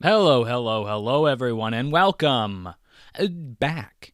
Hello, hello, hello, everyone, and welcome back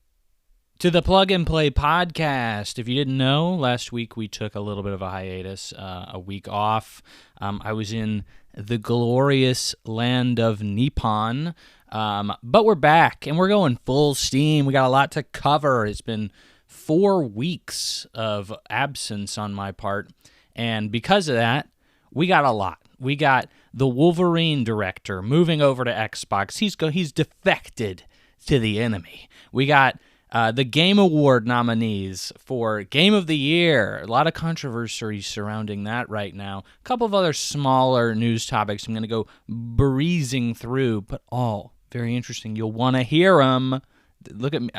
to the Plug and Play podcast. If you didn't know, last week we took a little bit of a hiatus, a week off. I was in the glorious land of Nippon, but we're back and we're going full steam. We got a lot to cover. It's been 4 weeks of absence on my part, and because of that, we got a lot. We got the Wolverine director moving over to Xbox. He's defected to the enemy. We got the Game Award nominees for Game of the Year. A lot of controversy surrounding that right now. A couple of other smaller news topics I'm going to go breezing through, but all very interesting. You'll want to hear them. Look at me.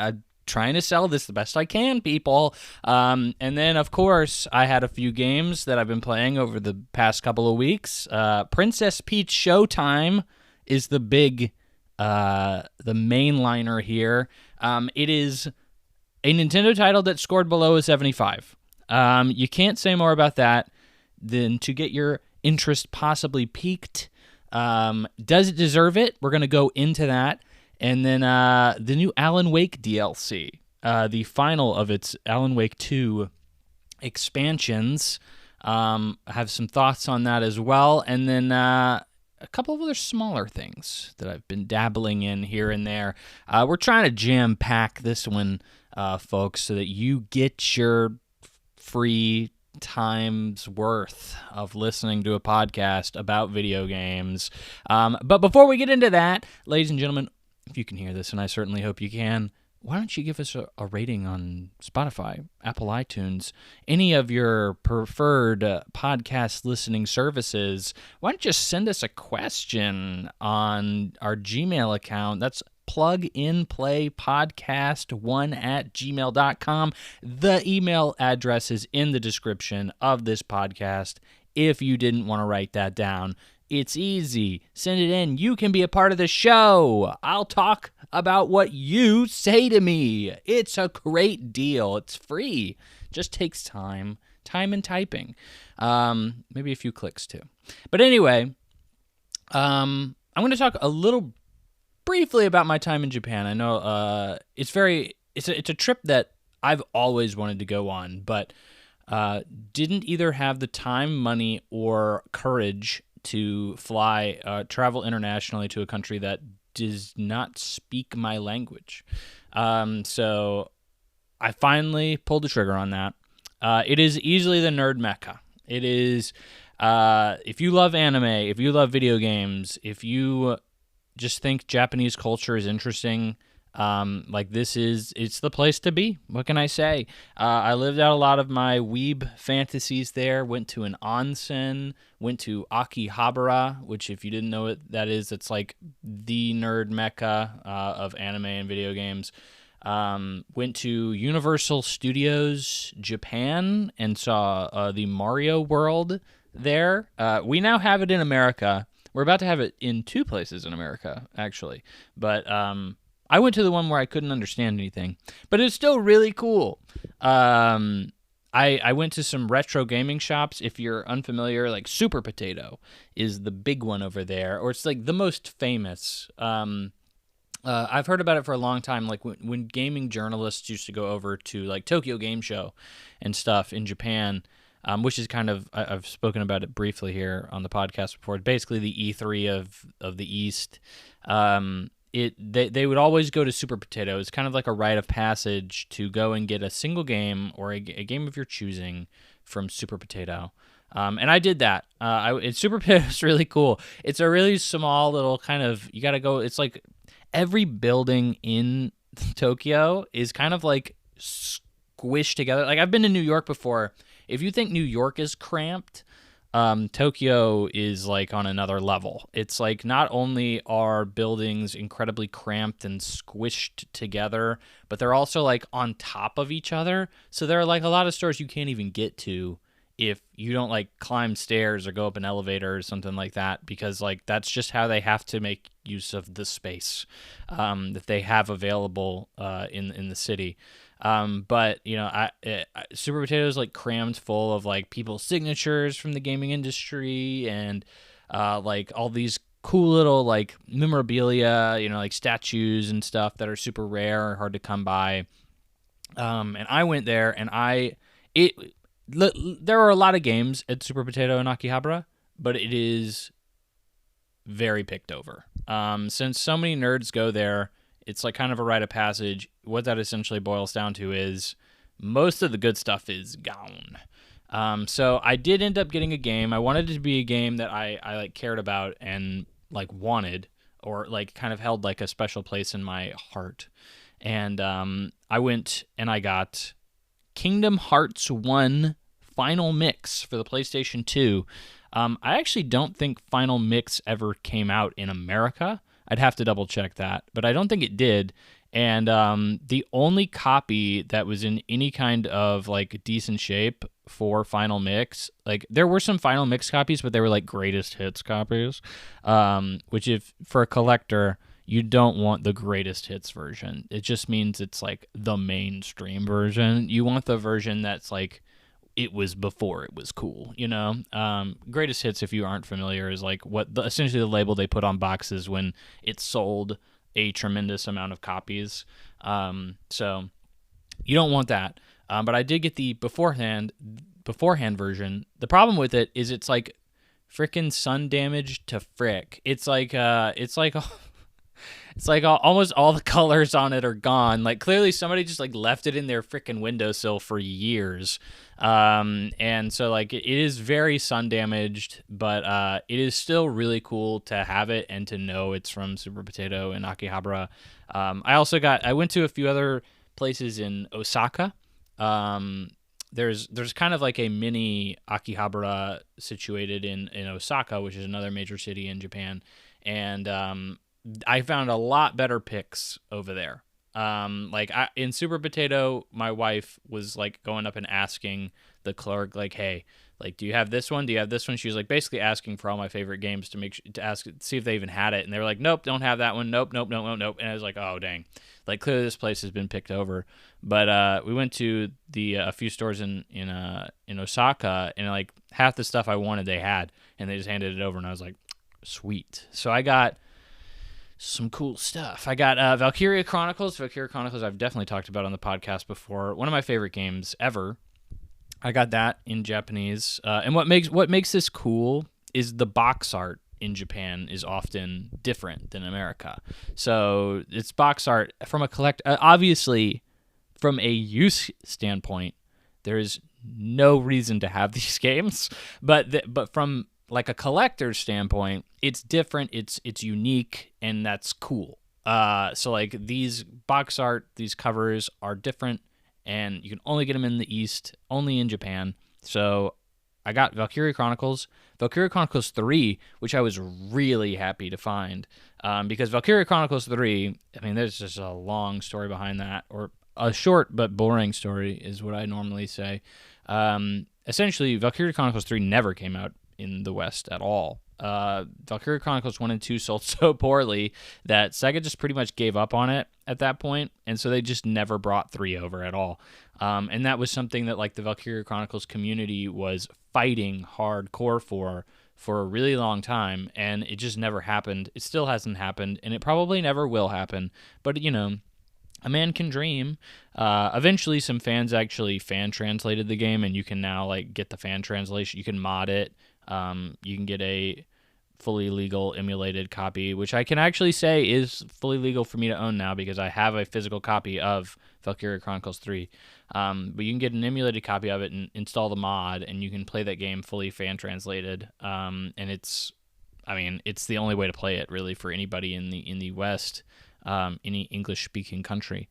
Trying to sell this the best I can, people. And then, of course, I had a few games that I've been playing over the past couple of weeks. Princess Peach Showtime is the big, the mainliner here. It is a Nintendo title that scored below a 75. You can't say more about that than to get your interest possibly piqued. Does it deserve it? We're going to go into that. And then the new Alan Wake DLC, the final of its Alan Wake 2 expansions. I have some thoughts on that as well. And then a couple of other smaller things that I've been dabbling in here and there. We're trying to jam-pack this one, folks, so that you get your free time's worth of listening to a podcast about video games. But before we get into that, ladies and gentlemen, if you can hear this, and I certainly hope you can, why don't you give us a rating on Spotify, Apple iTunes, any of your preferred podcast listening services? Why don't you send us a question on our Gmail account? That's plugandplaypodcast1@gmail.com. The email address is in the description of this podcast if you didn't want to write that down. It's easy. Send it in. You can be a part of the show. I'll talk about what you say to me. It's a great deal. It's free. Just takes time. Time and typing. Maybe a few clicks too. But anyway, I'm going to talk a little briefly about my time in Japan. I know it's a trip that I've always wanted to go on, but didn't either have the time, money, or courage to travel internationally to a country that does not speak my language. So I finally pulled the trigger on that. It is easily the nerd mecca. It is, if you love anime, if you love video games, if you just think Japanese culture is interesting, it's the place to be. What can I say? I lived out a lot of my weeb fantasies there, went to an onsen, went to Akihabara, which if you didn't know what that is, it's like the nerd mecca of anime and video games. Went to Universal Studios Japan and saw the Mario World there. We now have it in America. We're about to have it in 2 places in America, actually. But I went to the one where I couldn't understand anything, but it's still really cool. I went to some retro gaming shops. If you're unfamiliar, like Super Potato is the big one over there, or it's like the most famous. I've heard about it for a long time, like when gaming journalists used to go over to like Tokyo Game Show and stuff in Japan, which is kind of, I've spoken about it briefly here on the podcast before. Basically the E3 of the East. They would always go to Super Potato. It's kind of like a rite of passage to go and get a single game or a game of your choosing from Super Potato. And I did that. Super Potato is really cool. It's a really small little kind of, you got to go, it's like every building in Tokyo is kind of like squished together. Like I've been to New York before. If you think New York is cramped, Tokyo is like on another level. It's like not only are buildings incredibly cramped and squished together, but they're also like on top of each other. So there are like a lot of stores you can't even get to if you don't like climb stairs or go up an elevator or something like that, because like that's just how they have to make use of the space that they have available in the city. But you know, Super Potato is like crammed full of like people's signatures from the gaming industry and like all these cool little like memorabilia, like statues and stuff that are super rare, hard to come by. And I went there, and there are a lot of games at Super Potato and Akihabara, but it is very picked over. Since so many nerds go there, it's like kind of a rite of passage. What that essentially boils down to is most of the good stuff is gone. So I did end up getting a game. I wanted it to be a game that I like cared about and like wanted, or like kind of held like a special place in my heart. And I went and I got Kingdom Hearts 1 Final Mix for the PlayStation 2. I actually don't think Final Mix ever came out in America. I'd have to double check that, but I don't think it did. And the only copy that was in any kind of like decent shape for Final Mix, like there were some Final Mix copies, but they were like greatest hits copies, which if for a collector, you don't want the greatest hits version. It just means it's like the mainstream version. You want the version that's like it was before it was cool, Greatest hits, if you aren't familiar, is like essentially the label they put on boxes when it sold a tremendous amount of copies. So you don't want that. But I did get the beforehand version. The problem with it is it's like frickin' sun damage to frick. It's like almost all the colors on it are gone. Like clearly somebody just like left it in their frickin' windowsill for years. And so like it is very sun damaged, but it is still really cool to have it and to know it's from Super Potato and Akihabara. I went to a few other places in Osaka. There's kind of like a mini Akihabara situated in Osaka, which is another major city in Japan. And I found a lot better picks over there. In Super Potato, my wife was like going up and asking the clerk, like, "Hey, like, do you have this one? Do you have this one?" She was like basically asking for all my favorite games to see if they even had it, and they were like, "Nope, don't have that one. Nope, nope, nope, nope, nope." And I was like, "Oh dang!" Like clearly this place has been picked over. But we went to a few stores in Osaka, and like half the stuff I wanted they had, and they just handed it over, and I was like, "Sweet." So I got some cool stuff. I got Valkyria Chronicles. Valkyria Chronicles I've definitely talked about on the podcast before. One of my favorite games ever. I got that in Japanese. And what makes this cool is the box art in Japan is often different than America. So it's box art from a obviously from a use standpoint, there is no reason to have these games, but from like a collector's standpoint, it's different, it's unique, and that's cool. So like these box art, these covers are different, and you can only get them in the East, only in Japan. So I got Valkyria Chronicles 3, which I was really happy to find, because Valkyria Chronicles 3, I mean, there's just a long story behind that, or a short but boring story is what I normally say. Essentially, Valkyria Chronicles 3 never came out in the West at all. Valkyria Chronicles 1 and 2 sold so poorly that Sega just pretty much gave up on it at that point, and so they just never brought 3 over at all. And that was something that like the Valkyria Chronicles community was fighting hardcore for a really long time, and it just never happened. It still hasn't happened, and it probably never will happen, but a man can dream. Eventually some fans actually fan translated the game, and you can now like get the fan translation. You can mod it. You can get a fully legal emulated copy, which I can actually say is fully legal for me to own now because I have a physical copy of Valkyria Chronicles 3. But you can get an emulated copy of it and install the mod, and you can play that game fully fan translated. And it's the only way to play it really for anybody in the West, any English speaking country.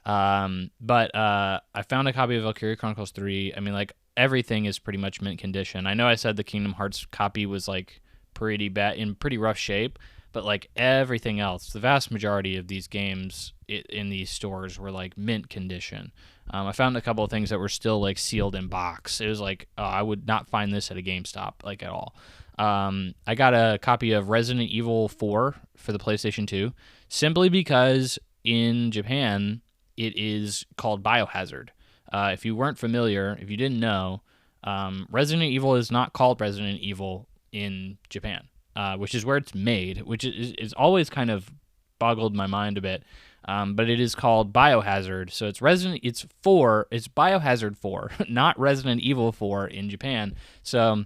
But I found a copy of Valkyria Chronicles 3. I mean, like, everything is pretty much mint condition. I know I said the Kingdom Hearts copy was like pretty bad, in pretty rough shape, but like everything else, the vast majority of these games in these stores were like mint condition. I found a couple of things that were still like sealed in box. It was like, I would not find this at a GameStop like at all. I got a copy of Resident Evil 4 for the PlayStation 2 simply because in Japan it is called Biohazard. If you weren't familiar, if you didn't know, Resident Evil is not called Resident Evil in Japan. which is where it's made, which is always kind of boggled my mind a bit. But it is called Biohazard. So it's Biohazard 4, not Resident Evil 4 in Japan. So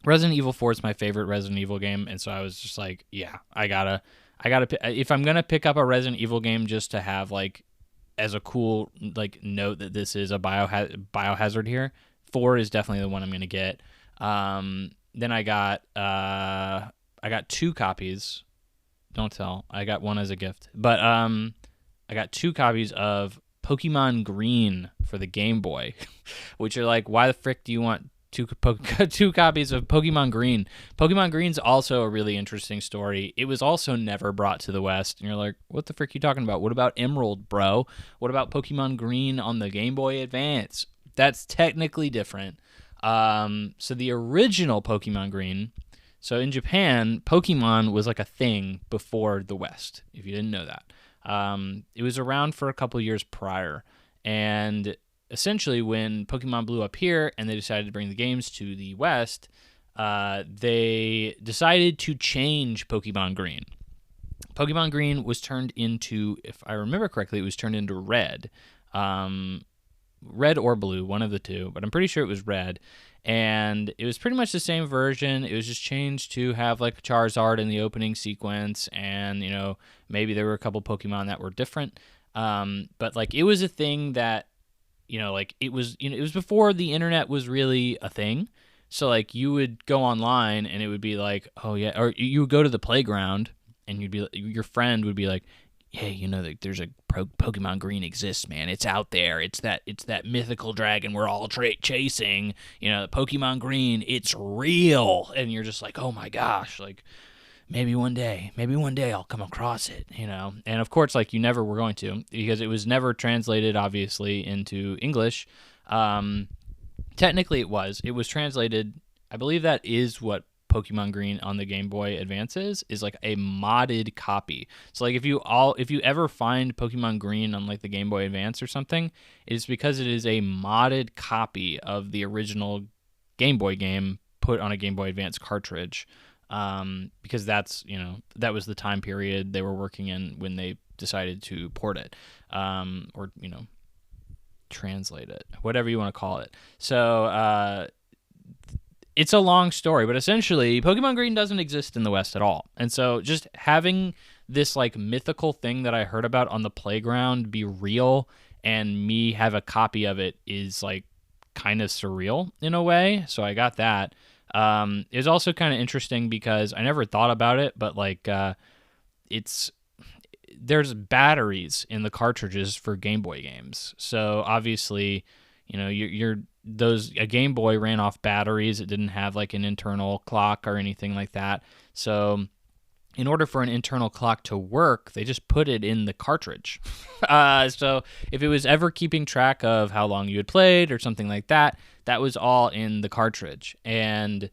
Resident Evil 4 is my favorite Resident Evil game, and so I was just like, yeah, I gotta, if I'm gonna pick up a Resident Evil game just to have like as a cool like note that this is a Biohazard here, 4 is definitely the one I'm gonna get. Then I got 2 copies. Don't tell. I got one as a gift, but I got 2 copies of Pokemon Green for the Game Boy, which are like, why the frick do you want two copies of Pokemon Green? Pokemon Green's also a really interesting story. It was also never brought to the West, and you're like, what the frick are you talking about? What about Emerald, bro? What about Pokemon Green on the Game Boy Advance? That's technically different. So the original Pokemon Green, so in Japan, Pokemon was like a thing before the West, if you didn't know that. It was around for a couple years prior, and essentially when Pokemon blew up here and they decided to bring the games to the West, they decided to change Pokemon Green. Pokemon Green was turned into, if I remember correctly, it was turned into red. Red or blue, one of the two, but I'm pretty sure it was red. And it was pretty much the same version. It was just changed to have like Charizard in the opening sequence, and maybe there were a couple Pokemon that were different. But like it was a thing that like it was before the internet was really a thing. So like you would go online and it would be like, oh yeah, or you would go to the playground and your friend would be like, hey, there's a Pokemon Green exists, man. It's out there. It's that mythical dragon we're all chasing. Pokemon Green, it's real. And you're just like, oh my gosh, like maybe one day I'll come across it, And of course, like you never were going to, because it was never translated, obviously, into English. Technically, it was translated. I believe that is what Pokemon Green on the Game Boy Advance is like a modded copy. So like if you ever find Pokemon Green on like the Game Boy Advance or something, it's because it is a modded copy of the original Game Boy game put on a Game Boy Advance cartridge. Because that's that was the time period they were working in when they decided to port it, or translate it, whatever you want to call it. So it's a long story, but essentially Pokemon Green doesn't exist in the West at all. And so just having this like mythical thing that I heard about on the playground be real and me have a copy of it is like kind of surreal in a way. So I got that. It was also kind of interesting because I never thought about it, but like there's batteries in the cartridges for Game Boy games. So obviously, a Game Boy ran off batteries. It didn't have like an internal clock or anything like that. So in order for an internal clock to work, they just put it in the cartridge. So if it was ever keeping track of how long you had played or something like that, that was all in the cartridge. And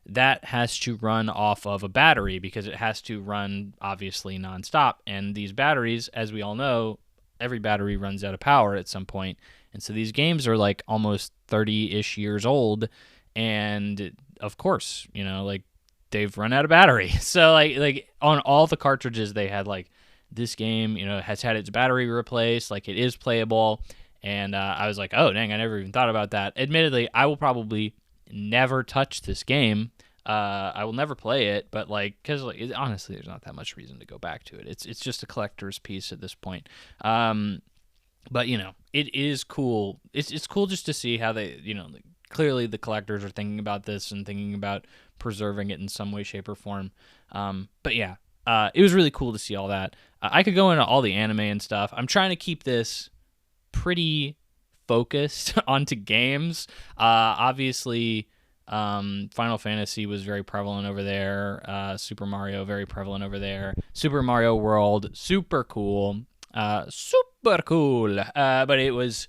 that has to run off of a battery because it has to run, obviously, nonstop. And these batteries, as we all know, every battery runs out of power at some point. And so these games are like almost 30-ish years old. And of course, like they've run out of battery. So like on all the cartridges, they had like this game, has had its battery replaced. Like it is playable. And I was like, oh, dang, I never even thought about that. Admittedly, I will probably never touch this game. I will never play it, but like, because like, honestly, there's not that much reason to go back to it. It's just a collector's piece at this point. But it is cool. It's cool just to see how they, like, clearly the collectors are thinking about this and thinking about preserving it in some way, shape, or form. But yeah, it was really cool to see all that. I could go into all the anime and stuff. I'm trying to keep this pretty focused onto games. Obviously, Final Fantasy was very prevalent over there. Super Mario, very prevalent over there. Super Mario World, super cool. Super cool. But it was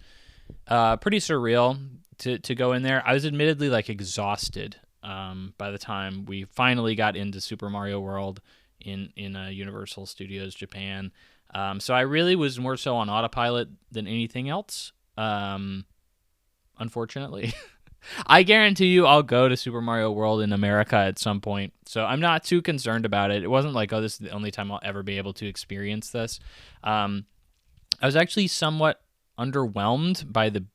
pretty surreal to go in there. I was admittedly like exhausted by the time we finally got into Super Mario World in Universal Studios Japan. So I really was more so on autopilot than anything else, unfortunately. I guarantee you I'll go to Super Mario World in America at some point. So I'm not too concerned about it. It wasn't like, oh, this is the only time I'll ever be able to experience this. I was actually somewhat underwhelmed by the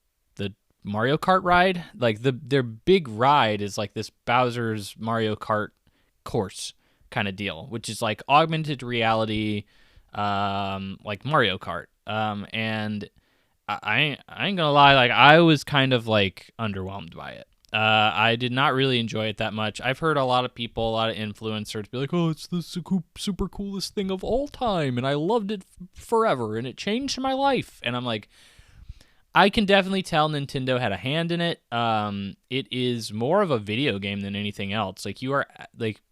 Mario Kart ride. Like their big ride is like this Bowser's Mario Kart course kind of deal, which is like augmented reality, like Mario Kart. And I ain't gonna lie, like I was kind of like underwhelmed by it. I did not really enjoy it that much. I've heard a lot of people, a lot of influencers be like, "Oh, it's the super coolest thing of all time, and I loved it forever, and it changed my life." And I'm like, I can definitely tell Nintendo had a hand in it. It is more of a video game than anything else. Like you are like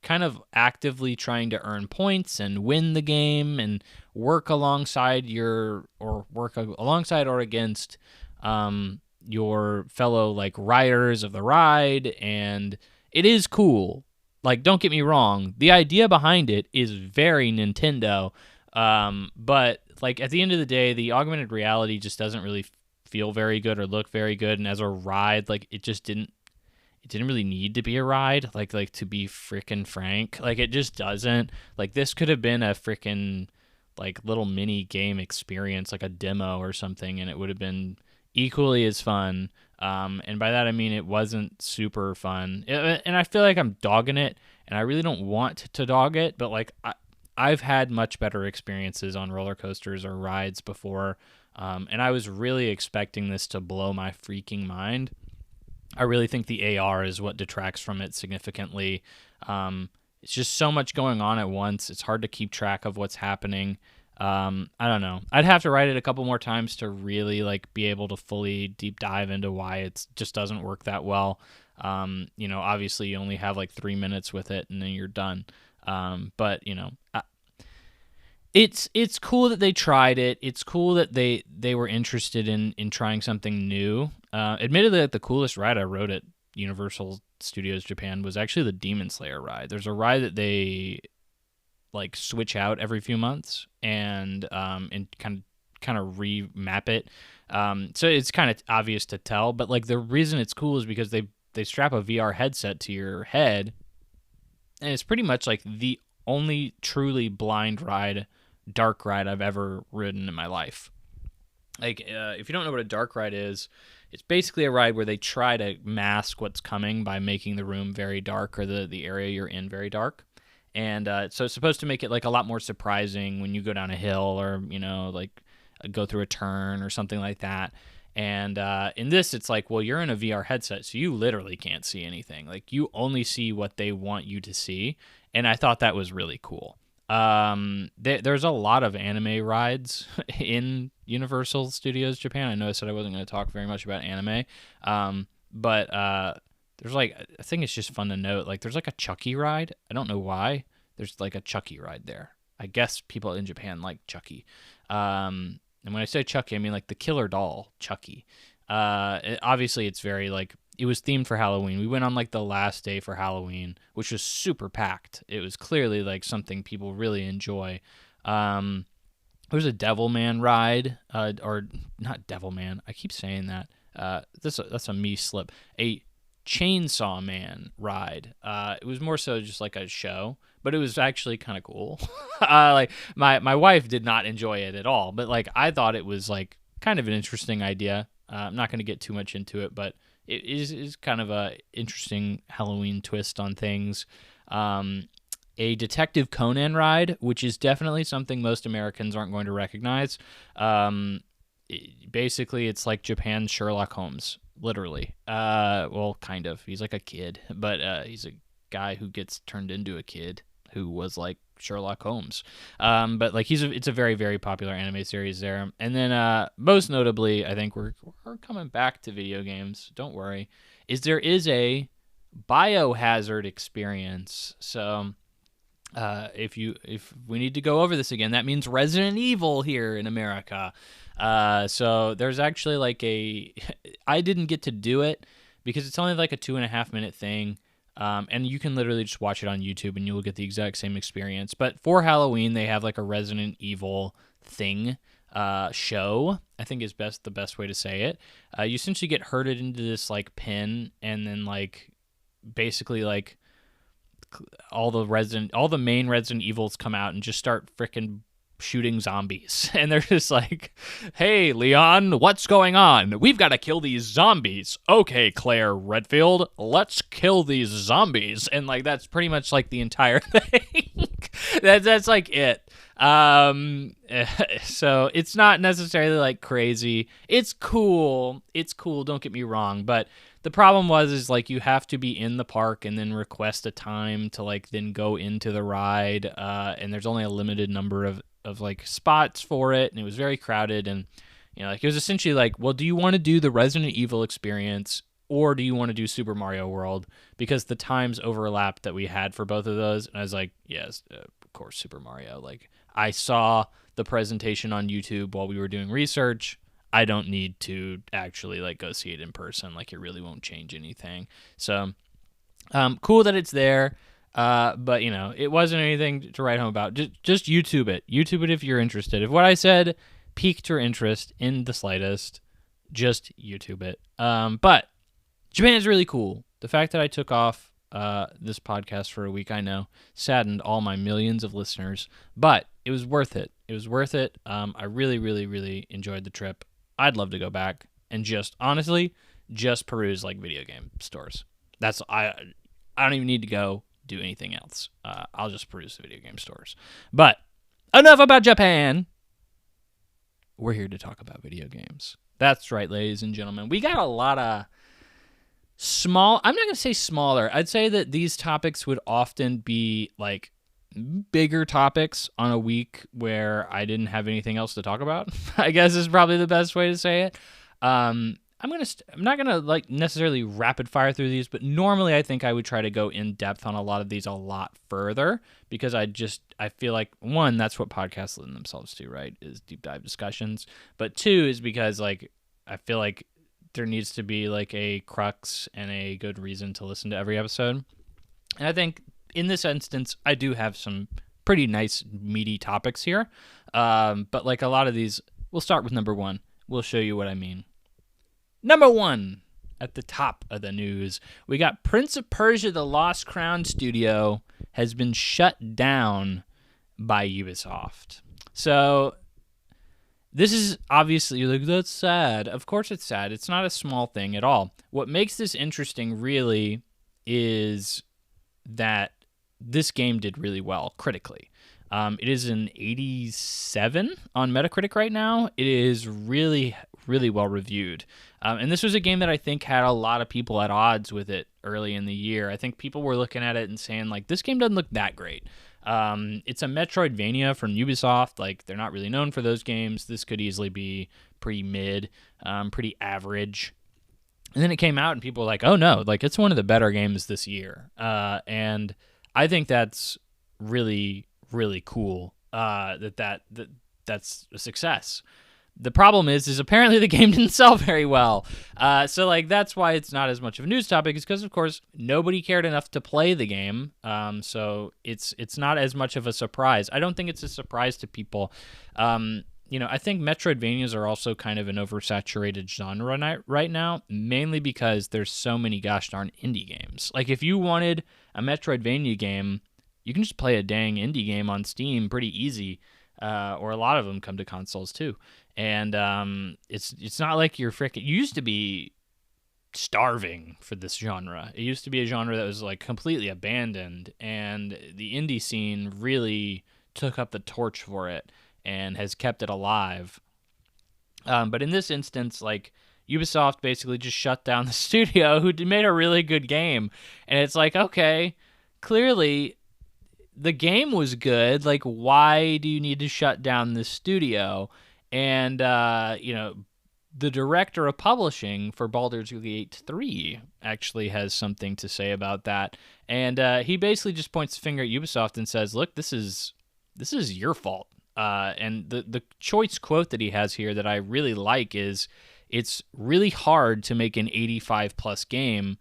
kind of actively trying to earn points and win the game and work alongside or against your fellow like riders of the ride, and it is cool. Like, don't get me wrong, the idea behind it is very Nintendo, but like at the end of the day, the augmented reality just doesn't really feel very good or look very good, and as a ride, like it didn't really need to be a ride, like to be frickin' frank. Like it just doesn't. Like this could have been a frickin' like little mini game experience, like a demo or something, and it would have been equally as fun. And by that I mean it wasn't super fun. And I feel like I'm dogging it, and I really don't want to dog it, but like I've had much better experiences on roller coasters or rides before, and I was really expecting this to blow my freaking mind. I really think the AR is what detracts from it significantly. It's just so much going on at once. It's hard to keep track of what's happening. I don't know. I'd have to write it a couple more times to really like be able to fully deep dive into why it just doesn't work that well. Obviously you only have like 3 minutes with it and then you're done. But it's cool that they tried it. It's cool that they were interested in trying something new. Admittedly, like the coolest ride I rode at Universal Studios Japan was actually the Demon Slayer ride. There's a ride that they like switch out every few months and kind of remap it. So it's kind of obvious to tell, but like the reason it's cool is because they strap a VR headset to your head, and it's pretty much like the only truly blind dark ride I've ever ridden in my life. Like, if you don't know what a dark ride is, it's basically a ride where they try to mask what's coming by making the room very dark or the area you're in very dark. And so it's supposed to make it like a lot more surprising when you go down a hill or, like go through a turn or something like that. And in this, it's like, well, you're in a VR headset, so you literally can't see anything. Like, you only see what they want you to see. And I thought that was really cool. There's a lot of anime rides in Universal Studios Japan. I know I said I wasn't going to talk very much about anime, but there's like, I think it's just fun to note, like there's like a Chucky ride. I don't know why. There's like a Chucky ride there. I guess people in Japan like Chucky. And when I say Chucky, I mean like the killer doll Chucky. Obviously, it's very like, it was themed for Halloween. We went on like the last day for Halloween, which was super packed. It was clearly like something people really enjoy. There's a Devilman ride, or not Devilman. I keep saying that. That's a me slip. A Chainsaw Man ride. It was more so just like a show, but it was actually kind of cool. Like my wife did not enjoy it at all, but like I thought it was like kind of an interesting idea. I'm not going to get too much into it, but it is kind of a interesting Halloween twist on things. A Detective Conan ride, which is definitely something most Americans aren't going to recognize. Basically, it's like Japan's Sherlock Holmes, literally. Well, kind of. He's like a kid, but he's a guy who gets turned into a kid who was like Sherlock Holmes. But like it's a very, very popular anime series there. And then most notably, I think we're coming back to video games. Don't worry. There is a Biohazard experience. So if we need to go over this again, that means Resident Evil here in America. So there's actually like I didn't get to do it because it's only like a 2.5 minute thing. And you can literally just watch it on YouTube and you'll get the exact same experience. But for Halloween, they have like a Resident Evil thing. show, I think is the best way to say it. You essentially get herded into this like pen, and then like basically like all the main Resident Evils come out and just start freaking shooting zombies. And they're just like, hey, Leon, what's going on? We've got to kill these zombies. Okay, Claire Redfield, let's kill these zombies. And like that's pretty much like the entire thing. That's like it. So it's not necessarily like crazy. It's cool. Don't get me wrong. But the problem is like you have to be in the park and then request a time to like then go into the ride. And there's only a limited number of like spots for it. And it was very crowded. And, you know, like it was essentially like, well, do you want to do the Resident Evil experience or do you want to do Super Mario World? Because the times overlapped that we had for both of those. And I was like, yes, of course, Super Mario. Like I saw the presentation on YouTube while we were doing research. I don't need to actually like go see it in person. Like it really won't change anything. So cool that it's there. But you know, it wasn't anything to write home about. Just YouTube it. YouTube it if you're interested. If what I said piqued your interest in the slightest, just YouTube it. But Japan is really cool. The fact that I took off this podcast for a week, I know, saddened all my millions of listeners, but it was worth it. It was worth it. I really, really, really enjoyed the trip. I'd love to go back and just honestly just peruse like video game stores. I don't even need to go do anything else. I'll just peruse the video game stores. But enough about Japan. We're here to talk about video games. That's right, ladies and gentlemen. We got a lot of I'm not going to say smaller. I'd say that these topics would often be like bigger topics on a week where I didn't have anything else to talk about. I guess is probably the best way to say it. I'm not gonna like necessarily rapid fire through these, but normally I think I would try to go in depth on a lot of these a lot further because I feel like one, that's what podcasts lend themselves to, right? Is deep dive discussions. But two is because like I feel like there needs to be like a crux and a good reason to listen to every episode. And I think in this instance, I do have some pretty nice meaty topics here. But like a lot of these, we'll start with number one. We'll show you what I mean. Number one, at the top of the news, we got Prince of Persia: The Lost Crown studio has been shut down by Ubisoft. So this is obviously, like, that's sad. Of course it's sad. It's not a small thing at all. What makes this interesting really is that this game did really well critically. It is an 87 on Metacritic right now. It is really, really well reviewed. And this was a game that I think had a lot of people at odds with it early in the year. I think people were looking at it and saying, like, this game doesn't look that great. It's a Metroidvania from Ubisoft. Like, they're not really known for those games. This could easily be pretty mid, pretty average. And then it came out and people were like, oh no, like it's one of the better games this year. And I think that's really, really cool, that's a success. The problem is apparently the game didn't sell very well. So like that's why it's not as much of a news topic, is because of course nobody cared enough to play the game. So it's not as much of a surprise. I don't think it's a surprise to people. I think Metroidvanias are also kind of an oversaturated genre right now, mainly because there's so many gosh darn indie games. Like if you wanted a Metroidvania game, you can just play a dang indie game on Steam pretty easy, or a lot of them come to consoles too. And it's not like you're freaking. You used to be starving for this genre. It used to be a genre that was like completely abandoned, and the indie scene really took up the torch for it and has kept it alive. But in this instance, like Ubisoft basically just shut down the studio who made a really good game, and it's like, okay, clearly the game was good. Like, why do you need to shut down the studio? And, the director of publishing for Baldur's Gate 3 actually has something to say about that. And he basically just points the finger at Ubisoft and says, look, this is your fault. And the choice quote that he has here that I really like is, it's really hard to make an 85 plus game,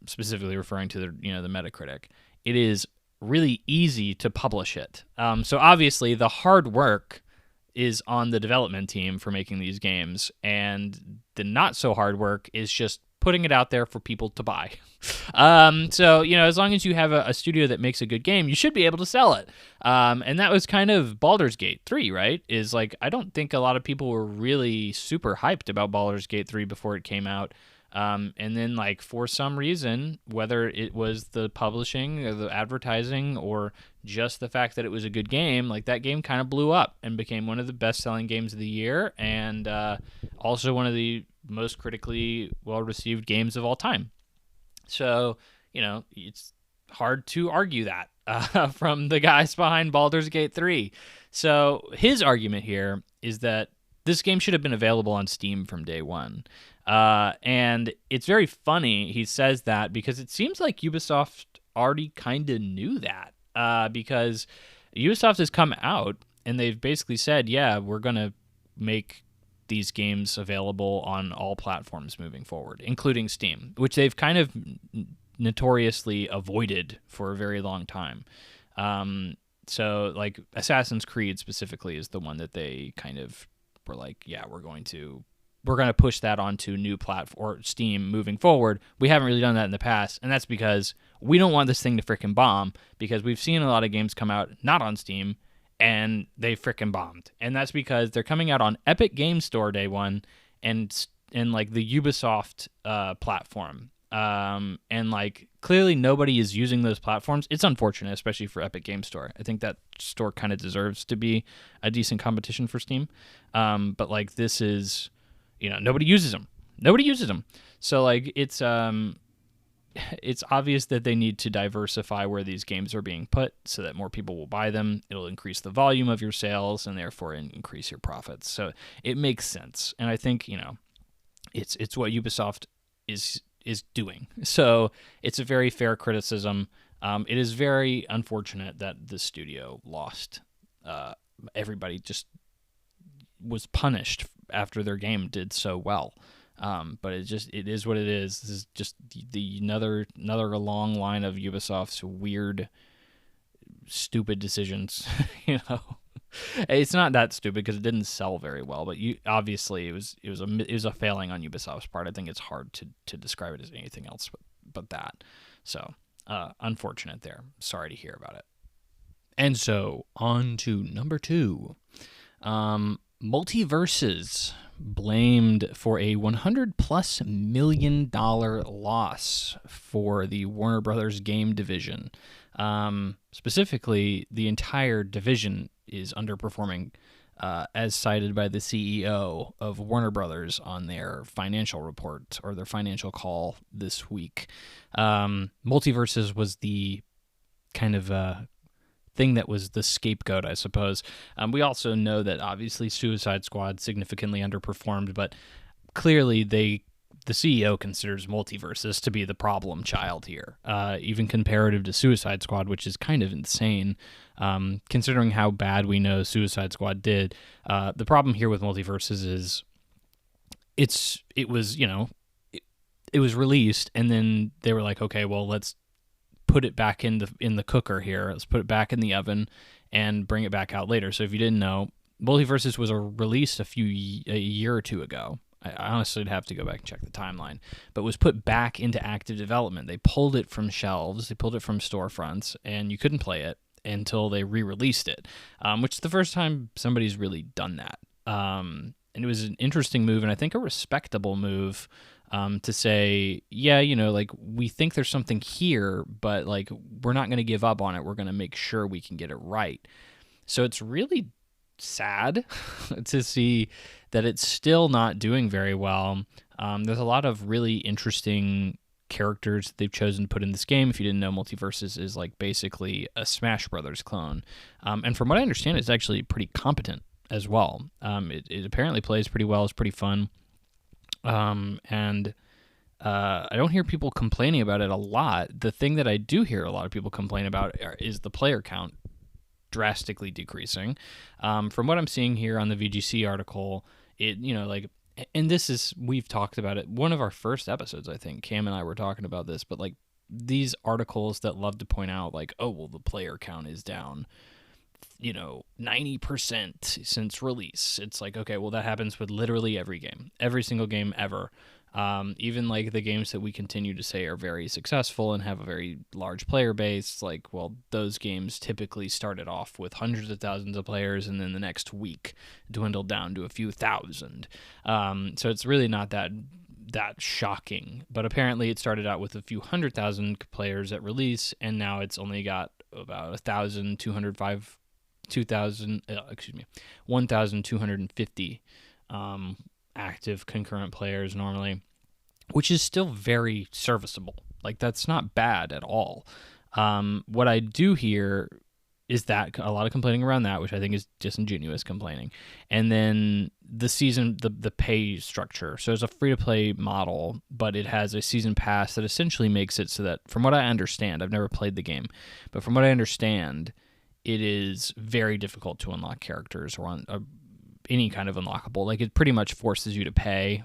specifically referring to the Metacritic. It is really easy to publish it. So obviously the hard work is on the development team for making these games, and the not so hard work is just putting it out there for people to buy. So, as long as you have a studio that makes a good game, you should be able to sell it. And that was kind of Baldur's Gate 3, right? Is like, I don't think a lot of people were really super hyped about Baldur's Gate 3 before it came out. And then, like, for some reason, whether it was the publishing or the advertising or just the fact that it was a good game, like, that game kind of blew up and became one of the best-selling games of the year, and also one of the most critically well-received games of all time. So, it's hard to argue that from the guys behind Baldur's Gate 3. So his argument here is that this game should have been available on Steam from day one. And it's very funny he says that because it seems like Ubisoft already kind of knew that, because Ubisoft has come out and they've basically said, yeah, we're going to make these games available on all platforms moving forward, including Steam, which they've kind of notoriously avoided for a very long time. So like Assassin's Creed specifically is the one that they kind of were like, yeah, we're going to push that onto new platform or Steam moving forward. We haven't really done that in the past, and that's because we don't want this thing to frickin' bomb, because we've seen a lot of games come out not on Steam and they frickin' bombed. And that's because they're coming out on Epic Games Store day one and like the Ubisoft platform. And like clearly nobody is using those platforms. It's unfortunate, especially for Epic Games Store. I think that store kind of deserves to be a decent competition for Steam. But like this is, nobody uses them. So like it's obvious that they need to diversify where these games are being put so that more people will buy them. It'll increase the volume of your sales and therefore increase your profits. So it makes sense. And I think, it's what Ubisoft is doing. So it's a very fair criticism. It is very unfortunate that the studio lost. Everybody just was punished after their game did so well. But it is what it is. This is just the another long line of Ubisoft's weird, stupid decisions. It's not that stupid because it didn't sell very well, but obviously it was a failing on Ubisoft's part. I think it's hard to describe it as anything else but that. So unfortunate there. Sorry to hear about it. And so on to number 2. Mulitversus blamed for a $100+ million loss for the Warner Brothers game division. Specifically, the entire division is underperforming, as cited by the CEO of Warner Brothers on their financial report or their financial call this week. Mulitversus was the kind of thing that was the scapegoat, I suppose. We also know that obviously Suicide Squad significantly underperformed, but clearly the CEO considers Mulitversus to be the problem child here, even comparative to Suicide Squad, which is kind of insane, considering how bad we know Suicide Squad did. The problem here with Mulitversus is it was released, and then they were like, okay, well, let's put it back in the cooker here. Let's put it back in the oven and bring it back out later. So if you didn't know, Mulitversus was released a year or two ago. I honestly would have to go back and check the timeline, but was put back into active development. They pulled it from shelves, they pulled it from storefronts, and you couldn't play it until they re-released it, which is the first time somebody's really done that. And it was an interesting move, and I think a respectable move, to say, yeah, like, we think there's something here, but like, we're not going to give up on it. We're going to make sure we can get it right. So it's really sad to see that it's still not doing very well. There's a lot of really interesting characters they've chosen to put in this game. If you didn't know, Mulitversus is like basically a Smash Brothers clone. And from what I understand, it's actually pretty competent as well. It apparently plays pretty well. It's pretty fun. And I don't hear people complaining about it a lot. The thing that I do hear a lot of people complain about is the player count drastically decreasing. From what I'm seeing here on the VGC article, and this is, we've talked about it. One of our first episodes, I think, Cam and I were talking about this, but like these articles that love to point out like, oh, well, the player count is down. 90% since release. It's like, okay, well, that happens with literally every game, every single game ever. Even like the games that we continue to say are very successful and have a very large player base, like, well, those games typically started off with hundreds of thousands of players and then the next week dwindled down to a few thousand. So it's really not that shocking. But apparently it started out with a few 100,000 players at release, and now it's only got about 1,250 active concurrent players normally, which is still very serviceable. Like, that's not bad at all. What I do hear is that a lot of complaining around that, which I think is disingenuous complaining. And then the season, the pay structure. So it's a free-to-play model, but it has a season pass that essentially makes it so that, from what I understand, I've never played the game, but from what I understand, it is very difficult to unlock characters or any kind of unlockable. Like, it pretty much forces you to pay.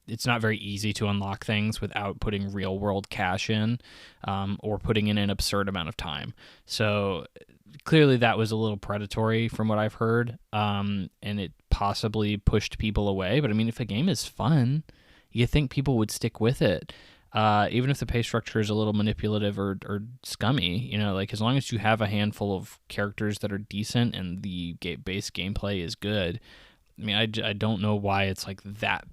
It's not very easy to unlock things without putting real world cash in, or putting in an absurd amount of time. So clearly that was a little predatory from what I've heard, and it possibly pushed people away. But I mean, if a game is fun, you think people would stick with it. Even if the pay structure is a little manipulative or scummy, like, as long as you have a handful of characters that are decent and the base gameplay is good, I mean, I don't know why it's like that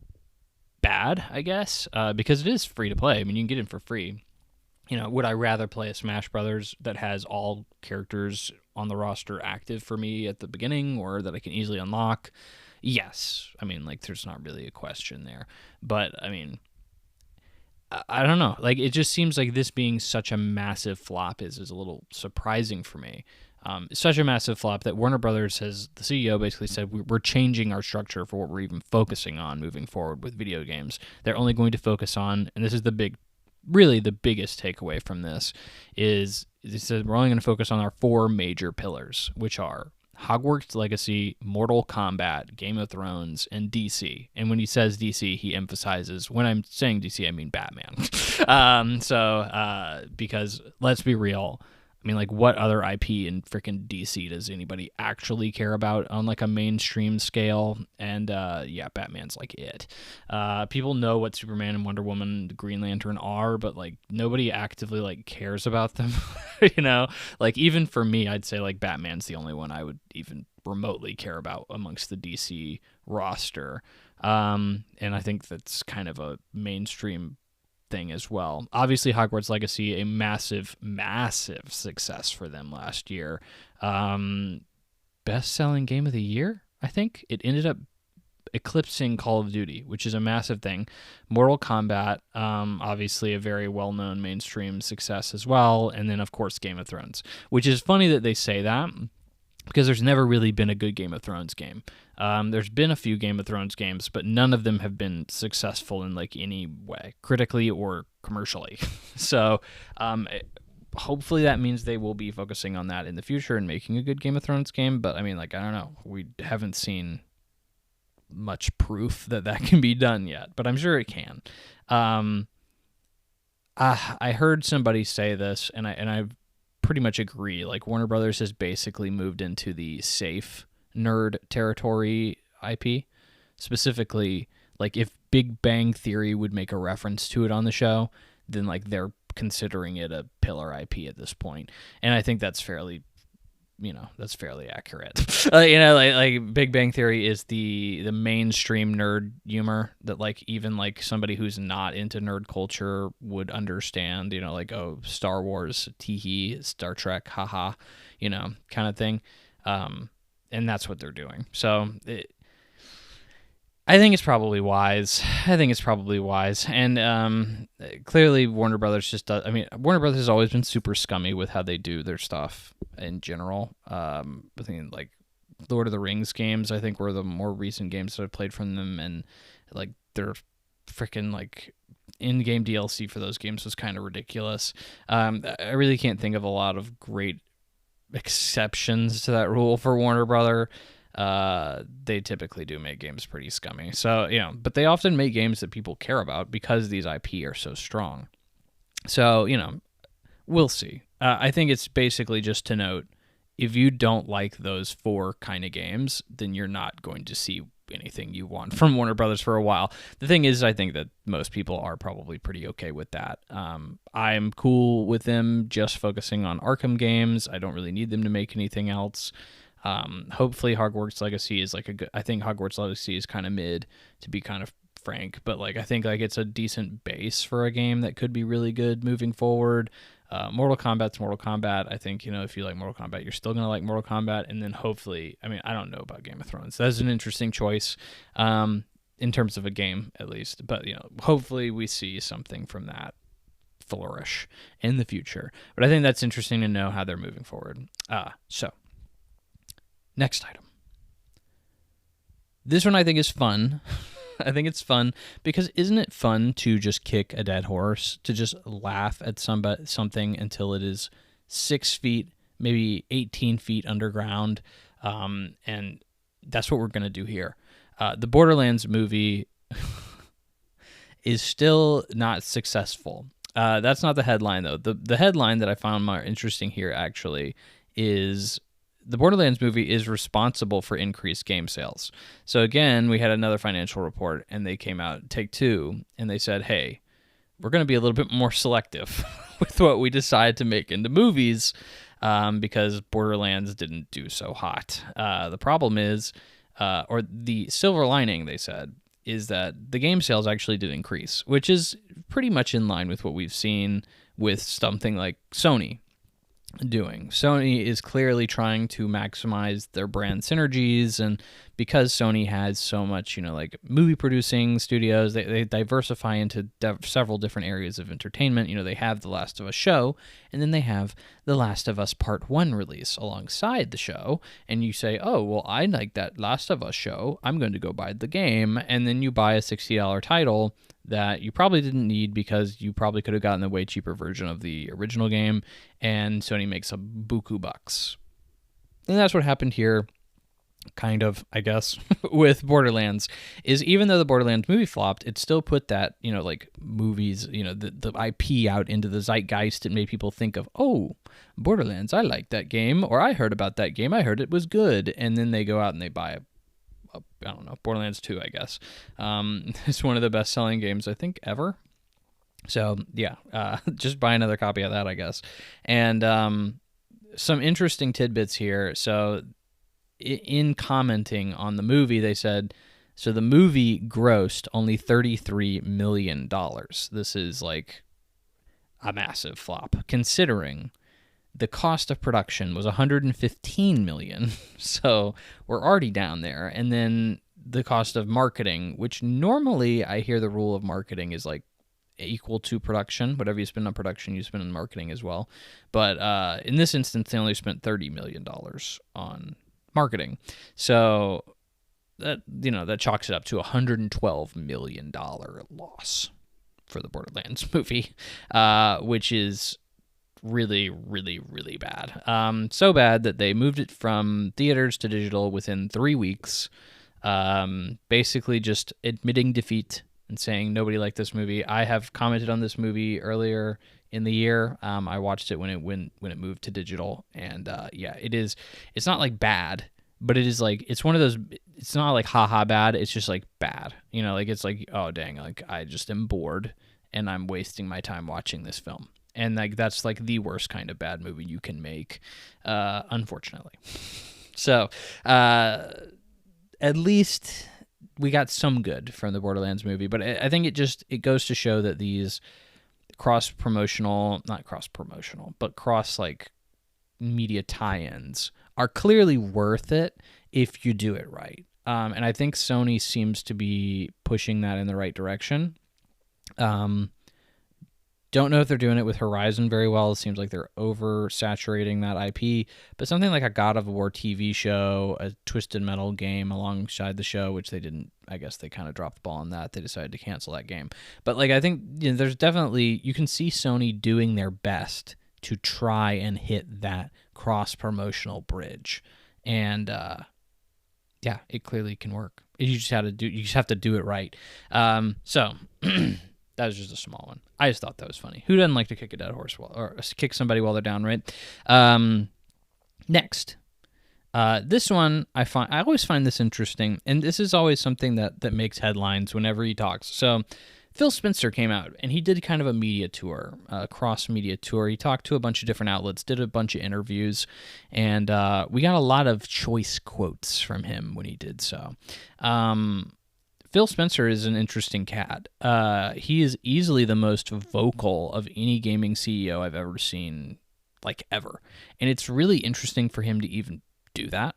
bad, I guess, because it is free to play. I mean, you can get it for free. Would I rather play a Smash Brothers that has all characters on the roster active for me at the beginning, or that I can easily unlock? Yes. I mean, like, there's not really a question there. But, I mean, I don't know. Like, it just seems like this being such a massive flop is a little surprising for me. Such a massive flop that Warner Brothers has, the CEO basically said, we're changing our structure for what we're even focusing on moving forward with video games. They're only going to focus on, and this is the biggest takeaway from this, is they said we're only going to focus on our 4 major pillars, which are Hogwarts Legacy, Mortal Kombat, Game of Thrones, and DC. And when he says DC, he emphasizes, when I'm saying DC, I mean Batman. Because let's be real, I mean, like, what other IP in freaking DC does anybody actually care about on, like, a mainstream scale? And, Batman's, like, it. People know what Superman and Wonder Woman and Green Lantern are, but, like, nobody actively, like, cares about them, Like, even for me, I'd say, like, Batman's the only one I would even remotely care about amongst the DC roster. And I think that's kind of a mainstream thing as well. Obviously, Hogwarts Legacy, a massive success for them last year. Best-selling game of the year, I think. It ended up eclipsing Call of Duty, which is a massive thing. Mortal Kombat, obviously a very well-known mainstream success as well. And then, of course, Game of Thrones, which is funny that they say that, because there's never really been a good Game of Thrones game. There's been a few Game of Thrones games, but none of them have been successful in, like, any way, critically or commercially. So hopefully that means they will be focusing on that in the future and making a good Game of Thrones game. But I mean, like, I don't know. We haven't seen much proof that can be done yet, but I'm sure it can. I heard somebody say this, and I pretty much agree. Like, Warner Brothers has basically moved into the safe nerd territory IP. Specifically, like, if Big Bang Theory would make a reference to it on the show, then, like, they're considering it a pillar IP at this point. And I think that's fairly accurate. Like Big Bang Theory is the mainstream nerd humor that, like, even, like, somebody who's not into nerd culture would understand, like, oh, Star Wars, tee-hee, Star Trek, haha, kind of thing. And that's what they're doing. So I think it's probably wise. And clearly Warner Brothers just does. I mean, Warner Brothers has always been super scummy with how they do their stuff in general. I think, like, Lord of the Rings games, I think, were the more recent games that I've played from them. And, like, their freaking, like, in-game DLC for those games was kind of ridiculous. I really can't think of a lot of great exceptions to that rule for Warner Brother. They typically do make games pretty scummy. So, but they often make games that people care about because these IP are so strong. So, We'll see. I think it's basically just to note, if you don't like those 4 kind of games, then you're not going to see anything you want from Warner Brothers for a while. The thing is, I think that most people are probably pretty okay with that. I'm cool with them just focusing on Arkham games. I don't really need them to make anything else. Hopefully Hogwarts Legacy is like I think Hogwarts Legacy is kind of mid, to be kind of frank, but like I think like it's a decent base for a game that could be really good moving forward. Mortal Kombat's Mortal Kombat. I think, if you like Mortal Kombat, you're still going to like Mortal Kombat. And then hopefully, I mean, I don't know about Game of Thrones. That's an interesting choice in terms of a game, at least. But, hopefully we see something from that flourish in the future. But I think that's interesting to know how they're moving forward. So, next item. This one I think is fun. I think it's fun because isn't it fun to just kick a dead horse, to just laugh at something until it is 6 feet, maybe 18 feet underground, and that's what we're going to do here. The Borderlands movie is still not successful. That's not the headline, though. The headline that I found more interesting here, actually, is the Borderlands movie is responsible for increased game sales. So again, we had another financial report, and they came out, Take-Two, and they said, hey, we're going to be a little bit more selective with what we decide to make into movies because Borderlands didn't do so hot. The problem is, or the silver lining, they said, is that the game sales actually did increase, which is pretty much in line with what we've seen with something like Sony doing. Sony is clearly trying to maximize their brand synergies, and because Sony has so much, like movie producing studios, they diversify into several different areas of entertainment. They have The Last of Us show, and then they have The Last of Us Part 1 release alongside the show, and you say, oh, well, I like that Last of Us show, I'm going to go buy the game, and then you buy a $60 title that you probably didn't need because you probably could have gotten a way cheaper version of the original game, and Sony makes a buku bucks. And that's what happened here, kind of, I guess, with Borderlands, is even though the Borderlands movie flopped, it still put that, like movies, the IP out into the zeitgeist. It made people think of, oh, Borderlands, I like that game, or I heard about that game, I heard it was good, and then they go out and they buy I don't know, Borderlands 2, I guess. It's one of the best-selling games, I think, ever. So, yeah, just buy another copy of that, I guess. And some interesting tidbits here. So, in commenting on the movie, they said, so the movie grossed only $33 million. This is like a massive flop, considering the cost of production was $115 million, so we're already down there. And then the cost of marketing, which normally I hear the rule of marketing is like equal to production. Whatever you spend on production, you spend on marketing as well. But in this instance, they only spent $30 million on marketing. So that that chalks it up to a $112 million loss for the Borderlands movie, which is really, really, really bad. So bad that they moved it from theaters to digital within 3 weeks, basically just admitting defeat and saying nobody liked this movie. I have commented on this movie earlier in the year. I watched it when it moved to digital, and it's not like bad, but it is like, it's one of those, it's not like haha bad, it's just like bad. Like it's like, oh dang, like I just am bored and I'm wasting my time watching this film. And like that's like the worst kind of bad movie you can make, unfortunately. So at least we got some good from the Borderlands movie, but I think it goes to show that these cross like media tie-ins are clearly worth it if you do it right. And I think Sony seems to be pushing that in the right direction. Don't know if they're doing it with Horizon very well. It seems like they're oversaturating that IP. But something like a God of War TV show, a Twisted Metal game alongside the show, which they didn't, I guess they kind of dropped the ball on that. They decided to cancel that game. But like I think there's definitely, you can see Sony doing their best to try and hit that cross-promotional bridge. And it clearly can work. You just have to do it right. So That was just a small one. I just thought that was funny. Who doesn't like to kick a dead horse or kick somebody while they're down, right? Next. This one I always find this interesting, and this is always something that makes headlines whenever he talks. So Phil Spencer came out, and he did kind of a media tour, a cross-media tour. He talked to a bunch of different outlets, did a bunch of interviews, and we got a lot of choice quotes from him when he did so. Phil Spencer is an interesting cat. He is easily the most vocal of any gaming CEO I've ever seen, like ever. And it's really interesting for him to even do that,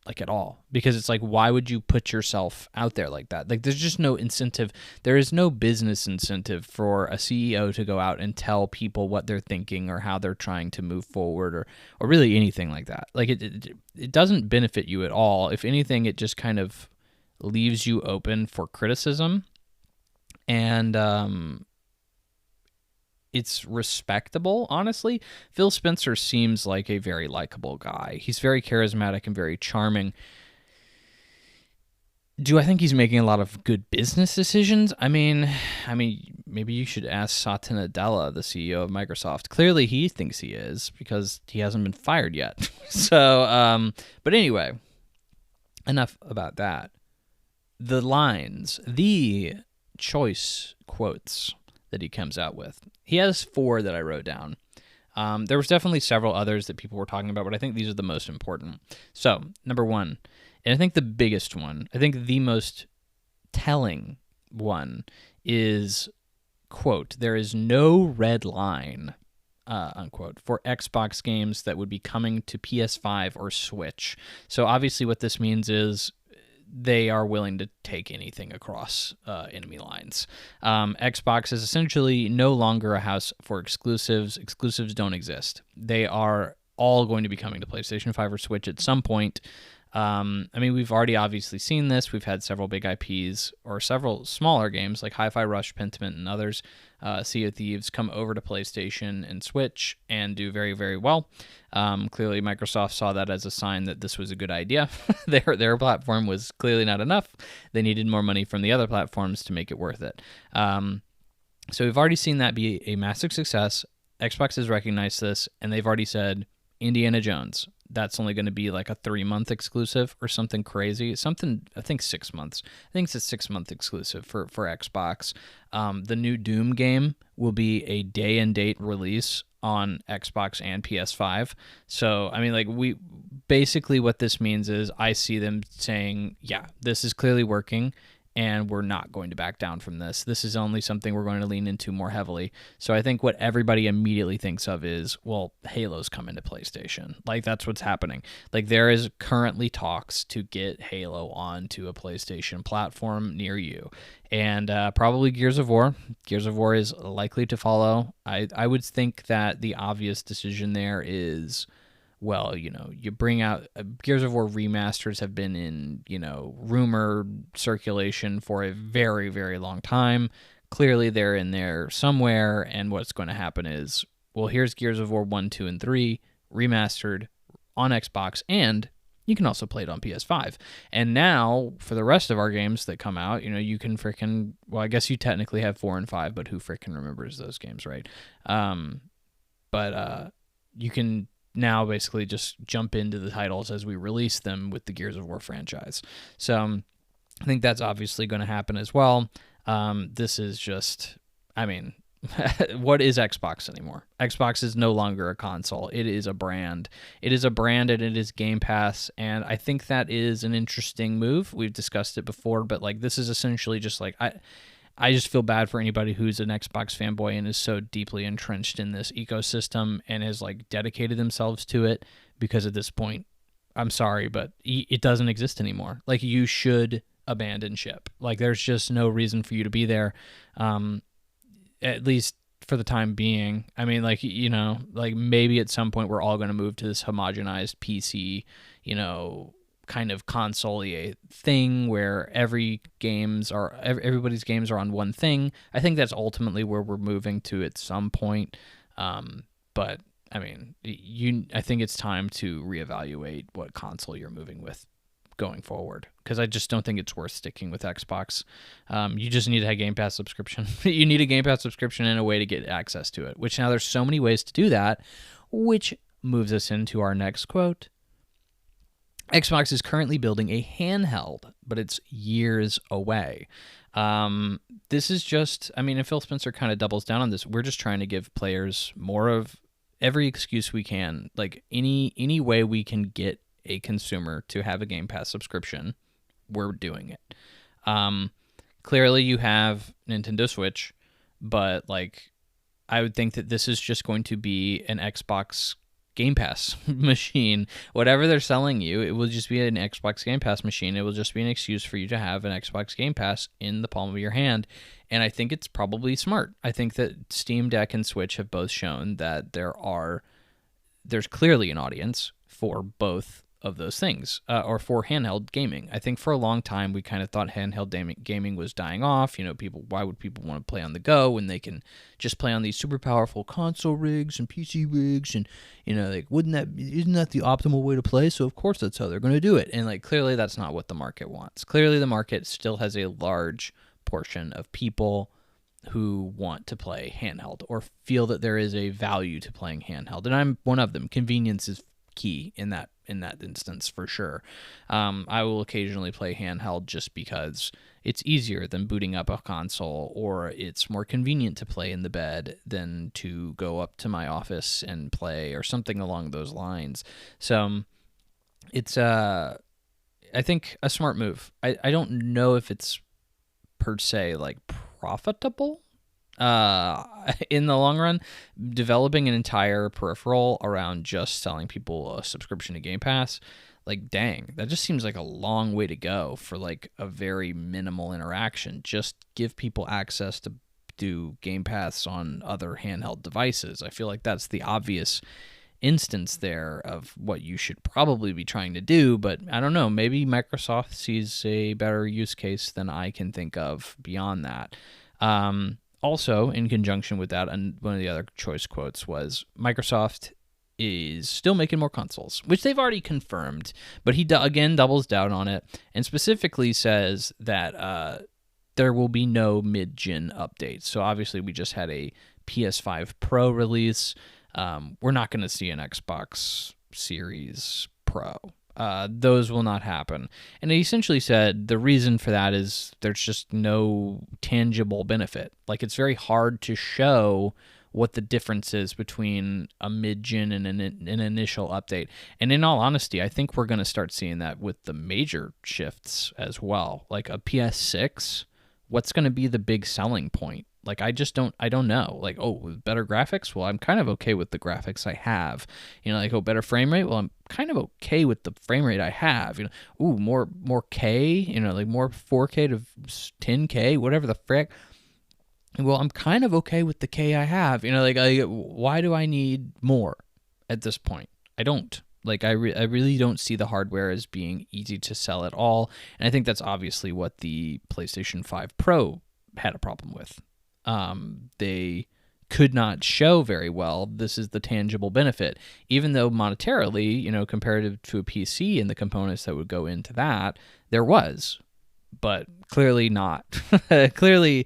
like at all. Because it's like, why would you put yourself out there like that? Like, there's just no incentive. There is no business incentive for a CEO to go out and tell people what they're thinking or how they're trying to move forward or really anything like that. Like, it doesn't benefit you at all. If anything, it just kind of leaves you open for criticism, and it's respectable, honestly. Phil Spencer seems like a very likable guy. He's very charismatic and very charming. Do I think he's making a lot of good business decisions? I mean, maybe you should ask Satya Nadella, the CEO of Microsoft. Clearly he thinks he is, because he hasn't been fired yet. So, but anyway, enough about that. The lines, the choice quotes that he comes out with. He has 4 that I wrote down. There was definitely several others that people were talking about, but I think these are the most important. So, number 1, and I think the biggest one, I think the most telling one is, quote, "There is no red line," unquote, for Xbox games that would be coming to PS5 or Switch. So obviously what this means is they are willing to take anything across enemy lines. Xbox is essentially no longer a house for exclusives. Exclusives don't exist. They are all going to be coming to PlayStation 5 or Switch at some point. We've already obviously seen this. We've had several big IPs or several smaller games like Hi-Fi Rush, Pentiment, and others, Sea of Thieves, come over to PlayStation and Switch and do very, very well. Clearly, Microsoft saw that as a sign that this was a good idea. Their platform was clearly not enough. They needed more money from the other platforms to make it worth it. So we've already seen that be a massive success. Xbox has recognized this, and they've already said, Indiana Jones, that's only going to be like a 3-month exclusive or something crazy. I think 6 months. I think it's a 6-month exclusive for Xbox. The new Doom game will be a day and date release on Xbox and PS5. So, basically what this means is I see them saying, yeah, this is clearly working, and we're not going to back down from this. This is only something we're going to lean into more heavily. So I think what everybody immediately thinks of is, well, Halo's coming to PlayStation. Like, that's what's happening. Like, there is currently talks to get Halo onto a PlayStation platform near you. And probably Gears of War. Gears of War is likely to follow. I would think that the obvious decision there is, well, you bring out Gears of War remasters have been in, rumor circulation for a very, very long time. Clearly they're in there somewhere, and what's going to happen is, well, here's Gears of War 1, 2, and 3 remastered on Xbox, and you can also play it on PS5. And now, for the rest of our games that come out, you can frickin', well, I guess you technically have 4 and 5, but who frickin' remembers those games, right? But you can now basically just jump into the titles as we release them with the Gears of War franchise. So I think that's obviously going to happen as well. This is just, what is Xbox anymore? Xbox is no longer a console. It is a brand. It is a brand, and it is Game Pass, and I think that is an interesting move. We've discussed it before, but this is essentially just I just feel bad for anybody who's an Xbox fanboy and is so deeply entrenched in this ecosystem and has dedicated themselves to it, because at this point, I'm sorry, but it doesn't exist anymore. You should abandon ship. There's just no reason for you to be there, at least for the time being. Maybe at some point we're all going to move to this homogenized PC, kind of console-y thing where everybody's games are on one thing. I think that's ultimately where we're moving to at some point. But I think it's time to reevaluate what console you're moving with going forward, because I just don't think it's worth sticking with Xbox. You just need a Game Pass subscription. You need a Game Pass subscription and a way to get access to it, which now there's so many ways to do that, which moves us into our next quote. Xbox is currently building a handheld, but it's years away. This is just, and Phil Spencer kind of doubles down on this. We're just trying to give players more of every excuse we can, like any way we can get a consumer to have a Game Pass subscription, we're doing it. Clearly you have Nintendo Switch, but like I would think that this is just going to be an Xbox Game Pass machine. Whatever they're selling you, it will just be an Xbox Game Pass machine. It will just be an excuse for you to have an Xbox Game Pass in the palm of your hand. And I think it's probably smart. I think that Steam Deck and Switch have both shown that there's clearly an audience for both of those things, or for handheld gaming. I think for a long time we kind of thought handheld gaming was dying off. Why would people want to play on the go when they can just play on these super powerful console rigs and PC rigs, and isn't that the optimal way to play? So of course that's how they're going to do it. And like clearly that's not what the market wants. Clearly the market still has a large portion of people who want to play handheld or feel that there is a value to playing handheld, and I'm one of them. Convenience is key in that instance for sure. I will occasionally play handheld just because it's easier than booting up a console, or it's more convenient to play in the bed than to go up to my office and play, or something along those lines. So it's I think a smart move. I don't know if it's per se like profitable in the long run. Developing an entire peripheral around just selling people a subscription to Game Pass, like dang, that just seems like a long way to go for like a very minimal interaction. Just give people access to do Game Pass on other handheld devices. I feel like that's the obvious instance there of what you should probably be trying to do, but I don't know, maybe Microsoft sees a better use case than I can think of beyond that. Also, in conjunction with that, and one of the other choice quotes was, Microsoft is still making more consoles, which they've already confirmed, but he again doubles down on it and specifically says that there will be no mid-gen updates. So obviously we just had a PS5 Pro release. We're not going to see an Xbox Series Pro. Those will not happen. And he essentially said the reason for that is there's just no tangible benefit. Like, it's very hard to show what the difference is between a mid-gen and an initial update. And in all honesty, I think we're going to start seeing that with the major shifts as well. Like a PS6, what's going to be the big selling point? Like, I don't know. Like, better graphics? Well, I'm kind of okay with the graphics I have. Better frame rate? Well, I'm kind of okay with the frame rate I have. More K, more 4K to 10K, whatever the frick. Well, I'm kind of okay with the K I have. Why do I need more at this point? I don't. I really don't see the hardware as being easy to sell at all. And I think that's obviously what the PlayStation 5 Pro had a problem with. They could not show very well this is the tangible benefit, even though monetarily, comparative to a PC and the components that would go into that, there was, but clearly not. clearly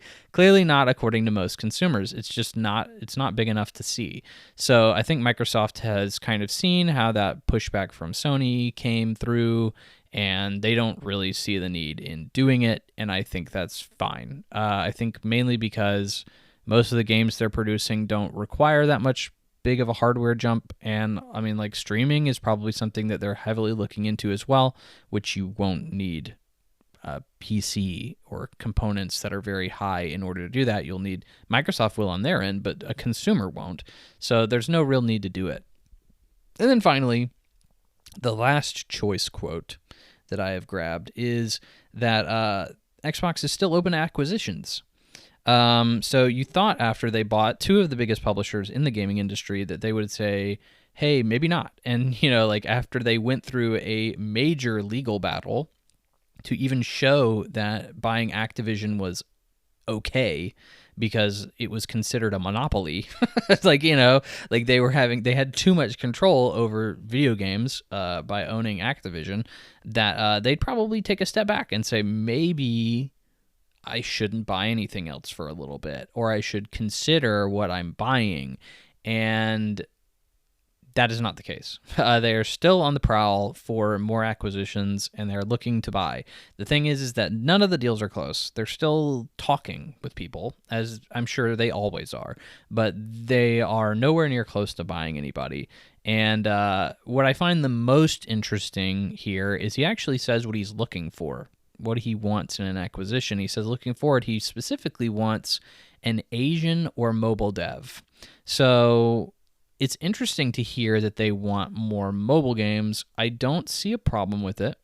not according to most consumers. It's not big enough to see. So I think Microsoft has kind of seen how that pushback from Sony came through, and they don't really see the need in doing it, and I think that's fine. I think mainly because most of the games they're producing don't require that much big of a hardware jump, and streaming is probably something that they're heavily looking into as well, which you won't need a PC or components that are very high in order to do that. You'll need, Microsoft will on their end, but a consumer won't, so there's no real need to do it. And then finally, the last choice quote that I have grabbed is that Xbox is still open to acquisitions. So you thought after they bought two of the biggest publishers in the gaming industry that they would say, hey, maybe not. And, after they went through a major legal battle to even show that buying Activision was okay, because it was considered a monopoly. It's like, they had too much control over video games by owning Activision, that they'd probably take a step back and say, maybe I shouldn't buy anything else for a little bit, or I should consider what I'm buying. And that is not the case. They are still on the prowl for more acquisitions, and they're looking to buy. The thing is that none of the deals are close. They're still talking with people, as I'm sure they always are, but they are nowhere near close to buying anybody. And what I find the most interesting here is he actually says what he's looking for, what he wants in an acquisition. He says, looking forward, he specifically wants an Asian or mobile dev. So it's interesting to hear that they want more mobile games. I don't see a problem with it.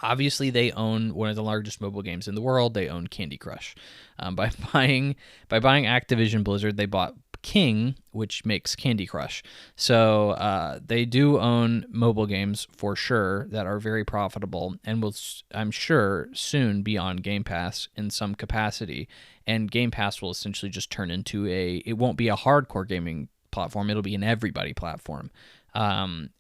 Obviously, they own one of the largest mobile games in the world. They own Candy Crush. By buying Activision Blizzard, they bought King, which makes Candy Crush. So they do own mobile games for sure that are very profitable and will, I'm sure, soon be on Game Pass in some capacity. And Game Pass will essentially just turn into it won't be a hardcore gaming platform. It'll be an everybody platform.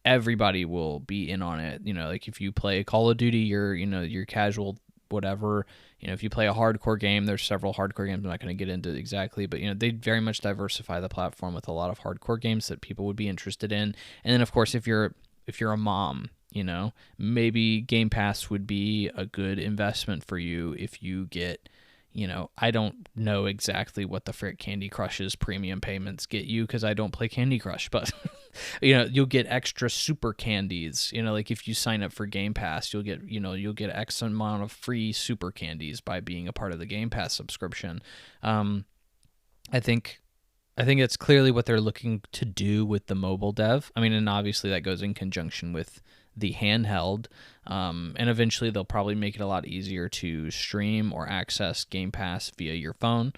Everybody will be in on it. Like if you play Call of Duty, your casual whatever. If you play a hardcore game, there's several hardcore games. I'm not going to get into exactly, but they very much diversify the platform with a lot of hardcore games that people would be interested in. And then of course, if you're a mom, maybe Game Pass would be a good investment for you if you get. I don't know exactly what the frick Candy Crush's premium payments get you because I don't play Candy Crush, but you'll get extra super candies. Like if you sign up for Game Pass, you'll get X amount of free super candies by being a part of the Game Pass subscription. I think that's clearly what they're looking to do with the mobile dev. And obviously that goes in conjunction with the handheld, and eventually they'll probably make it a lot easier to stream or access Game Pass via your phone.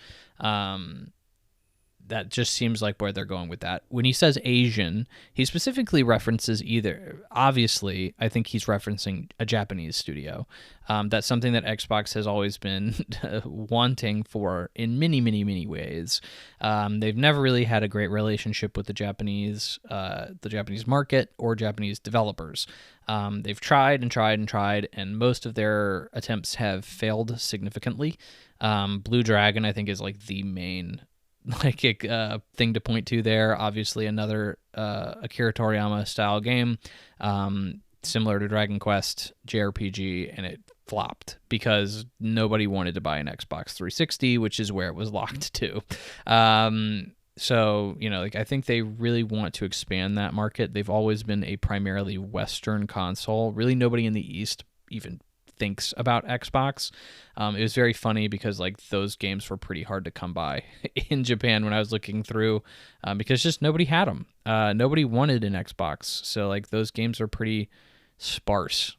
That just seems like where they're going with that. When he says Asian, he specifically references obviously, I think he's referencing a Japanese studio. That's something that Xbox has always been wanting for in many, many, many ways. They've never really had a great relationship with the Japanese market or Japanese developers. They've tried and tried and tried, and most of their attempts have failed significantly. Blue Dragon, I think, is like the main thing to point to there. Obviously, another Akira Toriyama style game, similar to Dragon Quest JRPG, and it flopped because nobody wanted to buy an Xbox 360, which is where it was locked to. So, I think they really want to expand that market. They've always been a primarily Western console. Really, nobody in the East even thinks about Xbox. It was very funny because those games were pretty hard to come by in Japan when I was looking through, because just nobody had them. Nobody wanted an Xbox, so those games are pretty sparse,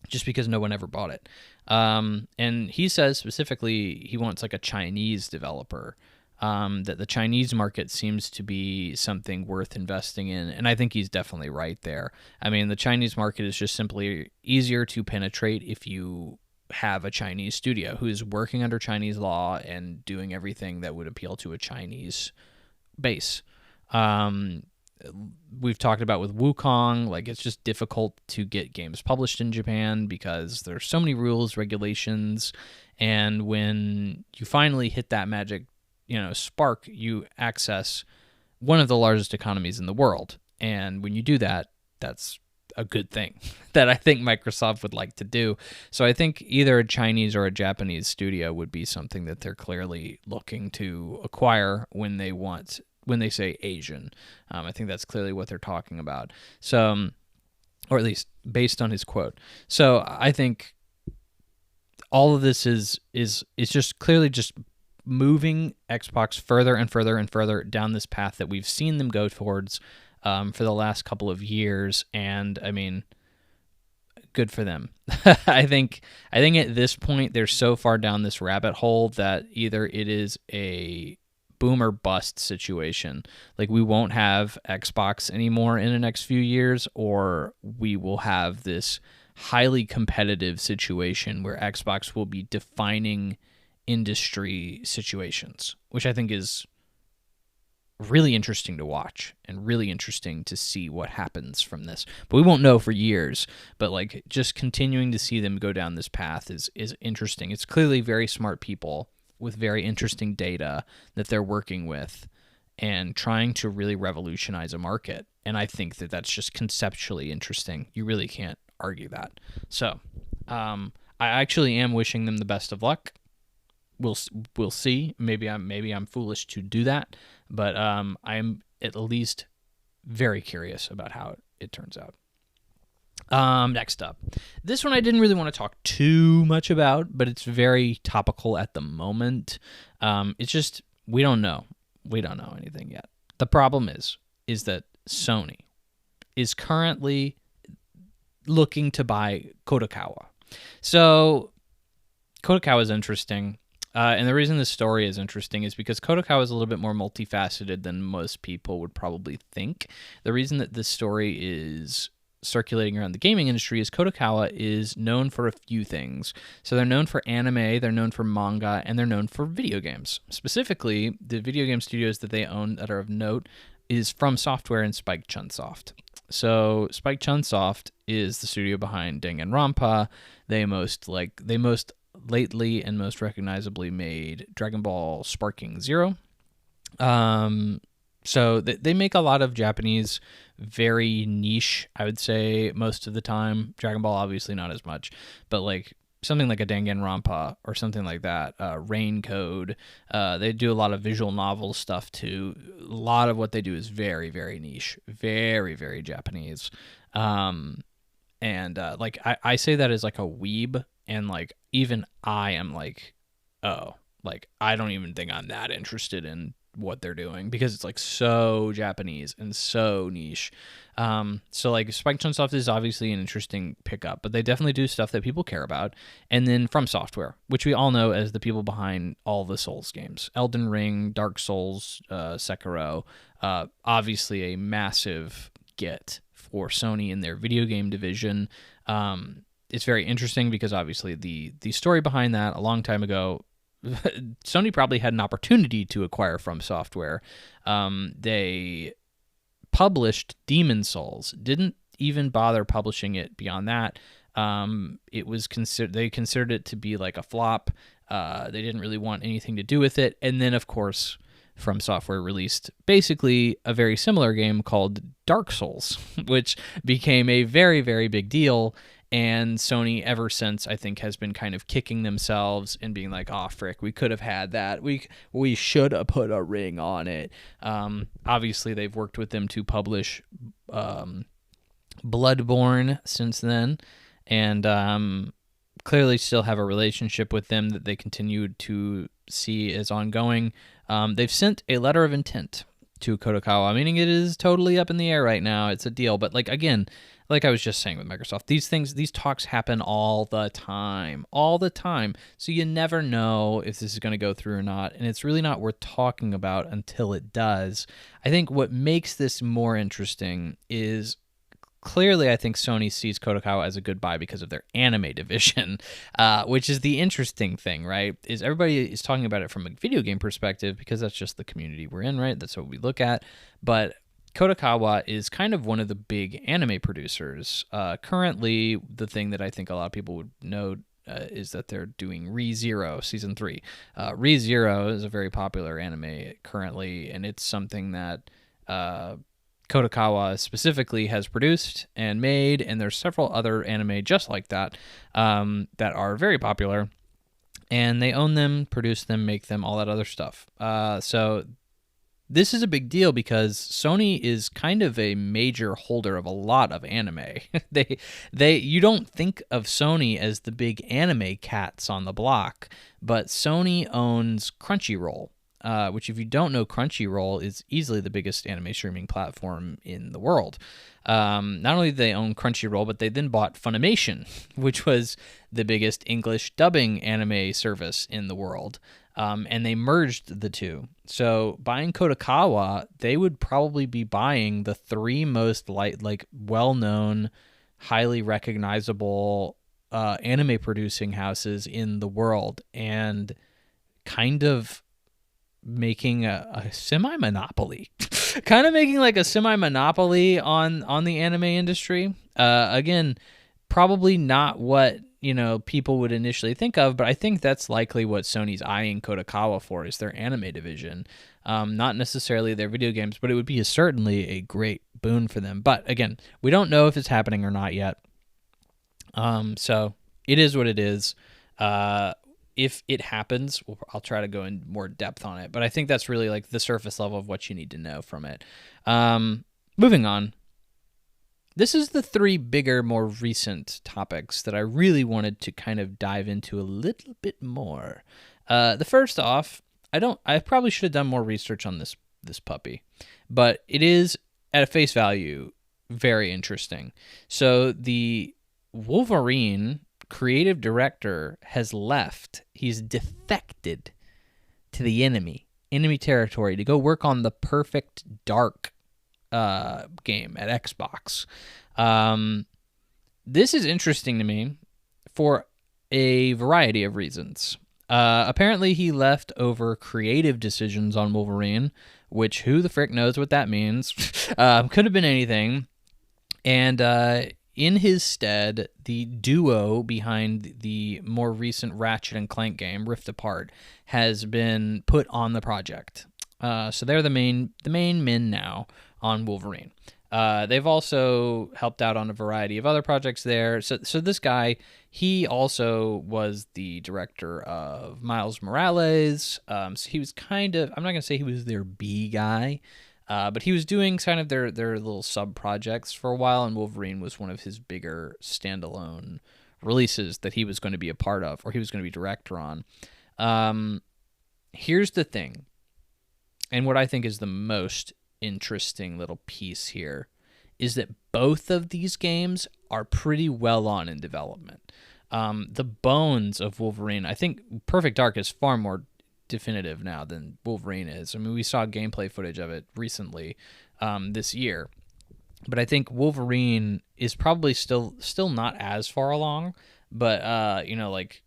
just because no one ever bought it. And he says specifically he wants a Chinese developer. That the Chinese market seems to be something worth investing in, and I think he's definitely right there. The Chinese market is just simply easier to penetrate if you have a Chinese studio who is working under Chinese law and doing everything that would appeal to a Chinese base. We've talked about with Wukong, it's just difficult to get games published in Japan because there's so many rules, regulations, and when you finally hit that magic spark, you access one of the largest economies in the world. And when you do that, that's a good thing that I think Microsoft would like to do. So I think either a Chinese or a Japanese studio would be something that they're clearly looking to acquire when they say Asian. I think that's clearly what they're talking about. So, or at least based on his quote. So I think all of this is just clearly just moving Xbox further and further and further down this path that we've seen them go towards for the last couple of years, and good for them. I think at this point they're so far down this rabbit hole that either it is a boom or bust situation. We won't have Xbox anymore in the next few years, or we will have this highly competitive situation where Xbox will be defining industry situations, which I think is really interesting to watch and really interesting to see what happens from this. But we won't know for years, but like just continuing to see them go down this path is interesting. It's clearly very smart people with very interesting data that they're working with and trying to really revolutionize a market. And I think that that's just conceptually interesting. You really can't argue that. So I actually am wishing them the best of luck. We'll see. Maybe I'm foolish to do that, but I'm at least very curious about how it turns out. Next up, this one I didn't really want to talk too much about, but it's very topical at the moment. It's just we don't know anything yet. The problem is that Sony is currently looking to buy Kodokawa. So Kodokawa is interesting. And the reason this story is interesting is because Kodokawa is a little bit more multifaceted than most people would probably think. The reason that this story is circulating around the gaming industry is Kodokawa is known for a few things. So they're known for anime, they're known for manga, and they're known for video games. Specifically, the video game studios that they own that are of note is FromSoftware and Spike Chunsoft. So Spike Chunsoft is the studio behind Danganronpa. They most lately and most recognizably made Dragon Ball Sparking Zero. So they make a lot of Japanese, very niche, I would say, most of the time. Dragon Ball, obviously not as much, but like something like a Danganronpa or something like that, Rain Code. They do a lot of visual novel stuff too. A lot of what they do is very, very niche, very, very Japanese. Like I say that as like a weeb, and like even I am like, oh, like I don't even think I'm that interested in what they're doing because it's like so Japanese and so niche. So like Spike Chunsoft is obviously an interesting pickup, but they definitely do stuff that people care about. And then FromSoftware, which we all know as the people behind all the Souls games, Elden Ring, Dark Souls, Sekiro, obviously a massive get for Sony in their video game division. It's very interesting because obviously the story behind that a long time ago, Sony probably had an opportunity to acquire FromSoftware. They published Demon's Souls, didn't even bother publishing it beyond that. It was they considered it to be like a flop. They didn't really want anything to do with it. And then, of course, FromSoftware released basically a very similar game called Dark Souls, which became a very, very big deal. And Sony, ever since, I think, has been kind of kicking themselves and being like, "Oh, frick, we could have had that. We should have put a ring on it." Obviously, they've worked with them to publish Bloodborne since then, and clearly still have a relationship with them that they continue to see as ongoing. They've sent a letter of intent to Kodokawa, meaning it is totally up in the air right now. It's a deal, but like again, like I was just saying with Microsoft, these talks happen all the time. So you never know if this is going to go through or not, and it's really not worth talking about until it does. I think what makes this more interesting is clearly I think Sony sees Kodokawa as a good buy because of their anime division, which is the interesting thing, right? Is everybody is talking about it from a video game perspective because that's just the community we're in, right? That's what we look at. But Kodokawa is kind of one of the big anime producers. Currently, the thing that I think a lot of people would know is that they're doing Re:Zero Season 3. Re:Zero is a very popular anime currently, and it's something that Kodokawa specifically has produced and made, and there's several other anime just like that that are very popular, and they own them, produce them, make them, all that other stuff. So this is a big deal because Sony is kind of a major holder of a lot of anime. You don't think of Sony as the big anime cats on the block, but Sony owns Crunchyroll, which if you don't know, Crunchyroll is easily the biggest anime streaming platform in the world. Not only do they own Crunchyroll, but they then bought Funimation, which was the biggest English dubbing anime service in the world. And they merged the two. So buying Kodokawa, they would probably be buying the three most well-known, highly recognizable anime producing houses in the world. And kind of making a semi-monopoly. Kind of making like a semi-monopoly on the anime industry. Again, probably not what, people would initially think of, but I think that's likely what Sony's eyeing Kodokawa for, is their anime division. Not necessarily their video games, but it would be certainly a great boon for them. But again, we don't know if it's happening or not yet. So it is what it is. If it happens, I'll try to go in more depth on it. But I think that's really like the surface level of what you need to know from it. Moving on. This is the 3 bigger, more recent topics that I really wanted to kind of dive into a little bit more. The first off, I probably should have done more research on this puppy, but it is at a face value very interesting. So the Wolverine Creative Director has left. He's defected to the enemy territory to go work on the Perfect Dark game at Xbox. This is interesting to me for a variety of reasons. Apparently he left over creative decisions on Wolverine, which who the frick knows what that means. Could have been anything. And in his stead, the duo behind the more recent Ratchet and Clank game, Rift Apart, has been put on the project. So they're the main men now on Wolverine. They've also helped out on a variety of other projects there. So this guy, he also was the director of Miles Morales. So he was kind of, I'm not going to say he was their B guy, but he was doing kind of their little sub-projects for a while, and Wolverine was one of his bigger standalone releases that he was going to be a part of, or he was going to be director on. Here's the thing, and what I think is the most interesting little piece here, is that both of these games are pretty well on in development. The bones of Wolverine, I think Perfect Dark is far more definitive now than Wolverine is. I mean, we saw gameplay footage of it recently this year, but I think Wolverine is probably still not as far along, but like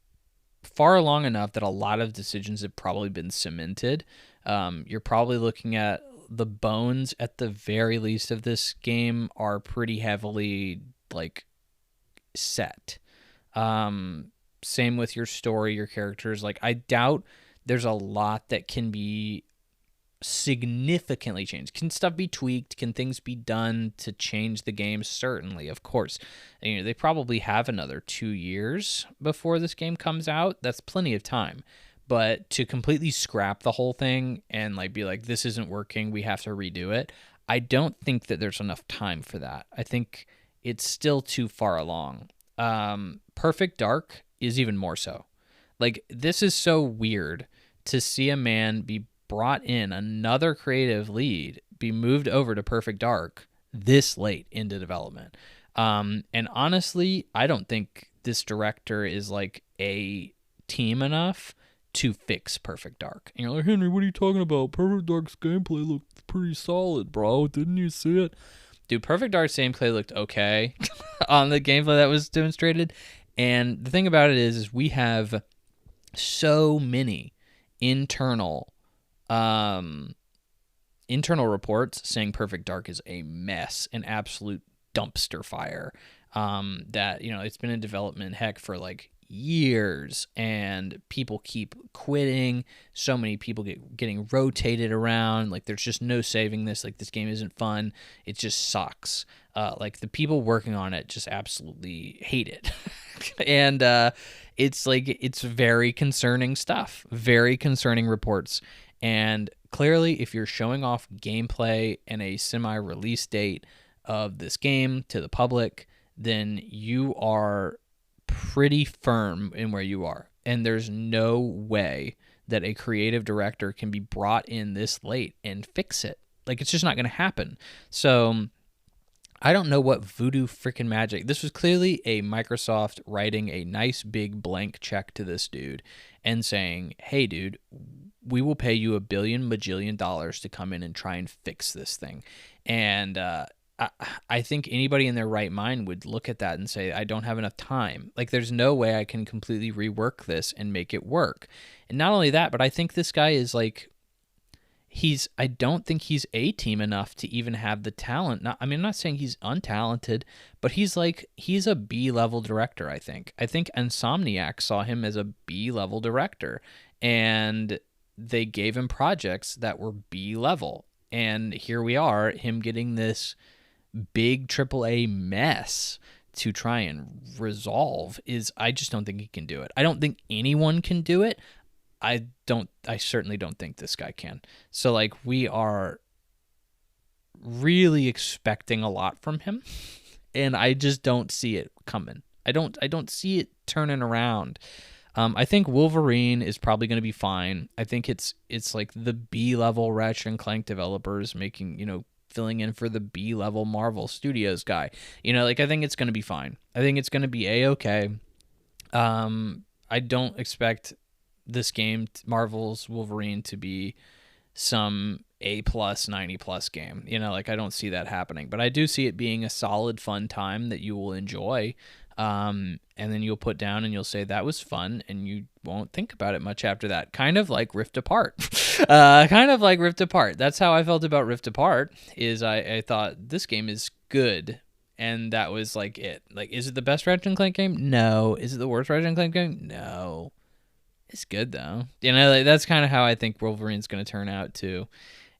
far along enough that a lot of decisions have probably been cemented. You're probably looking at the bones at the very least of this game are pretty heavily like set. Same with your story, your characters. Like, I doubt there's a lot that can be significantly changed. Can stuff be tweaked? Can things be done to change the game? Certainly, of course. They probably have another 2 years before this game comes out. That's plenty of time. But to completely scrap the whole thing and like be like, this isn't working, we have to redo it, I don't think that there's enough time for that. I think it's still too far along. Perfect Dark is even more so. Like, this is so weird to see a man be brought in, another creative lead, be moved over to Perfect Dark this late into development. And honestly, I don't think this director is like a team enough to fix Perfect Dark. And you're like, Henry, what are you talking about? Perfect Dark's gameplay looked pretty solid, bro. Didn't you see it? Dude, Perfect Dark's gameplay looked okay on the gameplay that was demonstrated. And the thing about it is we have so many internal reports saying Perfect Dark is a mess, an absolute dumpster fire. That, it's been in development, heck, for like years, and people keep quitting. So many people getting rotated around. Like, there's just no saving this. Like, this game isn't fun. It just sucks. Like, the people working on it just absolutely hate it. And it's very concerning stuff, very concerning reports. And clearly, if you're showing off gameplay and a semi-release date of this game to the public, then you are pretty firm in where you are. And there's no way that a creative director can be brought in this late and fix it. Like, it's just not going to happen. So I don't know what voodoo freaking magic. This was clearly a Microsoft writing a nice big blank check to this dude and saying, hey, dude, we will pay you $1 billion bajillion to come in and try and fix this thing. And I, I think anybody in their right mind would look at that and say, I don't have enough time. Like, there's no way I can completely rework this and make it work. And not only that, but I think this guy is like, I don't think he's A-team enough to even have the talent. I'm not saying he's untalented, but he's a B-level director, I think. I think Insomniac saw him as a B-level director, and they gave him projects that were B-level. And here we are, him getting this big AAA mess to try and resolve. I just don't think he can do it. I don't think anyone can do it. I certainly don't think this guy can. So like, we are really expecting a lot from him, and I just don't see it coming. I don't see it turning around. I think Wolverine is probably going to be fine. I think it's like the B-level Ratchet and Clank developers making, filling in for the B-level Marvel Studios guy. Like, I think it's going to be fine. I think it's going to be A-okay. I don't expect this game, Marvel's Wolverine, to be some A+, 90+ game. Like, I don't see that happening. But I do see it being a solid, fun time that you will enjoy. And then you'll put down and you'll say, that was fun, and you won't think about it much after that. Kind of like Rift Apart. That's how I felt about Rift Apart, is I thought, this game is good. And that was like it. Like, is it the best Ratchet and Clank game? No. Is it the worst Ratchet and Clank game? No. It's good, though. Like, that's kind of how I think Wolverine's going to turn out, too.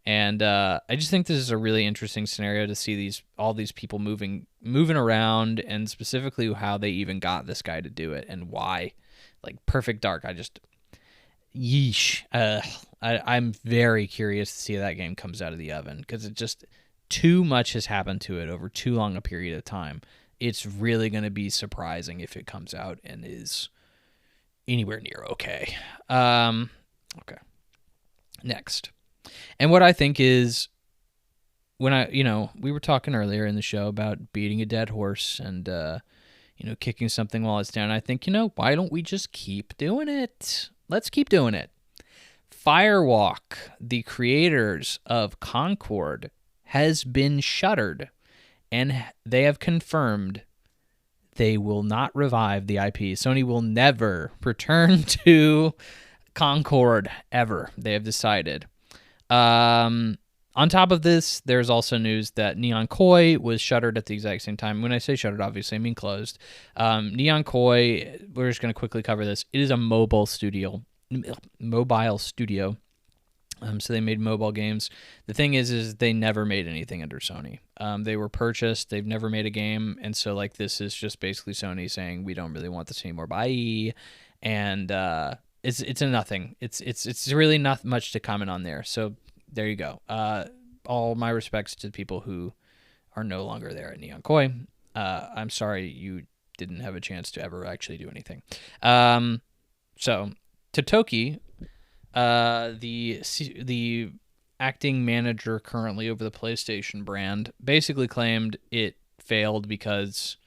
And I just think this is a really interesting scenario to see all these people moving around, and specifically how they even got this guy to do it and why. Like, Perfect Dark, yeesh. I'm very curious to see how that game comes out of the oven, because it just, too much has happened to it over too long a period of time. It's really going to be surprising if it comes out and is anywhere near okay. Okay. Next. And what I think is, when we were talking earlier in the show about beating a dead horse and, kicking something while it's down. I think, why don't we just keep doing it? Let's keep doing it. Firewalk, the creators of Concord, has been shuttered, and they have confirmed they will not revive the IP. Sony will never return to Concord ever. They have decided. On top of this, there's also news that Neon Koi was shuttered at the exact same time. When I say shuttered, obviously, I mean closed. Neon Koi, we're just going to quickly cover this. It is a mobile studio. So they made mobile games. The thing is they never made anything under Sony. They were purchased. They've never made a game. And so, like, this is just basically Sony saying, we don't really want this anymore. Bye. And it's a nothing. It's really not much to comment on there. So there you go. All my respects to the people who are no longer there at Neon Koi. I'm sorry you didn't have a chance to ever actually do anything. So Totoki, the acting manager currently over the PlayStation brand, basically claimed it failed because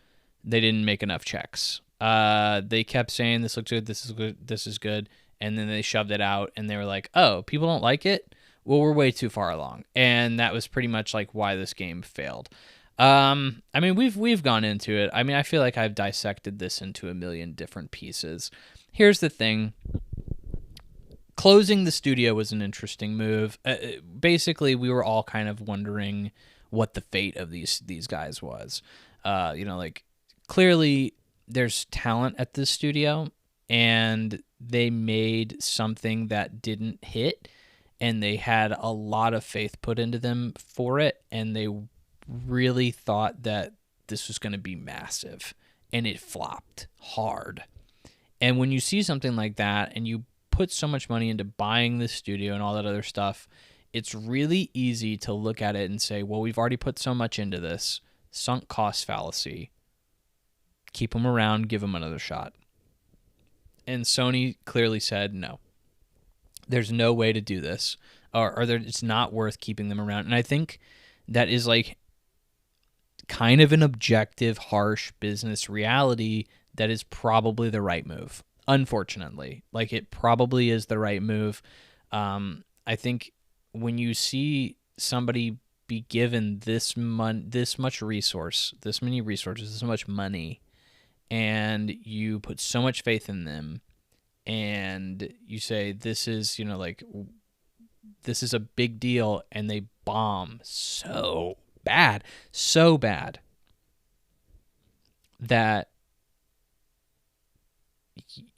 they didn't make enough checks. They kept saying, this looks good, this is good, this is good, and then they shoved it out, and they were like, oh, people don't like it? Well, we're way too far along. And that was pretty much like why this game failed. We've gone into it. I feel like I've dissected this into a million different pieces. Here's the thing. Closing the studio was an interesting move. Basically, we were all kind of wondering what the fate of these guys was. Clearly there's talent at this studio, and they made something that didn't hit, and they had a lot of faith put into them for it, and they really thought that this was going to be massive, and it flopped hard. And when you see something like that, and you put so much money into buying this studio and all that other stuff, it's really easy to look at it and say, well, we've already put so much into this. Sunk cost fallacy. Keep them around, give them another shot. And Sony clearly said, no, there's no way to do this, or it's not worth keeping them around. And I think that is like kind of an objective, harsh business reality that is probably the right move. Unfortunately, like, it probably is the right move. I think when you see somebody be given this much resource, this many resources, this much money, and you put so much faith in them, and you say this is, this is a big deal, and they bomb so bad that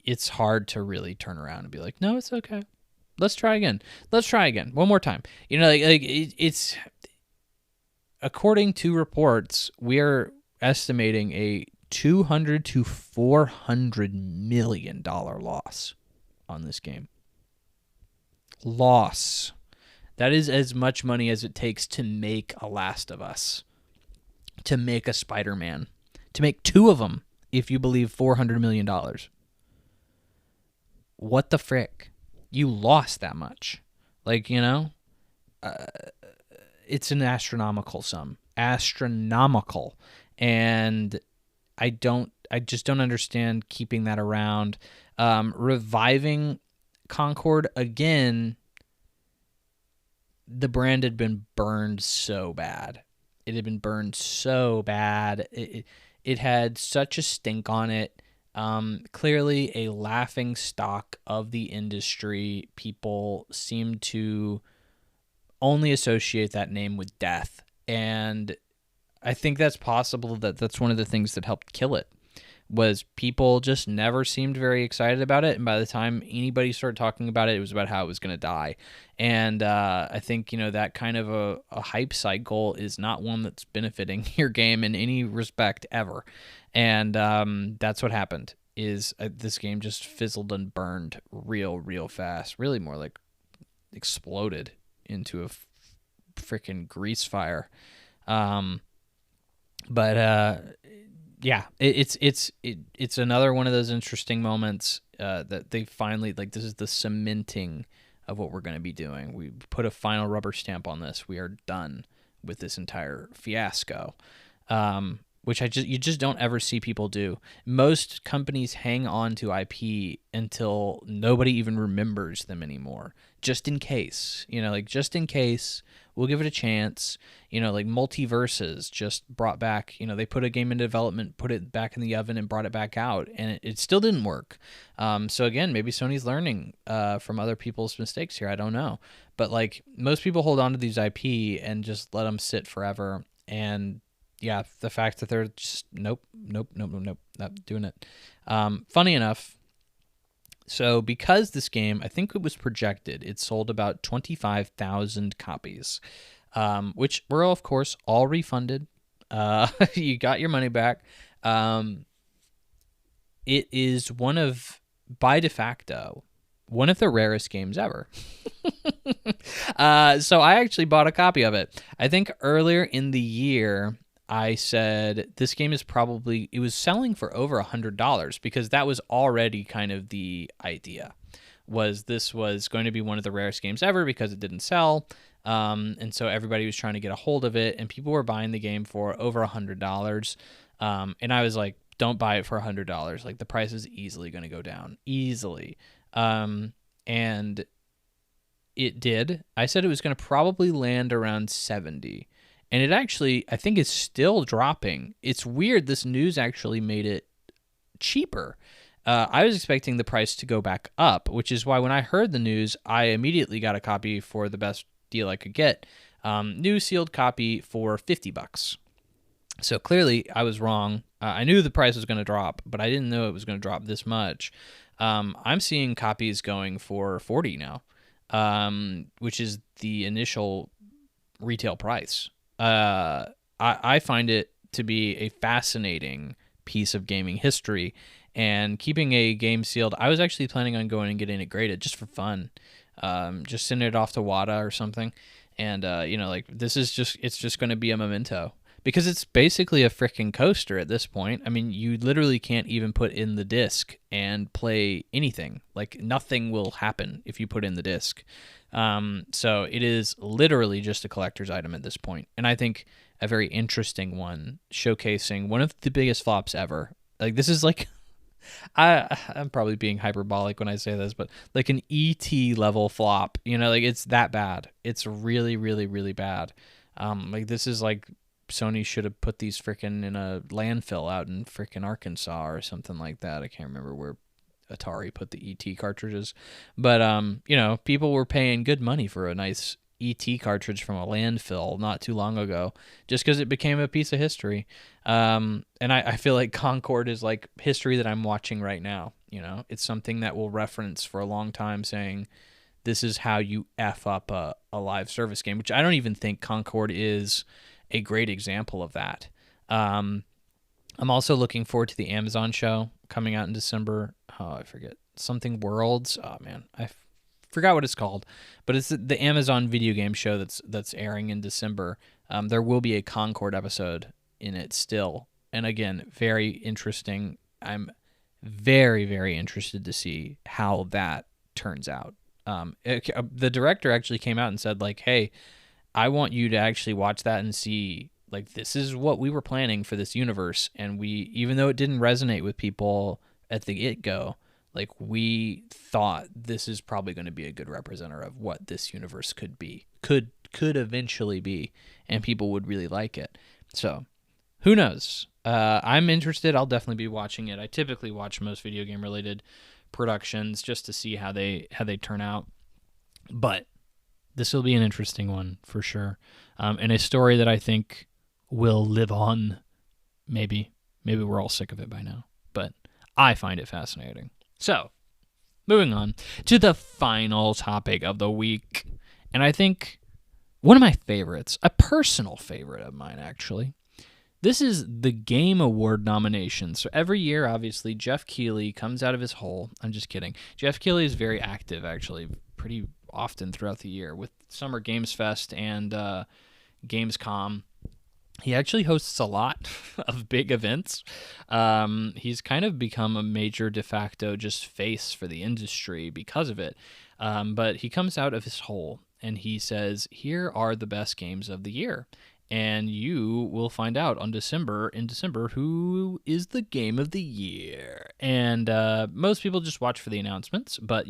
it's hard to really turn around and be like, no, it's okay. Let's try again. One more time. It's according to reports, we're estimating a $200 to $400 million loss on this game. Loss. That is as much money as it takes to make a Last of Us, to make a Spider-Man, to make two of them, if you believe $400 million. What the frick? You lost that much. It's an astronomical sum. Astronomical. And I just don't understand keeping that around. Reviving Concord again, the brand had been burned so bad. It had been burned so bad. It had such a stink on it. Clearly a laughing stock of the industry. People seem to only associate that name with death. And I think that's possible that's one of the things that helped kill it, was people just never seemed very excited about it. And by the time anybody started talking about it, it was about how it was going to die. And I think, that kind of a hype cycle is not one that's benefiting your game in any respect ever. And that's what happened, is this game just fizzled and burned real fast. Really more like exploded into a freaking grease fire. Yeah, it's another one of those interesting moments that they finally, this is the cementing of what we're going to be doing. We put a final rubber stamp on this. We are done with this entire fiasco, which you just don't ever see people do. Most companies hang on to IP until nobody even remembers them anymore, just in case. Just in case. We'll give it a chance. Mulitversus just brought back, they put a game in development, put it back in the oven, and brought it back out, and it still didn't work. So again, maybe Sony's learning from other people's mistakes here. I don't know. But most people hold on to these IP and just let them sit forever. And yeah, the fact that they're just nope, not doing it. Funny enough, so because this game, I think it was projected, it sold about 25,000 copies, which were, of course, all refunded. You got your money back. It is by de facto, one of the rarest games ever. So I actually bought a copy of it. I think earlier in the year, I said this game is it was selling for over $100, because that was already kind of the idea, was this was going to be one of the rarest games ever because it didn't sell. And so everybody was trying to get a hold of it, and people were buying the game for over $100. And I was like, don't buy it for $100. The price is easily going to go down, easily. And it did. I said it was going to probably land around 70. And it actually, I think, is still dropping. It's weird. This news actually made it cheaper. I was expecting the price to go back up, which is why when I heard the news, I immediately got a copy for the best deal I could get. New sealed copy for $50. So clearly I was wrong. I knew the price was going to drop, but I didn't know it was going to drop this much. I'm seeing copies going for $40 now, which is the initial retail price. I find it to be a fascinating piece of gaming history, and keeping a game sealed. I was actually planning on going and getting it graded just for fun, just sending it off to WADA or something. And, this is it's just going to be a memento, because it's basically a freaking coaster at this point. I mean, you literally can't even put in the disc and play anything. Nothing will happen if you put in the disc. So it is literally just a collector's item at this point. And I think a very interesting one, showcasing one of the biggest flops ever. This is I'm probably being hyperbolic when I say this, but an ET level flop, it's that bad. It's really, really, really bad. Like, this is like Sony should have put these freaking in a landfill out in freaking Arkansas or something like that. I can't remember where Atari put the ET cartridges, but people were paying good money for a nice ET cartridge from a landfill not too long ago, just because it became a piece of history. And I feel like Concord is like history that I'm watching right now. It's something that we'll reference for a long time, saying this is how you F up a live service game, which I don't even think Concord is a great example of that. I'm also looking forward to the Amazon show coming out in December. Oh, I forget. Something Worlds. Oh, man. I forgot what it's called. But it's the Amazon video game show that's airing in December. There will be a Concord episode in it still. And again, very interesting. I'm very, very interested to see how that turns out. The director actually came out and said, like, hey, I want you to actually watch that and see, like, this is what we were planning for this universe. And even though it didn't resonate with people at the get-go, like, we thought this is probably going to be a good representative of what this universe could be, could eventually be, and people would really like it. So, who knows? I'm interested. I'll definitely be watching it. I typically watch most video game related productions just to see how they turn out. But this will be an interesting one for sure, and a story that I think will live on. Maybe we're all sick of it by now, but I find it fascinating. So, moving on to the final topic of the week, and I think one of my favorites, a personal favorite of mine, actually. This is the Game Award nominations. So every year, obviously, Jeff Keighley comes out of his hole. I'm just kidding. Jeff Keighley is very active, actually, pretty often throughout the year with Summer Games Fest and Gamescom. He actually hosts a lot of big events. He's kind of become a major de facto just face for the industry because of it. But he comes out of his hole and he says, here are the best games of the year. And you will find out in December who is the game of the year. And most people just watch for the announcements, but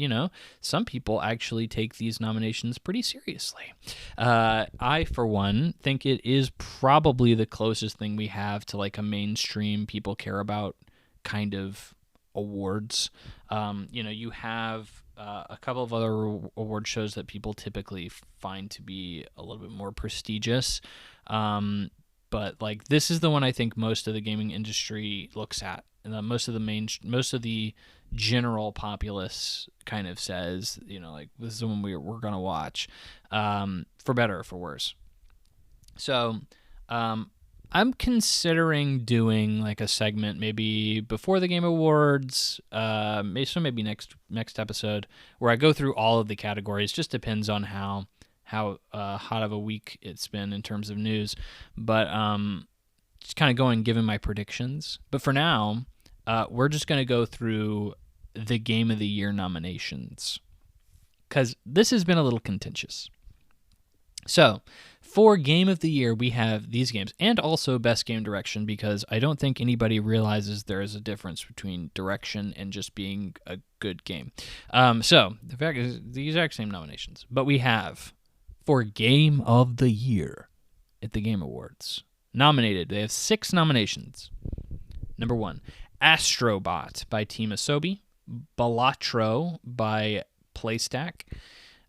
some people actually take these nominations pretty seriously. I, for one, think it is probably the closest thing we have to like a mainstream people care about kind of awards. You have a couple of other award shows that people typically find to be a little bit more prestigious. But like this is the one I think most of the gaming industry looks at, and most of the general populace kind of says, like this is the one we're gonna watch, for better or for worse. So, I'm considering doing like a segment maybe before the Game Awards, maybe next episode, where I go through all of the categories. Just depends on how hot of a week it's been in terms of news, but just kind of giving my predictions. But for now, we're just going to go through the Game of the Year nominations, because this has been a little contentious. So, for Game of the Year, we have these games, and also Best Game Direction, because I don't think anybody realizes there is a difference between direction and just being a good game. So, the fact is, the exact same nominations, but we have, for Game of the Year at the Game Awards, nominated, they have 6 nominations. Number 1, Astrobot by Team Asobi, Balatro by Playstack,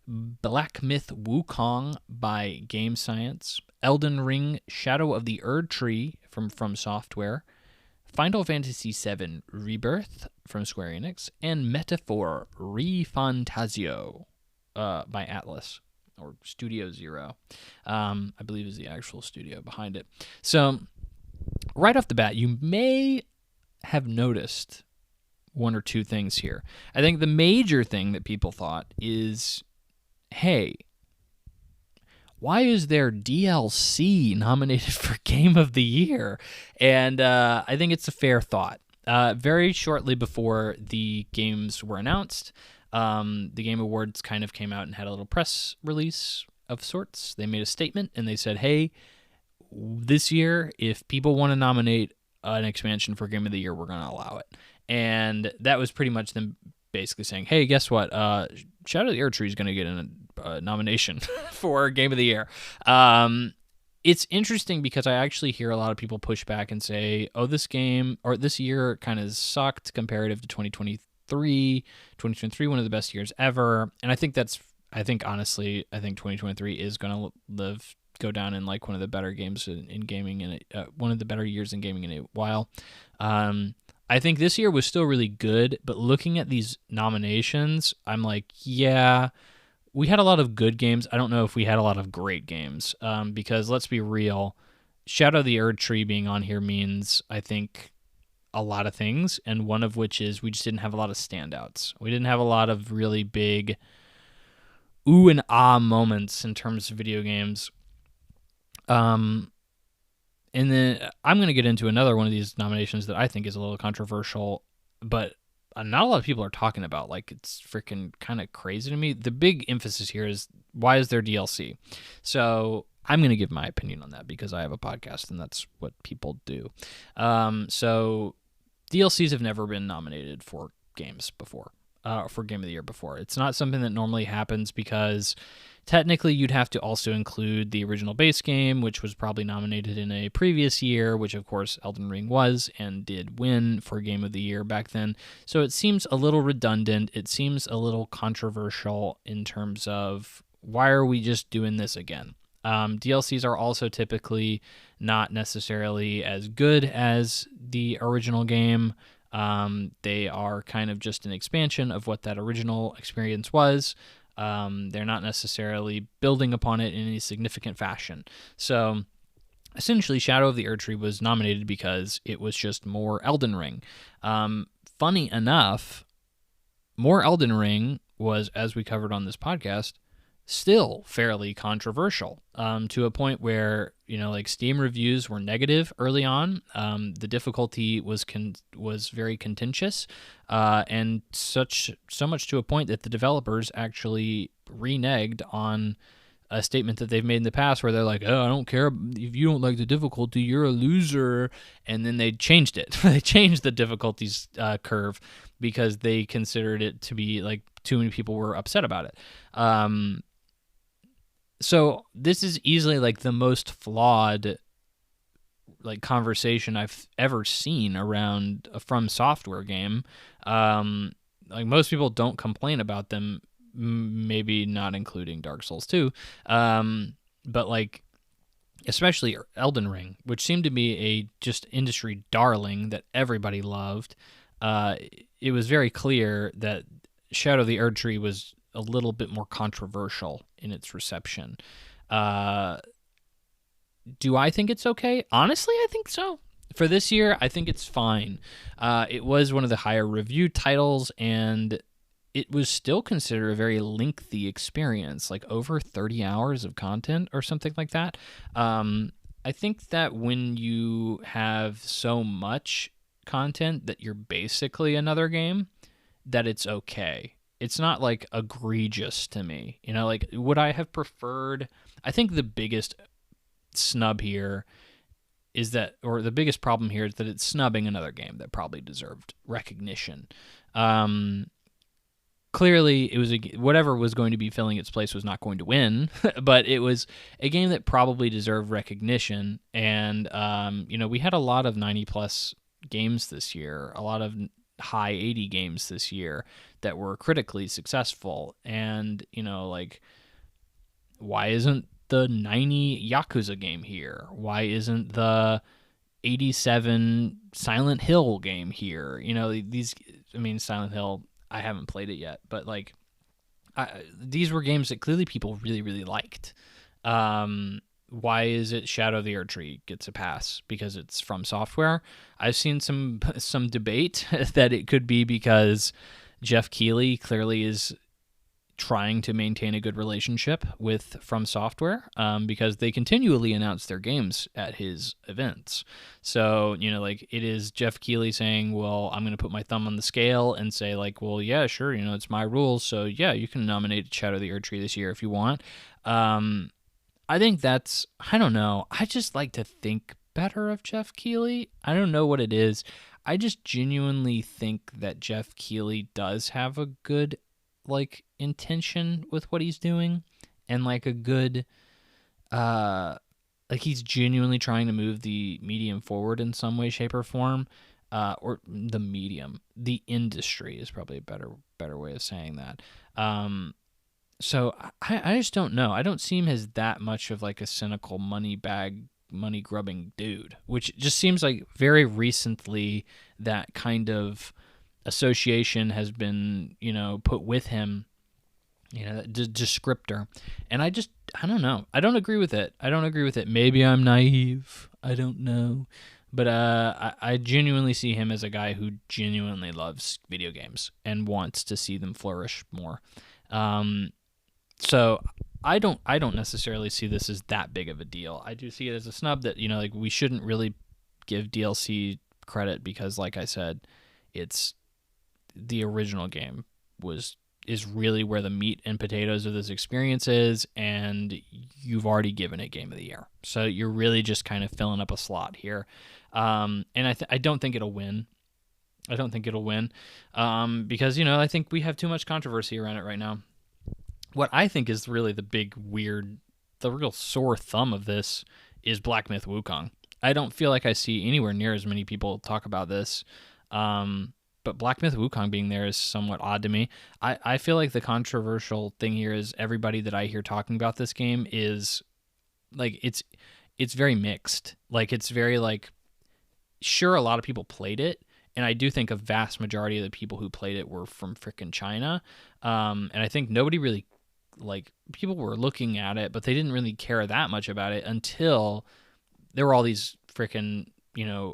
Black Myth Wukong by Game Science, Elden Ring Shadow of the Erd Tree from FromSoftware, Final Fantasy VII Rebirth from Square Enix, and Metaphor ReFantazio by Atlas, or Studio Zero, I believe is the actual studio behind it. So, right off the bat, you may have noticed one or two things here. I think the major thing that people thought is, hey, why is there DLC nominated for Game of the Year? And I think it's a fair thought. Very shortly before the games were announced, the Game Awards kind of came out and had a little press release of sorts. They made a statement and they said, hey, this year, if people want to nominate an expansion for Game of the Year, we're going to allow it. And that was pretty much them basically saying, hey, guess what? Shadow of the Erd Tree is going to get a nomination for Game of the Year. it's interesting because I actually hear a lot of people push back and say, oh, this game or this year kind of sucked comparative to 2023. 2023, one of the best years ever. And I think honestly, I think 2023 is going to go down in like one of the better games in gaming and one of the better years in gaming in a while. I think this year was still really good, but looking at these nominations, I'm like, yeah, we had a lot of good games. I don't know if we had a lot of great games, because let's be real, Shadow of the Erd Tree being on here means, I think, a lot of things, and one of which is we just didn't have a lot of standouts. We didn't have a lot of really big ooh and ah moments in terms of video games. And then I'm going to get into another one of these nominations that I think is a little controversial, but not a lot of people are talking about. Like, it's freaking kind of crazy to me. The big emphasis here is, why is there DLC? So I'm going to give my opinion on that because I have a podcast and that's what people do. So DLCs have never been nominated for games before, for Game of the Year before. It's not something that normally happens because technically you'd have to also include the original base game, which was probably nominated in a previous year, which of course Elden Ring was and did win for Game of the Year back then. So it seems a little redundant. It seems a little controversial in terms of, why are we just doing this again? DLCs are also typically not necessarily as good as the original game. They are kind of just an expansion of what that original experience was. They're not necessarily building upon it in any significant fashion. So essentially, Shadow of the Erd Tree was nominated because it was just more Elden Ring. Funny enough, more Elden Ring was, as we covered on this podcast, still fairly controversial, to a point where, like, Steam reviews were negative early on. The difficulty was very contentious, and so much to a point that the developers actually reneged on a statement that they've made in the past where they're like, oh, I don't care if you don't like the difficulty, you're a loser. And then they changed it. They changed the difficulties curve because they considered it to be like too many people were upset about it. So this is easily like the most flawed like conversation I've ever seen around a FromSoftware game. Like, most people don't complain about them, maybe not including Dark Souls 2, but like especially Elden Ring, which seemed to be a just industry darling that everybody loved. It was very clear that Shadow of the Erd Tree was a little bit more controversial in its reception. Do I think it's okay? Honestly, I think so. For this year, I think it's fine. It was one of the higher reviewed titles, and it was still considered a very lengthy experience, like over 30 hours of content or something like that. I think that when you have so much content that you're basically another game, that it's okay. It's not like egregious to me. Like, would I have preferred? I think the biggest snub here is that, or the biggest problem here is that it's snubbing another game that probably deserved recognition. Clearly, it was whatever was going to be filling its place was not going to win, but it was a game that probably deserved recognition. And we had a lot of 90+ games this year, a lot of high 80 games this year that were critically successful. And, like, why isn't the 90 Yakuza game here? Why isn't the 87 Silent Hill game here? Silent Hill, I haven't played it yet, but like, these were games that clearly people really, really liked. Why is it Shadow of the Erd Tree gets a pass? Because it's FromSoftware? I've seen some debate that it could be because Jeff Keighley clearly is trying to maintain a good relationship with FromSoftware, because they continually announce their games at his events. So, like, it is Jeff Keighley saying, well, I'm going to put my thumb on the scale and say, like, well, yeah, sure, it's my rules, so yeah, you can nominate Shadow of the Erd Tree this year if you want. I think that's, I don't know, I just like to think better of Jeff Keighley. I don't know what it is. I just genuinely think that Jeff Keighley does have a good, like, intention with what he's doing, and like a good like he's genuinely trying to move the medium forward in some way, shape, or form. Or the industry is probably a better way of saying that. So I just don't know. I don't see him as that much of like a cynical money grubbing dude, which just seems like very recently that kind of association has been, put with him, that descriptor. And I don't know. I don't agree with it. Maybe I'm naive. I don't know. But I genuinely see him as a guy who genuinely loves video games and wants to see them flourish more. So I don't necessarily see this as that big of a deal. I do see it as a snub that, like we shouldn't really give DLC credit because, like I said, it's the original game is really where the meat and potatoes of this experience is, and you've already given it Game of the Year. So you're really just kind of filling up a slot here. And I don't think it'll win. Because, I think we have too much controversy around it right now. What I think is really the real sore thumb of this is Black Myth Wukong. I don't feel like I see anywhere near as many people talk about this. But Black Myth Wukong being there is somewhat odd to me. I feel like the controversial thing here is everybody that I hear talking about this game is like it's very mixed. Like it's very like, sure, a lot of people played it, and I do think a vast majority of the people who played it were from frickin' China. And I think nobody really, like, people were looking at it, but they didn't really care that much about it until there were all these frickin',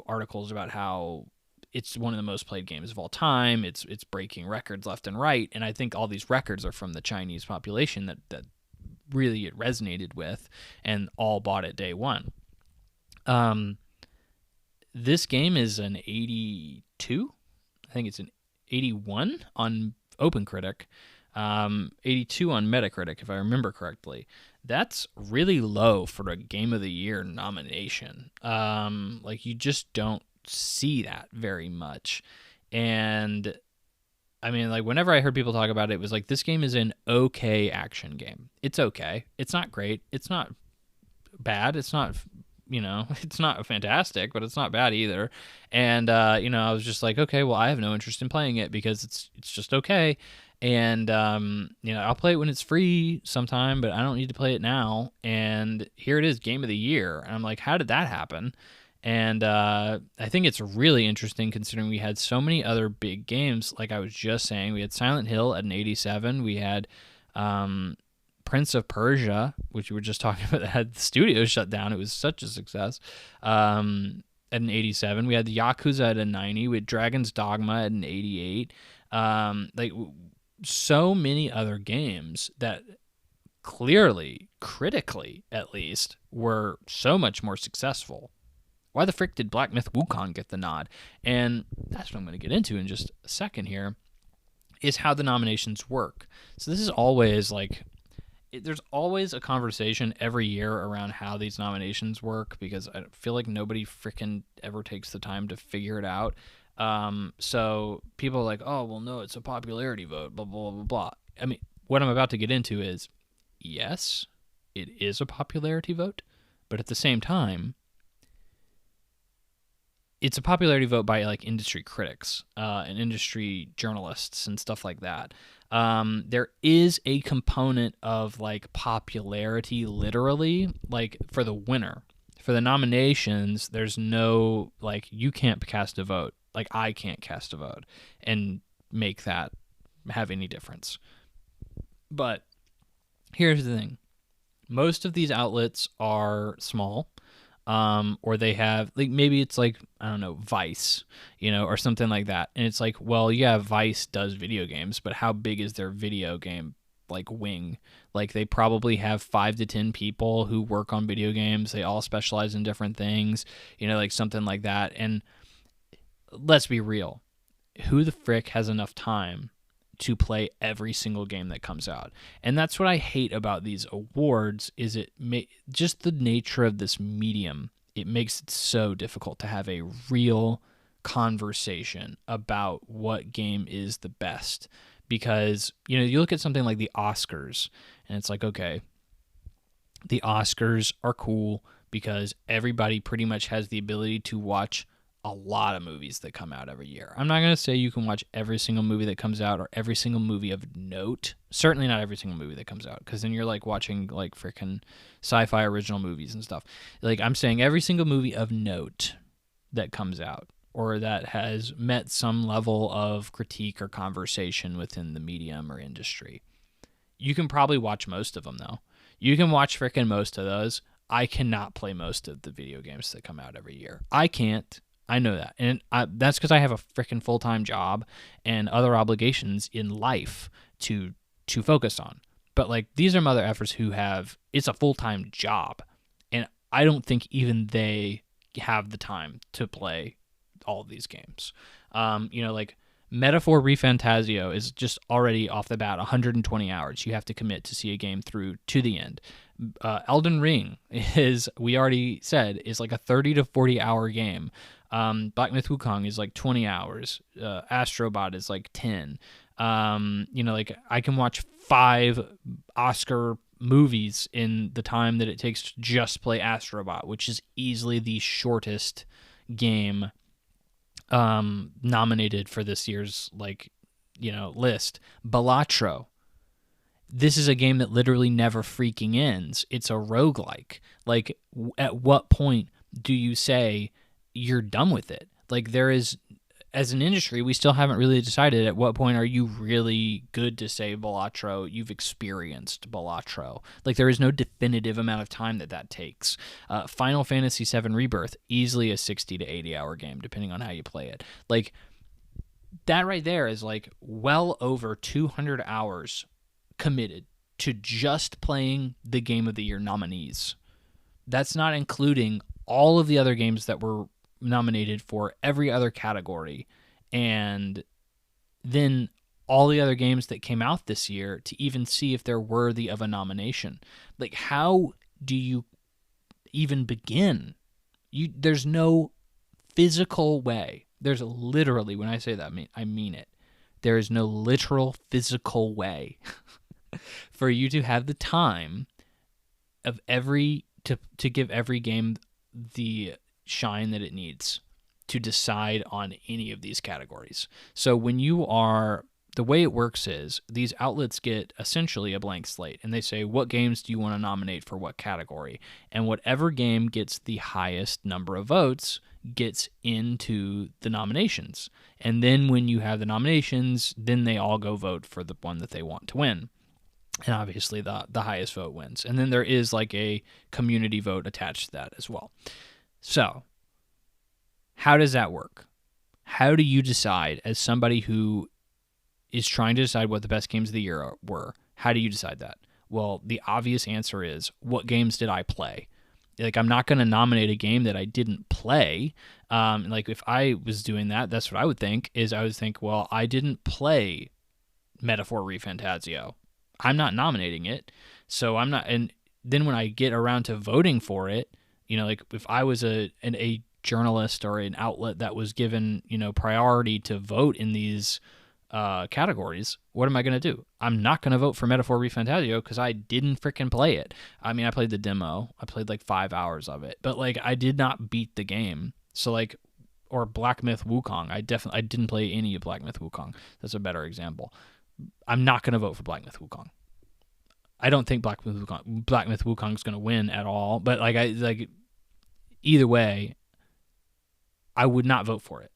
articles about how it's one of the most played games of all time. It's breaking records left and right, and I think all these records are from the Chinese population that really it resonated with, and all bought it day one. This game is an 82. I think it's an 81 on OpenCritic, 82 on Metacritic, if I remember correctly. That's really low for a Game of the Year nomination. Like you just don't see that very much. And I mean, like whenever I heard people talk about it, it was like, this game is an okay action game. It's okay. It's not great. It's not bad. It's not, it's not fantastic, but it's not bad either. And, I was just like, okay, well, I have no interest in playing it because it's just okay. And, I'll play it when it's free sometime, but I don't need to play it now. And here it is, Game of the Year. And I'm like, how did that happen? And I think it's really interesting considering we had so many other big games. Like I was just saying, we had Silent Hill at an 87. We had Prince of Persia, which we were just talking about, that had the studio shut down. It was such a success. At an 87. We had the Yakuza at a 90. We had Dragon's Dogma at an 88. Like so many other games that clearly, critically at least, were so much more successful. Why the frick did Black Myth Wukong get the nod? And that's what I'm going to get into in just a second here, is how the nominations work. So this is always like, there's always a conversation every year around how these nominations work, because I feel like nobody frickin' ever takes the time to figure it out. So people are like, oh, well, no, it's a popularity vote, blah, blah, blah, blah. I mean, what I'm about to get into is, yes, it is a popularity vote, but at the same time, it's a popularity vote by like industry critics and industry journalists and stuff like that. There is a component of like popularity, literally, like for the winner. For the nominations, there's no, like, you can't cast a vote. Like, I can't cast a vote and make that have any difference. But here's the thing. Most of these outlets are small. Or they have, like, maybe it's like, I don't know, Vice, or something like that. And it's like, well, yeah, Vice does video games, but how big is their video game, like, wing? Like, they probably have 5 to 10 people who work on video games. They all specialize in different things, like something like that. And let's be real. Who the frick has enough time to play every single game that comes out? And that's what I hate about these awards, is just the nature of this medium. It makes it so difficult to have a real conversation about what game is the best, because you look at something like the Oscars and it's like, okay, the Oscars are cool because everybody pretty much has the ability to watch a lot of movies that come out every year. I'm not going to say you can watch every single movie that comes out or every single movie of note. Certainly not every single movie that comes out, because then you're like watching like freaking sci-fi original movies and stuff. Like, I'm saying every single movie of note that comes out or that has met some level of critique or conversation within the medium or industry. You can probably watch most of them, though. You can watch freaking most of those. I cannot play most of the video games that come out every year. I can't. I know that. And that's because I have a freaking full-time job and other obligations in life to focus on. But, like, these are mother effers who have, it's a full-time job. And I don't think even they have the time to play all of these games. Like, Metaphor ReFantazio is just already off the bat 120 hours you have to commit to see a game through to the end. Elden Ring is, we already said, is like a 30 to 40 hour game. Black Myth Wukong is like 20 hours. Astrobot is like 10. Like, I can watch 5 Oscar movies in the time that it takes to just play Astrobot, which is easily the shortest game nominated for this year's list. Balatro. This is a game that literally never freaking ends. It's a roguelike. Like, at what point do you say you're done with it? Like, there is, as an industry, we still haven't really decided at what point are you really good to say Balatro, you've experienced Balatro. Like, there is no definitive amount of time that takes. Final Fantasy VII Rebirth, easily a 60 to 80 hour game, depending on how you play it. Like, that right there is like well over 200 hours committed to just playing the Game of the Year nominees. That's not including all of the other games that were nominated for every other category, and then all the other games that came out this year to even see if they're worthy of a nomination. Like, how do you even begin? There's no physical way. There's literally, when I say that, I mean it. There is no literal physical way for you to have the time of to give every game the shine that it needs to decide on any of these categories. So when the way it works is these outlets get essentially a blank slate, and they say, what games do you want to nominate for what category? And whatever game gets the highest number of votes gets into the nominations. And then when you have the nominations, then they all go vote for the one that they want to win. And obviously the highest vote wins. And then there is like a community vote attached to that as well. So, how does that work? How do you decide, as somebody who is trying to decide what the best games of the year were, how do you decide that? Well, the obvious answer is, what games did I play? Like, I'm not going to nominate a game that I didn't play. Like, if I was doing that, that's what I would think, well, I didn't play Metaphor ReFantazio. I'm not nominating it, so I'm not. And then when I get around to voting for it, like, if I was a journalist or an outlet that was given, priority to vote in these categories, what am I going to do? I'm not going to vote for Metaphor ReFantazio because I didn't freaking play it. I mean, I played the demo. I played like 5 hours of it, but like, I did not beat the game. So like, or Black Myth Wukong. I didn't play any of Black Myth Wukong. That's a better example. I'm not going to vote for Black Myth Wukong. I don't think Black Myth Wukong is going to win at all, but either way, I would not vote for it.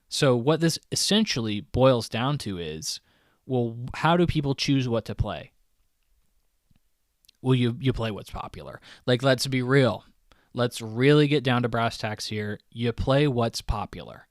So what this essentially boils down to is, well, how do people choose what to play? Well, you play what's popular. Like, let's be real. Let's really get down to brass tacks here. You play what's popular.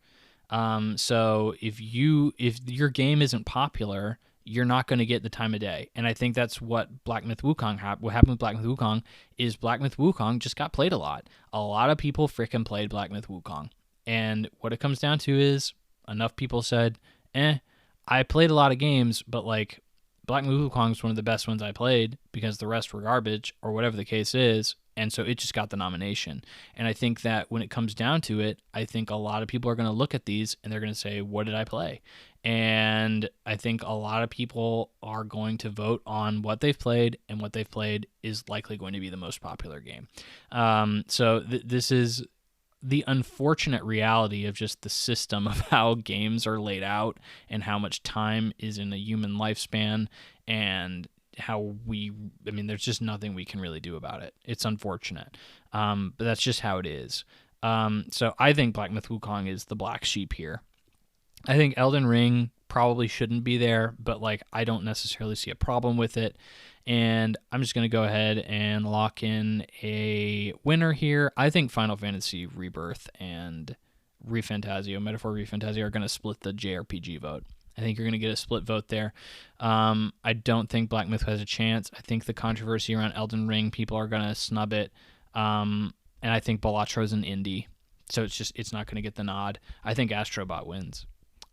So if your game isn't popular, you're not going to get the time of day. And I think that's what Black Myth Wukong what happened with Black Myth Wukong is Black Myth Wukong just got played a lot. A lot of people freaking played Black Myth Wukong. And what it comes down to is enough people said, I played a lot of games, but like, Black Myth Wukong is one of the best ones I played because the rest were garbage or whatever the case is. And so it just got the nomination. And I think that when it comes down to it, I think a lot of people are going to look at these and they're going to say, what did I play? And I think a lot of people are going to vote on what they've played, and what they've played is likely going to be the most popular game. So this is the unfortunate reality of just the system of how games are laid out and how much time is in a human lifespan, and there's just nothing we can really do about it. It's unfortunate. But that's just how it is. So I think Black Myth Wukong is the black sheep here. I think Elden Ring probably shouldn't be there, but like I don't necessarily see a problem with it. And I'm just going to go ahead and lock in a winner here. I think Final Fantasy Rebirth and Metaphor ReFantazio are going to split the JRPG vote. I think you're going to get a split vote there. I don't think Black Myth has a chance. I think the controversy around Elden Ring, people are going to snub it. And I think Balattro's an indie, so it's not going to get the nod. I think Astrobot wins.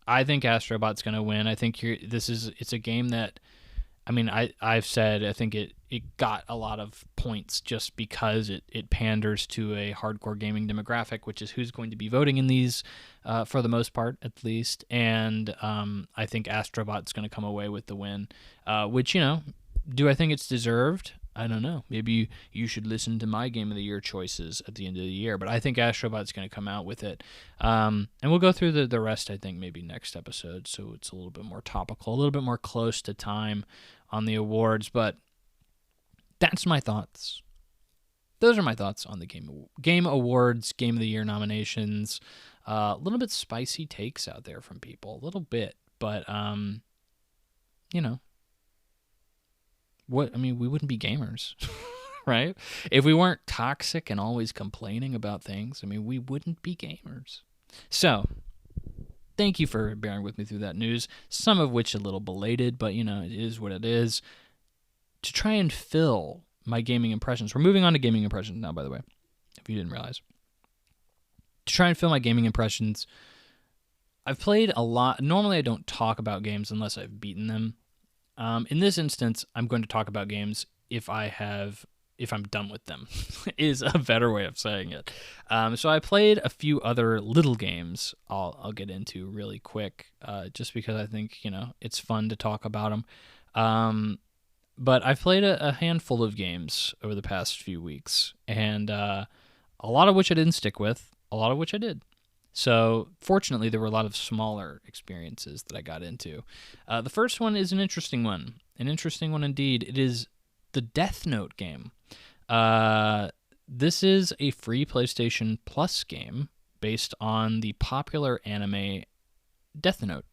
I think Astrobot's going to win. I think it's a game that, I've said I think it got a lot of points just because it panders to a hardcore gaming demographic, which is who's going to be voting in these for the most part, at least. And I think Astrobot's going to come away with the win, which, do I think it's deserved? I don't know. Maybe you should listen to my Game of the Year choices at the end of the year, but I think Astrobot's going to come out with it. And we'll go through the rest, I think, maybe next episode, so it's a little bit more topical, a little bit more close to time on the awards, but that's my thoughts. Those are my thoughts on the Game Awards, Game of the Year nominations. A little bit spicy takes out there from people, a little bit, but, we wouldn't be gamers, right? If we weren't toxic and always complaining about things, we wouldn't be gamers. So, thank you for bearing with me through that news, some of which a little belated, but, it is what it is. To try and fill my gaming impressions, we're moving on to gaming impressions now, by the way, if you didn't realize. To try and fill my gaming impressions, I've played a lot. Normally, I don't talk about games unless I've beaten them. In this instance, I'm going to talk about games if I'm done with them, is a better way of saying it. So I played a few other little games I'll get into really quick, just because I think, it's fun to talk about them. But I've played a handful of games over the past few weeks, and a lot of which I didn't stick with, a lot of which I did. So, fortunately, there were a lot of smaller experiences that I got into. The first one is an interesting one indeed. It is the Death Note game. This is a free PlayStation Plus game based on the popular anime Death Note.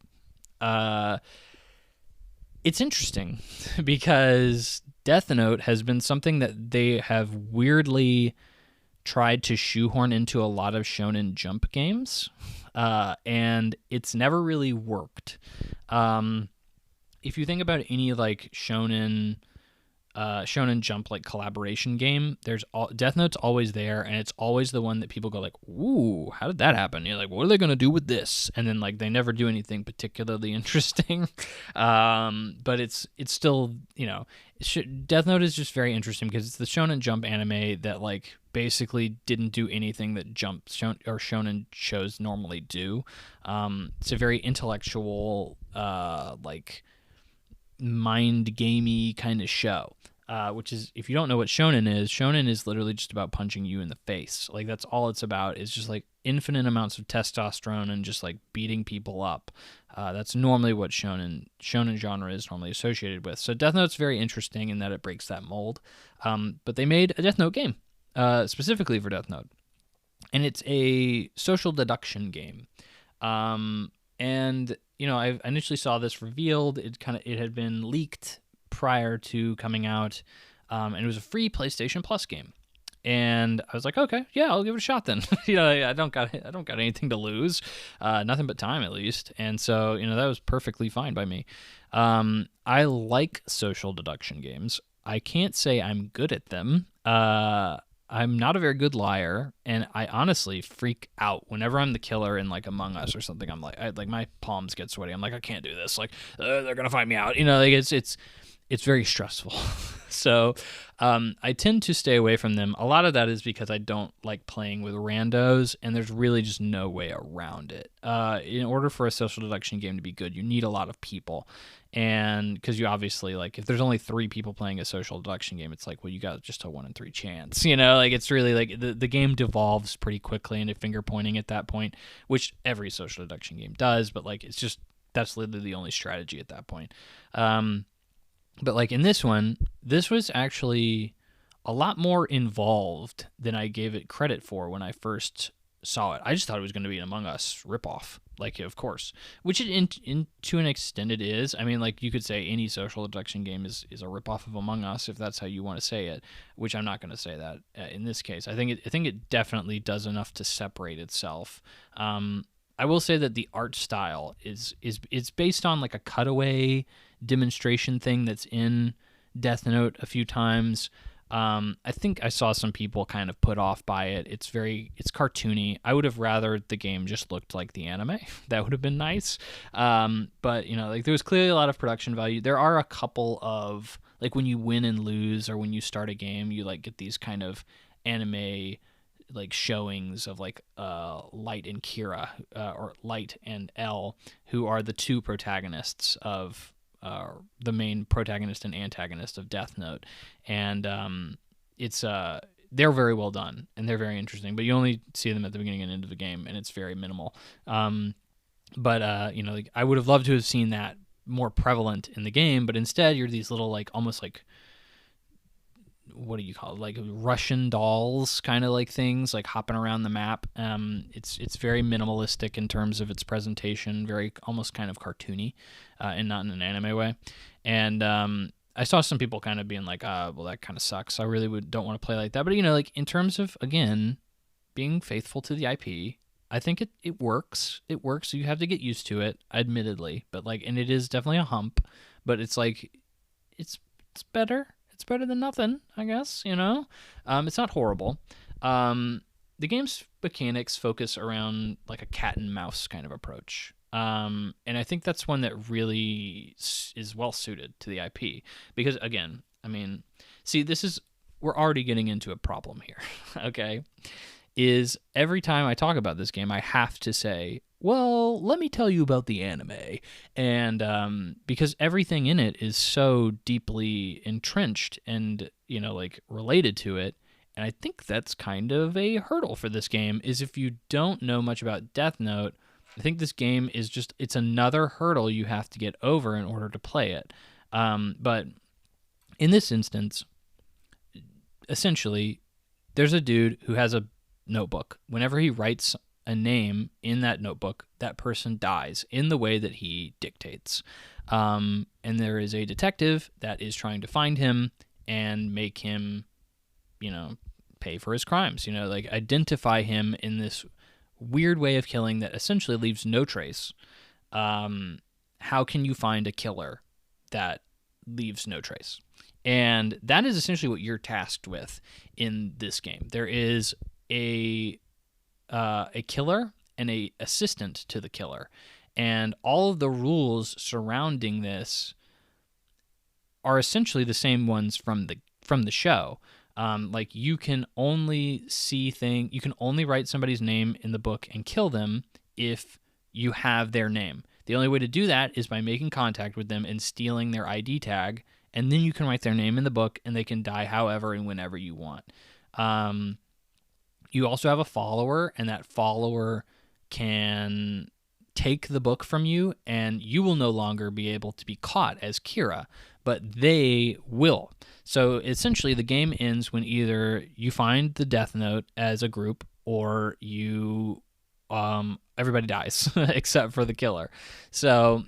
It's interesting because Death Note has been something that they have weirdly tried to shoehorn into a lot of Shonen Jump games, and it's never really worked. If you think about any like Shonen Jump like collaboration game, Death Note's always there, and it's always the one that people go like, "Ooh, how did that happen?" You're like, "What are they gonna do with this?" And then like they never do anything particularly interesting. But it's still, Death Note is just very interesting because it's the Shonen Jump anime that like basically didn't do anything that Shonen shows normally do. It's a very intellectual, like mind gamey kind of show. Which is, if you don't know what shonen is literally just about punching you in the face. Like that's all it's about, is just like infinite amounts of testosterone and just like beating people up. That's normally what shonen genre is normally associated with. So Death Note's very interesting in that it breaks that mold. But they made a Death Note game specifically for Death Note, and it's a social deduction game. And I initially saw this revealed. It had been leaked prior to coming out, and it was a free PlayStation Plus game. And I was like, okay, yeah, I'll give it a shot then. I don't got anything to lose, nothing but time at least. And so, that was perfectly fine by me. I like social deduction games. I can't say I'm good at them. I'm not a very good liar, and I honestly freak out whenever I'm the killer in like Among Us or something. I'm like, my palms get sweaty. I'm like, I can't do this. Like, they're gonna find me out. It's very stressful. So I tend to stay away from them. A lot of that is because I don't like playing with randos, and there's really just no way around it. In order for a social deduction game to be good, you need a lot of people. And because you obviously, like, if there's only 3 people playing a social deduction game, it's like, well, you got just a 1 in 3 chance, like it's really like the game devolves pretty quickly into finger pointing at that point, which every social deduction game does, but like it's just, that's literally the only strategy at that point. But like in this one, this was actually a lot more involved than I gave it credit for when I first saw it. I just thought it was going to be an Among Us ripoff, like, of course, which to an extent it is. I mean, like, you could say any social deduction game is a ripoff of Among Us, if that's how you want to say it, which I'm not going to say that in this case. I think it definitely does enough to separate itself. I will say that the art style is based on like a cutaway demonstration thing that's in Death Note a few times. I think I saw some people kind of put off by it. It's cartoony. I would have rather the game just looked like the anime. That would have been nice. But like there was clearly a lot of production value. There are a couple of, like, when you win and lose, or when you start a game, you like get these kind of anime like showings of like Light and Kira, or Light and L, who are the 2 protagonists of the main protagonist and antagonist of Death Note, and they're very well done and they're very interesting, but you only see them at the beginning and end of the game, and it's very minimal. But like, I would have loved to have seen that more prevalent in the game, but instead you're these little, like, almost like, what do you call it, like Russian dolls kind of like things, like hopping around the map. It's very minimalistic in terms of its presentation, very almost kind of cartoony, and not in an anime way. And I saw some people kind of being like, well, that kind of sucks, I really don't want to play like that. But like, in terms of, again, being faithful to the IP, I think it works. It works. You have to get used to it, admittedly, but like, and it is definitely a hump, but it's like, it's better. It's better than nothing, I guess, It's not horrible. The game's mechanics focus around like a cat and mouse kind of approach. And I think that's one that really is well suited to the IP. Because, again, I mean, see, we're already getting into a problem here, okay? Is every time I talk about this game, I have to say, well, let me tell you about the anime. And because everything in it is so deeply entrenched and, like, related to it. And I think that's kind of a hurdle for this game, is if you don't know much about Death Note, I think this game is it's another hurdle you have to get over in order to play it. But in this instance, essentially, there's a dude who has a notebook. Whenever he writes a name in that notebook, that person dies in the way that he dictates. And there is a detective that is trying to find him and make him, pay for his crimes, like identify him in this weird way of killing that essentially leaves no trace. How can you find a killer that leaves no trace? And that is essentially what you're tasked with in this game. There is a killer and a assistant to the killer, and all of the rules surrounding this are essentially the same ones from the show. Like, you can only you can only write somebody's name in the book and kill them if you have their name. The only way to do that is by making contact with them and stealing their ID tag, and then you can write their name in the book and they can die however and whenever you want. You also have a follower, and that follower can take the book from you, and you will no longer be able to be caught as Kira, but they will. So essentially, the game ends when either you find the Death Note as a group, or you everybody dies except for the killer. So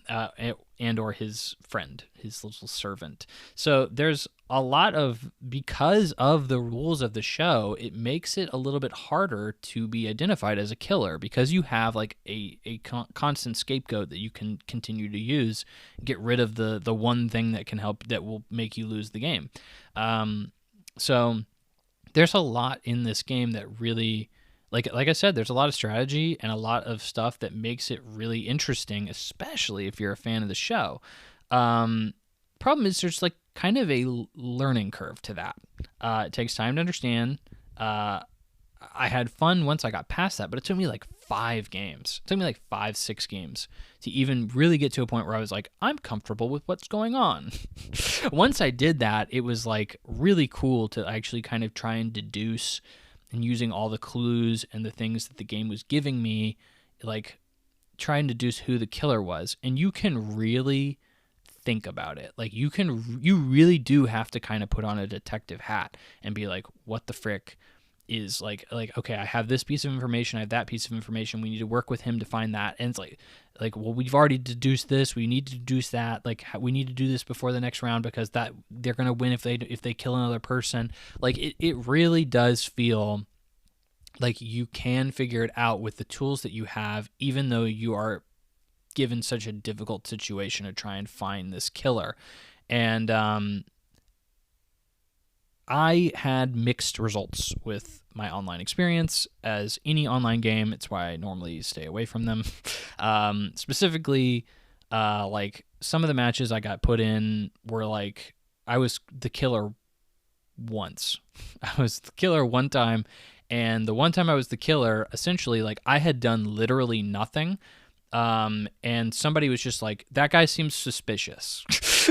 and or his friend, his little servant. So there's a lot of, because of the rules of the show, it makes it a little bit harder to be identified as a killer, because you have like a constant scapegoat that you can continue to use, get rid of the one thing that can help, that will make you lose the game. So there's a lot in this game that really, like I said, there's a lot of strategy and a lot of stuff that makes it really interesting, especially if you're a fan of the show. problem is there's like kind of a learning curve to that. It takes time to understand. I had fun once I got past that, but it took me like 5 games. It took me like 5-6 games to even really get to a point where I was like, I'm comfortable with what's going on. Once I did that, it was like really cool to actually kind of try and deduce, and using all the clues and the things that the game was giving me, like try and deduce who the killer was. And you can really think about it. Like you really do have to kind of put on a detective hat and be like, what the frick is like, okay, I have this piece of information, I have that piece of information, we need to work with him to find that. And it's like, well, we've already deduced this, we need to deduce that, like we need to do this before the next round because that they're going to win if they kill another person. Like it really does feel like you can figure it out with the tools that you have, even though you are given such a difficult situation to try and find this killer. And I had mixed results with my online experience. As any online game, it's why I normally stay away from them. Specifically, like some of the matches I got put in were like, I was the killer once. I was the killer one time, and the one time I was the killer, essentially, like I had done literally nothing. And somebody was just like, that guy seems suspicious.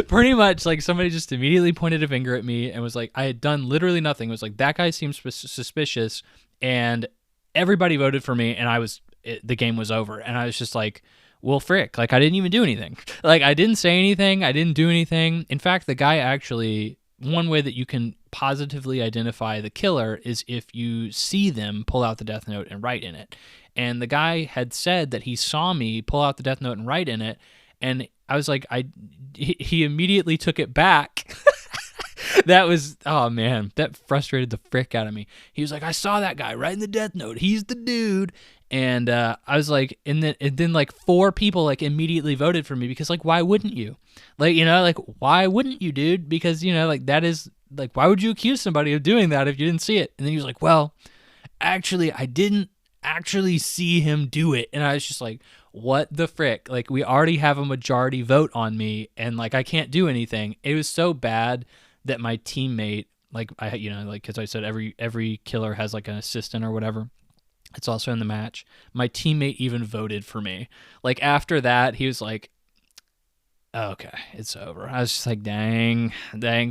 Pretty much like somebody just immediately pointed a finger at me and was like, I had done literally nothing. It was like, that guy seems suspicious. And everybody voted for me, and the game was over. And I was just like, well, frick, like I didn't even do anything. Like I didn't say anything. I didn't do anything. In fact, the guy actually, one way that you can positively identify the killer is if you see them pull out the death note and write in it. And the guy had said that he saw me pull out the death note and write in it. And I was like, he immediately took it back. That was, oh man, that frustrated the frick out of me. He was like, I saw that guy writing the death note. He's the dude. And I was like, and then like 4 people like immediately voted for me because like, why wouldn't you? Like, you know, like, why wouldn't you, dude? Because, you know, like that is like, why would you accuse somebody of doing that if you didn't see it? And then he was like, well, actually, I didn't actually see him do it. And I was just like, what the frick? Like, we already have a majority vote on me, and like I can't do anything. It was so bad that my teammate, like I, you know, like, because I said every killer has like an assistant or whatever. It's also in the match. My teammate even voted for me. Like after that, he was like, okay, it's over. I was just like, dang,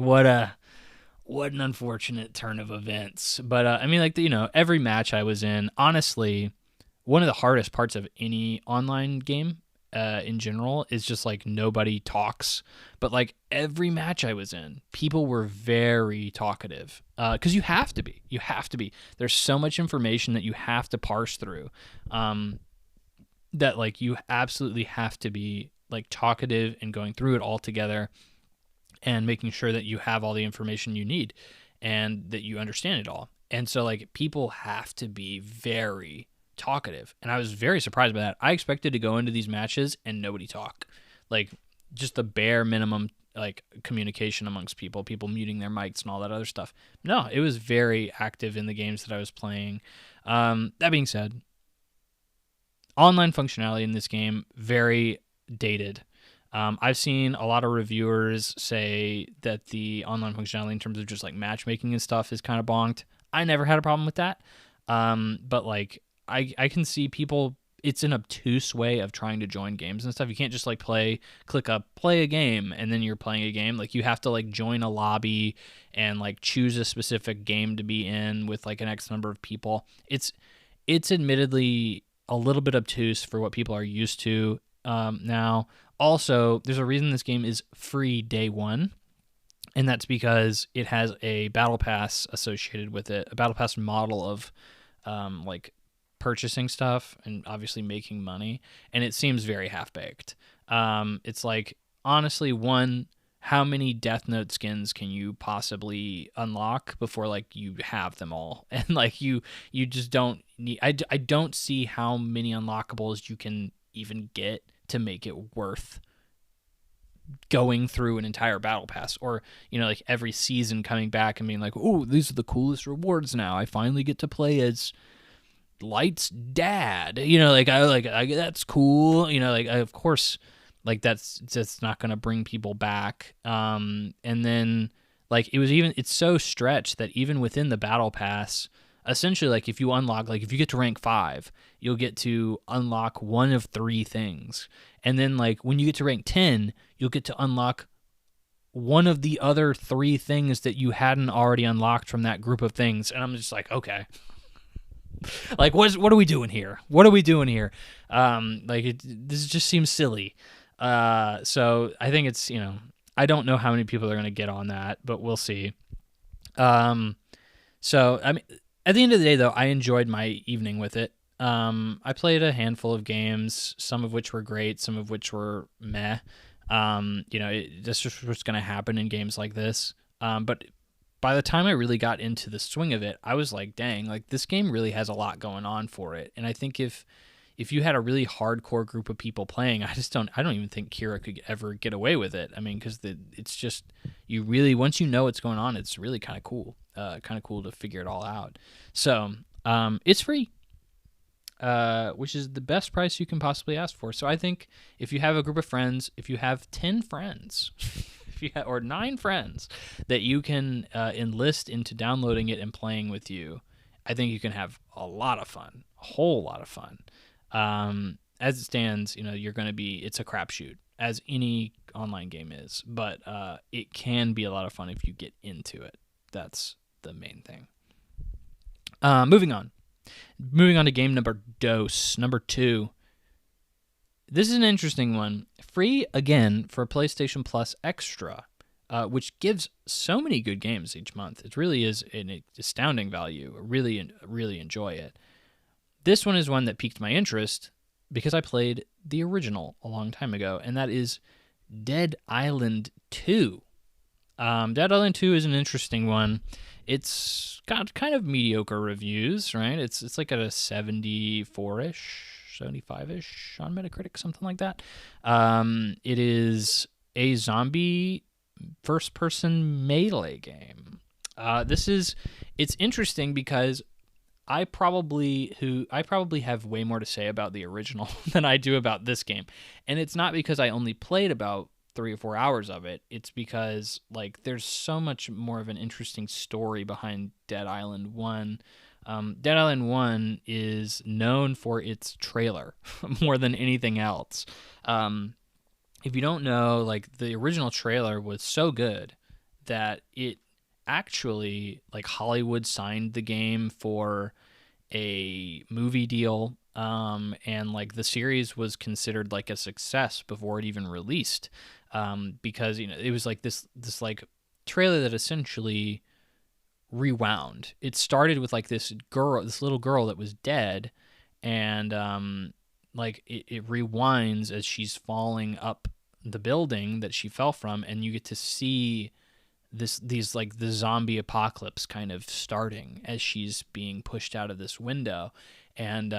what an unfortunate turn of events. But I mean, like, you know, every match I was in, honestly, one of the hardest parts of any online game in general is just like nobody talks. But like every match I was in, people were very talkative because you have to be. There's so much information that you have to parse through that like you absolutely have to be like talkative and going through it all together and making sure that you have all the information you need and that you understand it all. And so like people have to be very talkative. And I was very surprised by that. I expected to go into these matches and nobody talk. Like just the bare minimum like communication amongst people muting their mics and all that other stuff. No, it was very active in the games that I was playing. That being said, online functionality in this game, very dated. I've seen a lot of reviewers say that the online functionality in terms of just like matchmaking and stuff is kind of bonked. I never had a problem with that. But like I can see people, it's an obtuse way of trying to join games and stuff. You can't just like click up, play a game, and then you're playing a game. Like you have to like join a lobby and like choose a specific game to be in with like an X number of people. It's admittedly a little bit obtuse for what people are used to now. Also, there's a reason this game is free day one, and that's because it has a battle pass associated with it, a battle pass model of like purchasing stuff and obviously making money, and it seems very half-baked. It's like, honestly, how many Death Note skins can you possibly unlock before like you have them all? And like you just don't need, I don't see how many unlockables you can even get to make it worth going through an entire battle pass, or you know, like every season coming back and being like, oh, these are the coolest rewards now, I finally get to play as Light's dad, you know, like I that's cool, you know, like of course Like that's just not going to bring people back. And then like it's so stretched that even within the battle pass, essentially like if you unlock, like if you get to rank 5, you'll get to unlock one of 3 things. And then like when you get to rank 10, you'll get to unlock one of the other 3 things that you hadn't already unlocked from that group of things. And I'm just like, okay. Like what are we doing here? What are we doing here? This just seems silly. So I think it's, I don't know how many people are going to get on that, but we'll see. So I mean, at the end of the day though, I enjoyed my evening with it. I played a handful of games, some of which were great, some of which were meh. That's just what's going to happen in games like this. But by the time I really got into the swing of it, I was like, dang, like this game really has a lot going on for it. And I think if you had a really hardcore group of people playing, I don't even think Kira could ever get away with it. I mean, because it's just, once you know what's going on, it's really kind of cool to figure it all out. So it's free, which is the best price you can possibly ask for. So I think if you have a group of friends, if you have 10 friends, or 9 friends that you can enlist into downloading it and playing with you, I think you can have a lot of fun, a whole lot of fun. As it stands, it's a crapshoot, as any online game is, but it can be a lot of fun if you get into it. That's the main thing. Moving on to game number 2. This is an interesting one. Free again for PlayStation Plus Extra, which gives so many good games each month. It really is an astounding value. I really enjoy it. This one is one that piqued my interest because I played the original a long time ago, and that is Dead Island 2. Dead Island 2 is an interesting one. It's got kind of mediocre reviews, right? It's like at a 74-ish, 75-ish on Metacritic, something like that. It is a zombie first-person melee game. It's interesting because I probably have way more to say about the original than I do about this game. And it's not because I only played about 3 or 4 hours of it. It's because like there's so much more of an interesting story behind Dead Island 1. Dead Island 1 is known for its trailer more than anything else. If you don't know, like the original trailer was so good that it actually, like, Hollywood signed the game for a movie deal, and like the series was considered like a success before it even released, because it was like this like trailer that essentially rewound. It started with like this little girl that was dead, and like it rewinds as she's falling up the building that she fell from, and you get to see these like the zombie apocalypse kind of starting as she's being pushed out of this window. And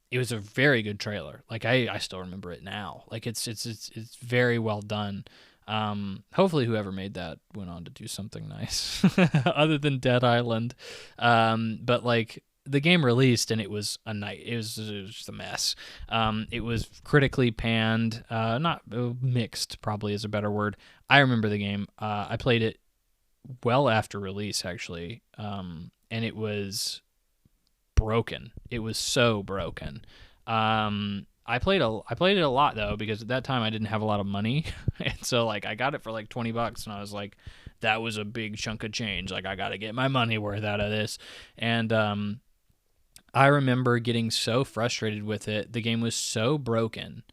it was a very good trailer. Like I still remember it now. Like it's very well done. Hopefully whoever made that went on to do something nice other than Dead Island. But like the game released and it was just a mess. It was critically panned, not mixed probably is a better word. I remember the game. I played it well after release actually. And it was broken. It was so broken. I played it a lot though, because at that time I didn't have a lot of money. And so like I got it for like $20 and I was like, that was a big chunk of change. Like I got to get my money worth out of this. And I remember getting so frustrated with it. The game was so broken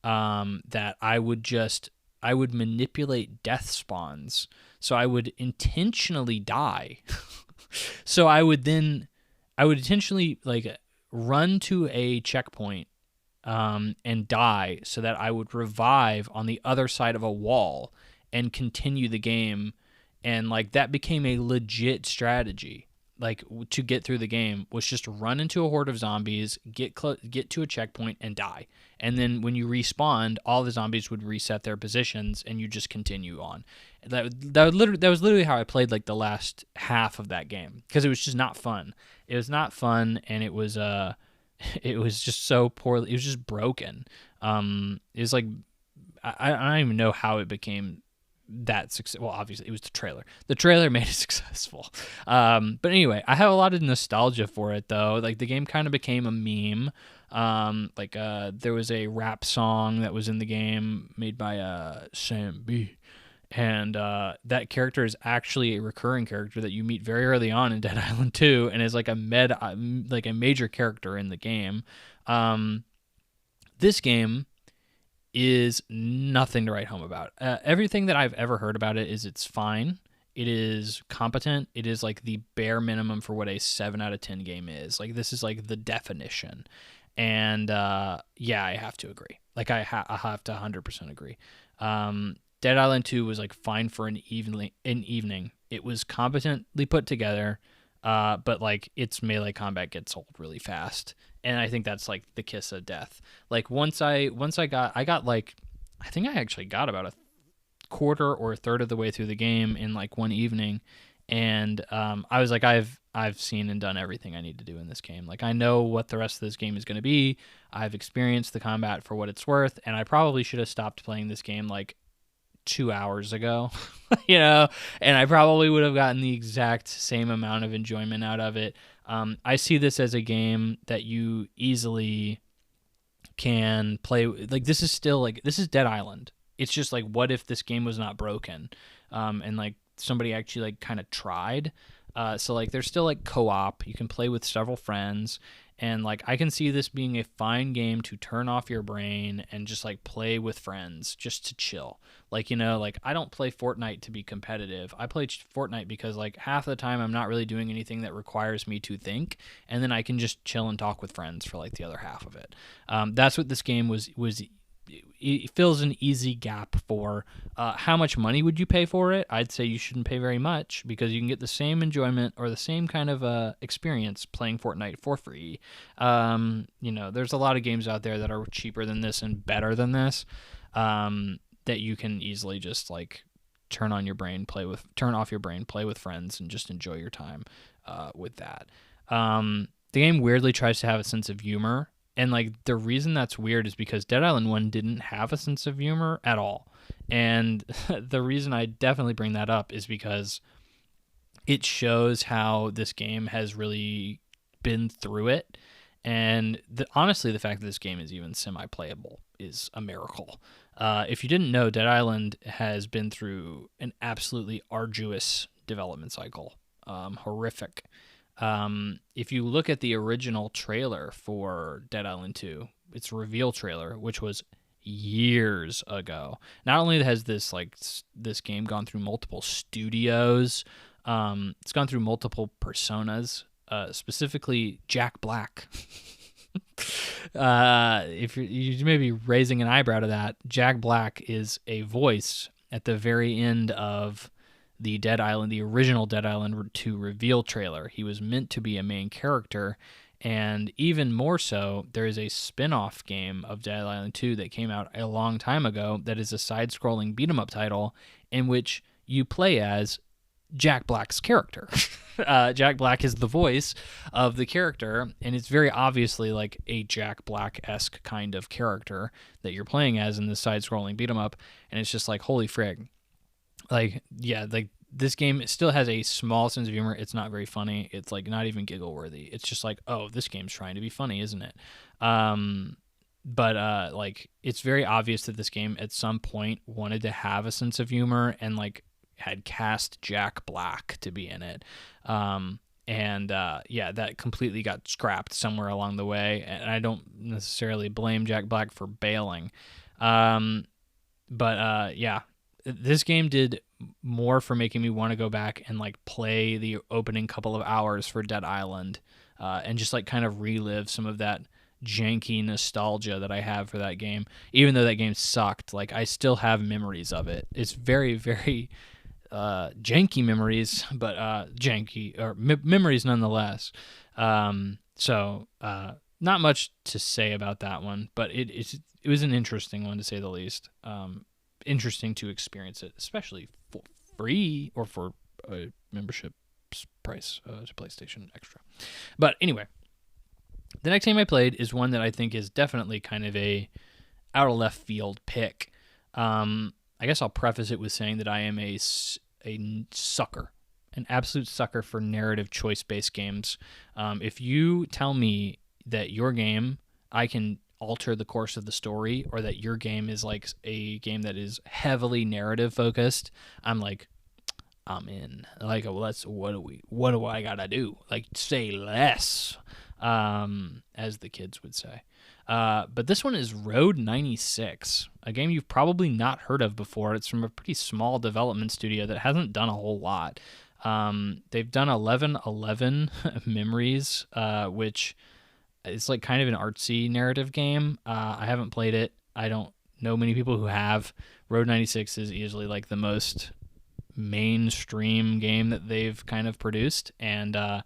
that I would manipulate death spawns. So I would intentionally die. So I would intentionally like run to a checkpoint and die so that I would revive on the other side of a wall and continue the game. And like that became a legit strategy. Like to get through the game was just run into a horde of zombies, get to a checkpoint and die. And then when you respawned, all the zombies would reset their positions and you just continue on. That was literally how I played like the last half of that game, because it was just not fun. It was not fun, and it was just so poorly. It was just broken. It was like I don't even know how it became that success. Well, obviously it was the trailer. The trailer made it successful. But anyway, I have a lot of nostalgia for it though. Like the game kind of became a meme. There was a rap song that was in the game made by Sam B. And that character is actually a recurring character that you meet very early on in Dead Island 2, and is like a major character in the game. This game is nothing to write home about. Everything that I've ever heard about it is it's fine. It is competent. It is like the bare minimum for what a 7 out of 10 game is. Like this is like the definition. And yeah, I have to agree. Like I have to 100% agree. Dead Island 2 was like fine for an evening. It was competently put together, but like its melee combat gets old really fast, and I think that's like the kiss of death. Like once I got like, I think I actually got about a quarter or a third of the way through the game in like one evening, and I was like, I've seen and done everything I need to do in this game. Like I know what the rest of this game is going to be. I've experienced the combat for what it's worth, and I probably should have stopped playing this game like 2 hours ago, and I probably would have gotten the exact same amount of enjoyment out of it. I see this as a game that you easily can play. Like this is Dead Island. It's just like, what if this game was not broken, and like somebody actually like kind of tried. So like there's still like co-op. You can play with several friends. And like I can see this being a fine game to turn off your brain and just like play with friends, just to chill. Like, like I don't play Fortnite to be competitive. I play Fortnite because like half the time I'm not really doing anything that requires me to think, and then I can just chill and talk with friends for like the other half of it. That's what this game was. It fills an easy gap for how much money would you pay for it. I'd say you shouldn't pay very much, because you can get the same enjoyment or the same kind of experience playing Fortnite for free. There's a lot of games out there that are cheaper than this and better than this, that you can easily just like turn off your brain, play with friends, and just enjoy your time with that. The game weirdly tries to have a sense of humor. And like the reason that's weird is because Dead Island 1 didn't have a sense of humor at all. And the reason I definitely bring that up is because it shows how this game has really been through it. And honestly, the fact that this game is even semi-playable is a miracle. If you didn't know, Dead Island has been through an absolutely arduous development cycle. Horrific. If you look at the original trailer for Dead Island 2, its reveal trailer, which was years ago, not only has this game gone through multiple studios, it's gone through multiple personas, specifically Jack Black. If you may be raising an eyebrow to that, Jack Black is a voice at the very end of the original Dead Island 2 reveal trailer. He was meant to be a main character, and even more so, there is a spin-off game of Dead Island 2 that came out a long time ago that is a side-scrolling beat-em-up title in which you play as Jack Black's character. Jack Black is the voice of the character, and it's very obviously like a Jack Black-esque kind of character that you're playing as in this side-scrolling beat-em-up, and it's just like, holy frig. Like, yeah, like this game still has a small sense of humor. It's not very funny. It's like not even giggle worthy. It's just like, oh, this game's trying to be funny, isn't it? But like it's very obvious that this game at some point wanted to have a sense of humor and like had cast Jack Black to be in it. Yeah, that completely got scrapped somewhere along the way, and I don't necessarily blame Jack Black for bailing. Yeah, this game did more for making me want to go back and like play the opening couple of hours for Dead Island, and just like kind of relive some of that janky nostalgia that I have for that game. Even though that game sucked, like I still have memories of it. It's very, very janky memories, but memories nonetheless. Not much to say about that one, but it was an interesting one to say the least. Interesting to experience it, especially for free or for a membership price to PlayStation Extra. But anyway, the next game I played is one that I think is definitely kind of a out of left field pick. I guess I'll preface it with saying that I am a sucker, an absolute sucker for narrative choice-based games. If you tell me that your game, I can alter the course of the story, or that your game is like a game that is heavily narrative focused, I'm like, I'm in. Like, well, what do I gotta do? Like, say less, as the kids would say. But this one is Road 96, a game you've probably not heard of before. It's from a pretty small development studio that hasn't done a whole lot. They've done 1111 Memories, which is like kind of an artsy narrative game. I haven't played it. I don't know many people who have. Road 96 is easily like the most mainstream game that they've kind of produced, and I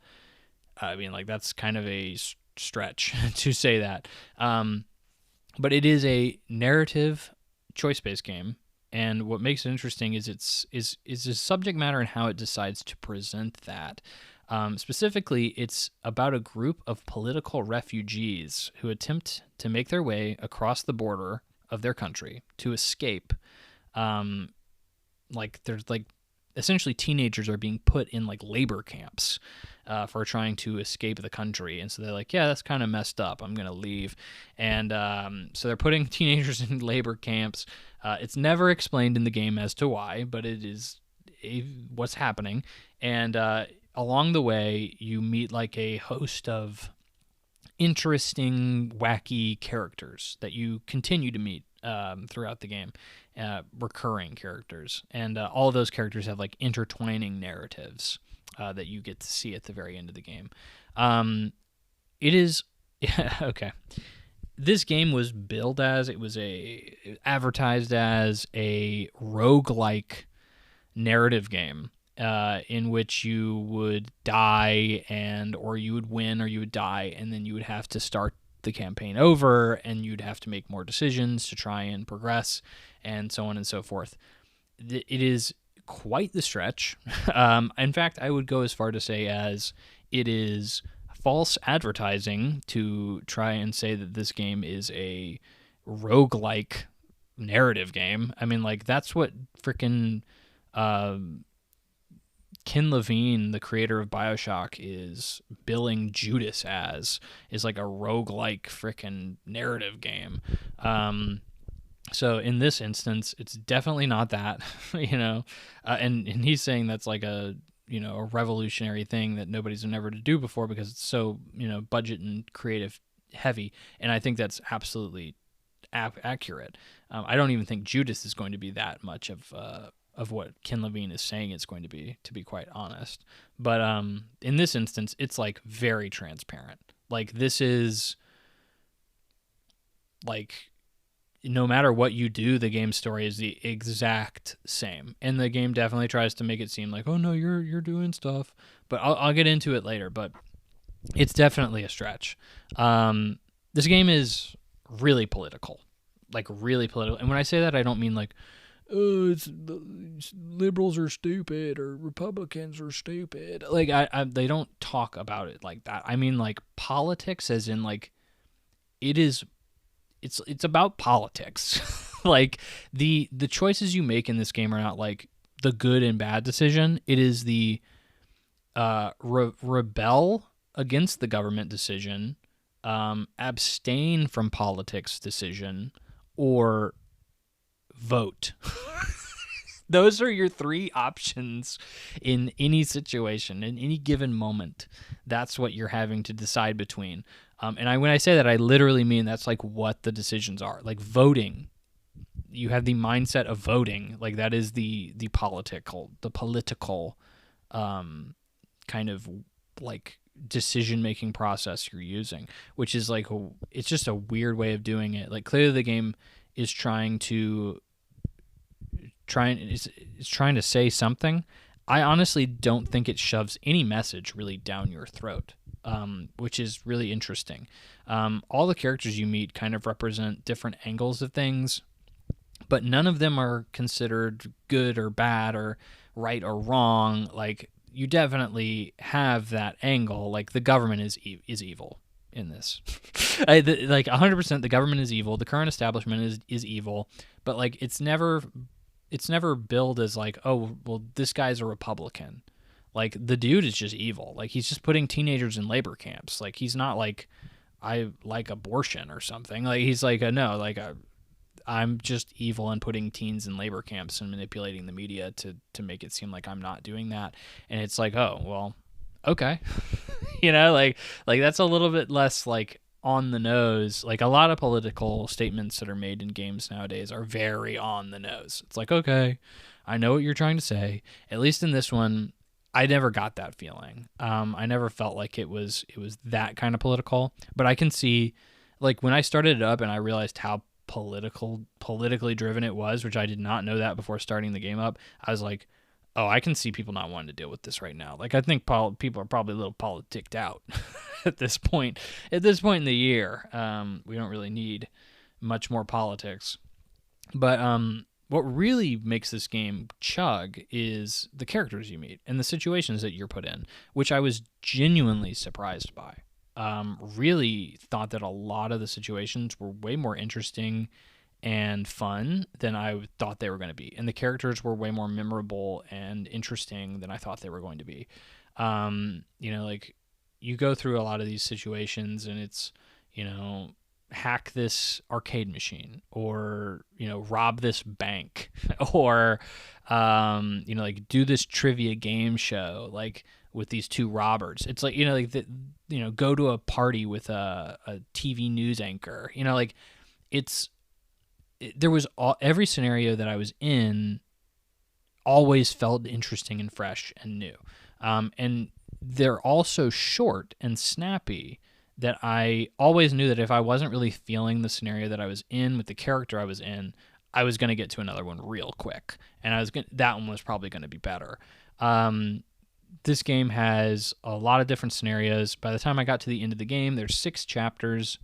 mean, like, that's kind of a stretch to say that, but it is a narrative choice-based game, and what makes it interesting is is the subject matter and how it decides to present that. Specifically, it's about a group of political refugees who attempt to make their way across the border of their country to escape. Like, there's like essentially teenagers are being put in like labor camps for trying to escape the country, and so they're like, yeah, that's kind of messed up, I'm gonna leave. And so they're putting teenagers in labor camps. It's never explained in the game as to why, but it is what's happening. And along the way, you meet like a host of interesting, wacky characters that you continue to meet throughout the game, recurring characters, and all of those characters have like intertwining narratives that you get to see at the very end of the game. It is okay. This game was billed as, it was advertised as a roguelike narrative game, in which you would die, or you would win, or you would die, and then you would have to start the campaign over, and you'd have to make more decisions to try and progress, and so on and so forth. It is quite the stretch. In fact, I would go as far to say as it is false advertising to try and say that this game is a roguelike narrative game. I mean, like, that's what freaking Ken Levine, the creator of BioShock, is billing Judas as, is like a roguelike freaking narrative game. So in this instance, it's definitely not that, and he's saying that's like a revolutionary thing that nobody's been ever to do before, because it's so, budget and creative heavy. And I think that's absolutely accurate. I don't even think Judas is going to be that much of what Ken Levine is saying it's going to be quite honest. But in this instance, it's like very transparent. Like, this is like, no matter what you do, the game story is the exact same. And the game definitely tries to make it seem like, oh no, you're doing stuff. But I'll get into it later. But it's definitely a stretch. This game is really political, like really political. And when I say that, I don't mean like, oh, liberals are stupid or Republicans are stupid. Like, they don't talk about it like that. I mean, like, politics, as in like, it's about politics. Like, the choices you make in this game are not like the good and bad decision. It is the rebel against the government decision, abstain from politics decision, or vote. Those are your three options in any situation, in any given moment. That's what you're having to decide between. And when I say that, I literally mean that's like what the decisions are. Like, voting, you have the mindset of voting. Like, that is the political kind of like decision-making process you're using, which is like, it's just a weird way of doing it. Like, clearly the game is trying to say something. I honestly don't think it shoves any message really down your throat, which is really interesting. All the characters you meet kind of represent different angles of things, but none of them are considered good or bad or right or wrong. Like, you definitely have that angle. Like, the government is evil. in this. Like 100%, the government is evil. The current establishment is evil, but like it's never billed as like, oh, well, this guy's a Republican. Like the dude is just evil. Like he's just putting teenagers in labor camps. Like he's not like, I like abortion or something. Like he's like, no, like I'm just evil and putting teens in labor camps and manipulating the media to make it seem like I'm not doing that. And it's like, oh, well, okay. Like that's a little bit less like on the nose. Like a lot of political statements that are made in games nowadays are very on the nose. It's like, okay, I know what you're trying to say. At least in this one, I never got that feeling. I never felt like it was that kind of political, but I can see like when I started it up and I realized how politically driven it was, which I did not know that before starting the game up. I was like, oh, I can see people not wanting to deal with this right now. Like I think people are probably a little politicked out at this point. At this point in the year, we don't really need much more politics. But what really makes this game chug is the characters you meet and the situations that you're put in, which I was genuinely surprised by. Really thought that a lot of the situations were way more interesting and fun than I thought they were going to be. And the characters were way more memorable and interesting than I thought they were going to be. Like you go through a lot of these situations and it's, hack this arcade machine or, rob this bank or, like do this trivia game show, like with these two robbers. It's like, go to a party with a TV news anchor, there was every scenario that I was in always felt interesting and fresh and new. And they're all so short and snappy that I always knew that if I wasn't really feeling the scenario that I was in with the character I was in, I was going to get to another one real quick. And that one was probably going to be better. This game has a lot of different scenarios. By the time I got to the end of the game, there's 6 chapters,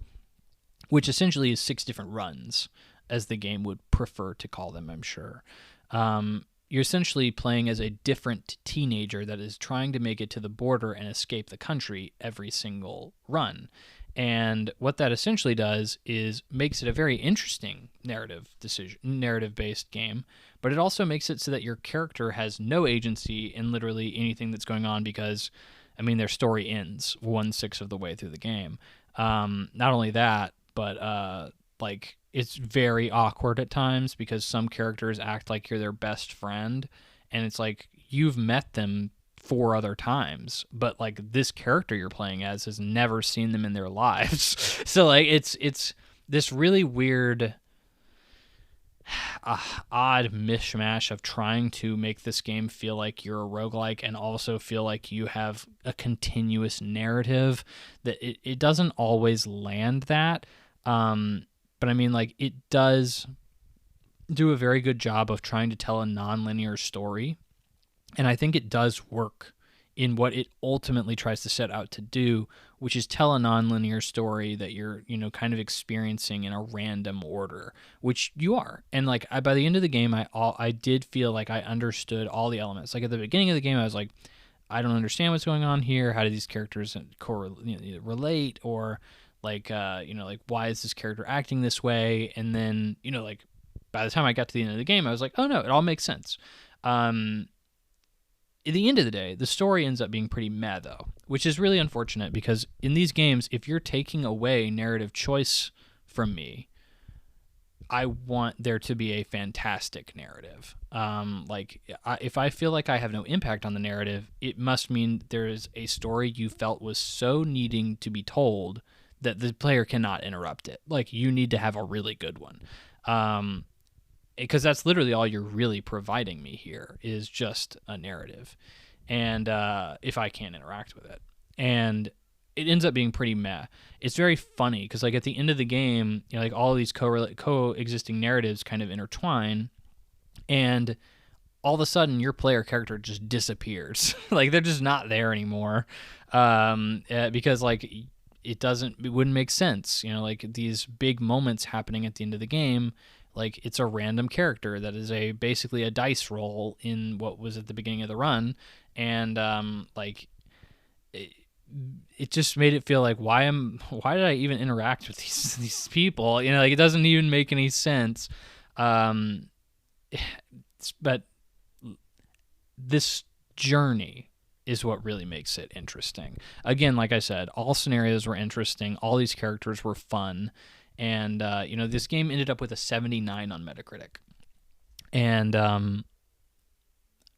which essentially is 6 different runs, as the game would prefer to call them, I'm sure. You're essentially playing as a different teenager that is trying to make it to the border and escape the country every single run. And what that essentially does is makes it a very interesting narrative-based game, but it also makes it so that your character has no agency in literally anything that's going on because, their story ends 1/6 of the way through the game. Not only that, but it's very awkward at times because some characters act like you're their best friend, and it's like you've met them 4 other times, but like this character you're playing as has never seen them in their lives. So like it's this really weird odd mishmash of trying to make this game feel like you're a roguelike and also feel like you have a continuous narrative that it doesn't always land that. But it does do a very good job of trying to tell a non-linear story. And I think it does work in what it ultimately tries to set out to do, which is tell a non-linear story that you're, kind of experiencing in a random order, which you are. And by the end of the game, I did feel like I understood all the elements. Like at the beginning of the game, I was like, I don't understand what's going on here. How do these characters relate? Or why is this character acting this way? And then, by the time I got to the end of the game, I was like, oh no, it all makes sense. At the end of the day, the story ends up being pretty meh, though, which is really unfortunate because in these games, if you're taking away narrative choice from me, I want there to be a fantastic narrative. If I feel like I have no impact on the narrative, it must mean there is a story you felt was so needing to be told that the player cannot interrupt it. Like, you need to have a really good one. Because that's literally all you're really providing me here is just a narrative. And if I can't interact with it. And it ends up being pretty meh. It's very funny because at the end of the game, all of these coexisting narratives kind of intertwine. And all of a sudden, your player character just disappears. They're just not there anymore. Because it wouldn't make sense. These big moments happening at the end of the game, it's a random character that is basically a dice roll in what was at the beginning of the run. And it just made it feel like why did I even interact with these people? You know, like it doesn't even make any sense. But this journey is what really makes it interesting. Again, like I said, all scenarios were interesting. All these characters were fun. And, this game ended up with a 79 on Metacritic. And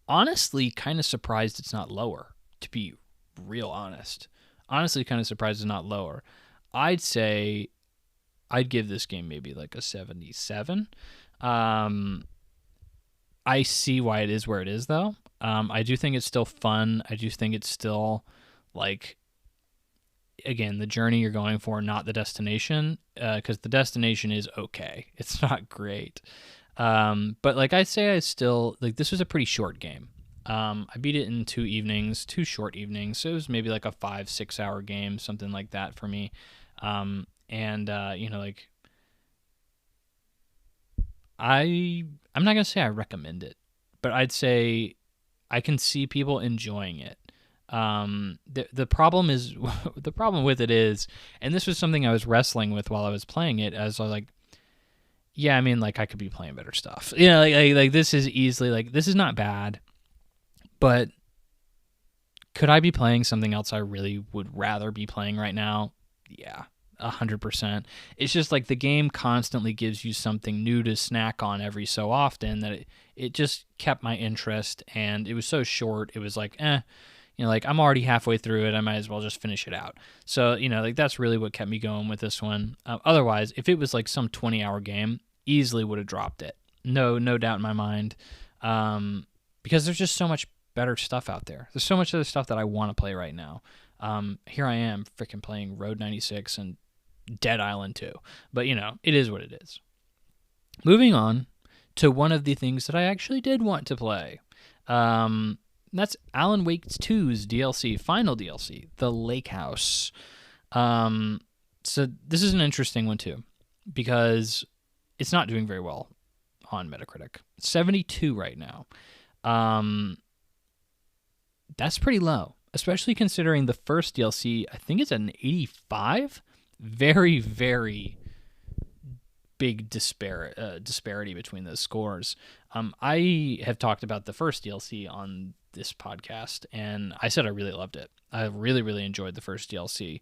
honestly, kind of surprised it's not lower, to be real honest. Honestly, kind of surprised it's not lower. I'd say I'd give this game maybe like a 77. I see why it is where it is, though. I do think it's still fun. I do think it's still, like, again, the journey you're going for, not the destination, because the destination is okay. It's not great. But, like, I'd say I still, like, this was a pretty short game. I beat it in 2 short evenings, so it was maybe like a 5-6 hour game, something like that for me. Like, I'm not going to say I recommend it, but I'd say I can see people enjoying it. The problem is, the problem with it is, and this was something I was wrestling with while I was playing it, as I was like, yeah, I mean, like, I could be playing better stuff. You know, like this is easily, like, this is not bad, but could I be playing something else I really would rather be playing right now? Yeah. 100%. It's just like the game constantly gives you something new to snack on every so often that it just kept my interest, and it was so short. It was like, like I'm already halfway through it. I might as well just finish it out. So, like that's really what kept me going with this one. Otherwise, if it was like some 20-hour game, easily would have dropped it. No doubt in my mind. Because there's just so much better stuff out there. There's so much other stuff that I want to play right now. Here I am freaking playing Road 96 and Dead Island 2. But, it is what it is. Moving on to one of the things that I actually did want to play. That's Alan Wake 2's DLC, final DLC, The Lakehouse. So this is an interesting one too, because it's not doing very well on Metacritic. 72 right now. That's pretty low, especially considering the first DLC, I think it's an 85. Very, very big disparity between those scores. I have talked about the first DLC on this podcast, and I said I really loved it. I really, really enjoyed the first DLC,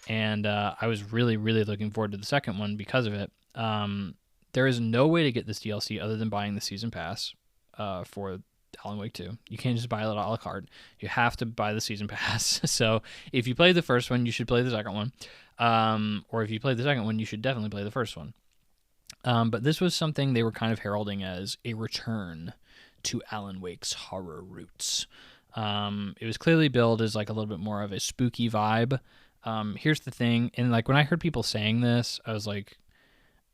and I was really, really looking forward to the second one because of it. There is no way to get this DLC other than buying the Season Pass for Alan Wake 2. You can't just buy it a la carte. You have to buy the Season Pass. So if you played the first one, you should play the second one. Or if you played the second one, you should definitely play the first one. But this was something they were kind of heralding as a return to Alan Wake's horror roots. It was clearly billed as like a little bit more of a spooky vibe. Here's the thing, and like when I heard people saying this, I was like,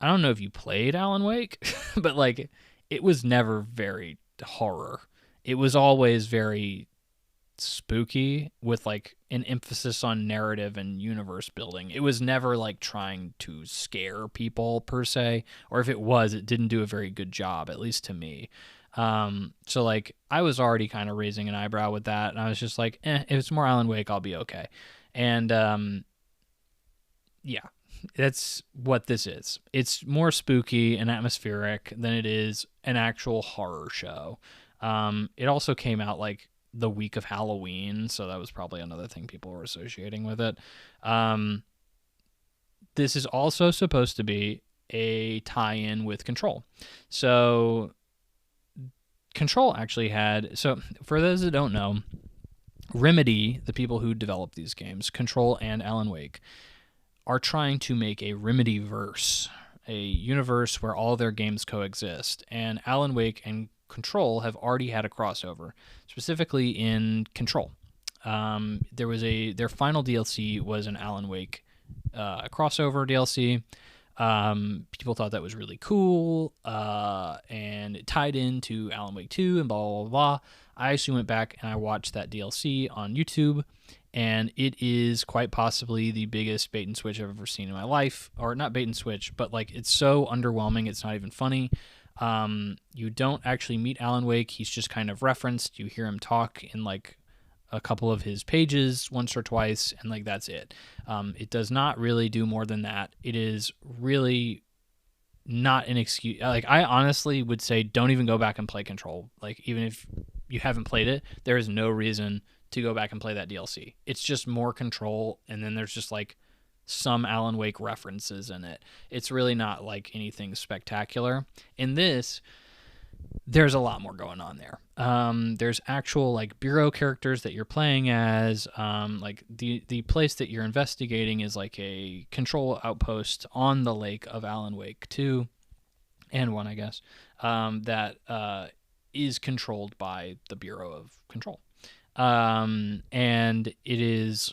I don't know if you played Alan Wake, but like it was never very horror. It was always very spooky with like an emphasis on narrative and universe building. It was never like trying to scare people per se, or if it was, it didn't do a very good job, at least to me. So like I was already kind of raising an eyebrow with that, and I was just like, if it's more Alan Wake, I'll be okay. And yeah, that's what this is. It's more spooky and atmospheric than it is an actual horror show. It also came out like the week of Halloween, so that was probably another thing people were associating with it. This is also supposed to be a tie-in with Control. So Control actually had, so for those that don't know, Remedy, the people who developed these games, Control and Alan Wake, are trying to make a Remedy-verse, a universe where all their games coexist. And Alan Wake and Control have already had a crossover, specifically in Control. Their final DLC was an Alan Wake crossover DLC. People thought that was really cool, and it tied into Alan Wake 2 and blah, blah, blah, blah. I actually went back and I watched that DLC on YouTube, and it is quite possibly the biggest bait and switch I've ever seen in my life. Or not bait and switch, but like it's so underwhelming, it's not even funny. You don't actually meet Alan Wake. He's just kind of referenced. You hear him talk in like a couple of his pages once or twice, and like that's it. It does not really do more than that. It is really not an excuse. Like, I honestly would say don't even go back and play Control. Like, even if you haven't played it, there is no reason to go back and play that DLC. It's just more Control, and then there's just like some Alan Wake references in it. It's really not like anything spectacular. In this, there's a lot more going on there. There's actual like bureau characters that you're playing as. Like the place that you're investigating is like a control outpost on the lake of Alan Wake 2 and 1, I guess, that is controlled by the Bureau of Control. And it is,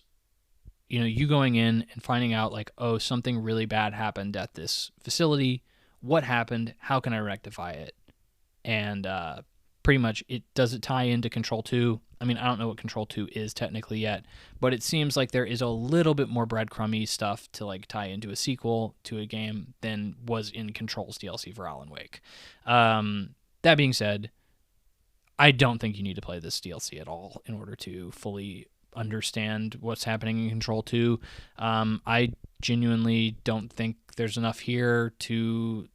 you going in and finding out like, oh, something really bad happened at this facility. What happened? How can I rectify it? And pretty much does it tie into Control 2? I mean, I don't know what Control 2 is technically yet, but it seems like there is a little bit more breadcrumby stuff to like tie into a sequel to a game than was in Control's DLC for Alan Wake. That being said, I don't think you need to play this DLC at all in order to fully understand what's happening in Control 2. I genuinely don't think there's enough here to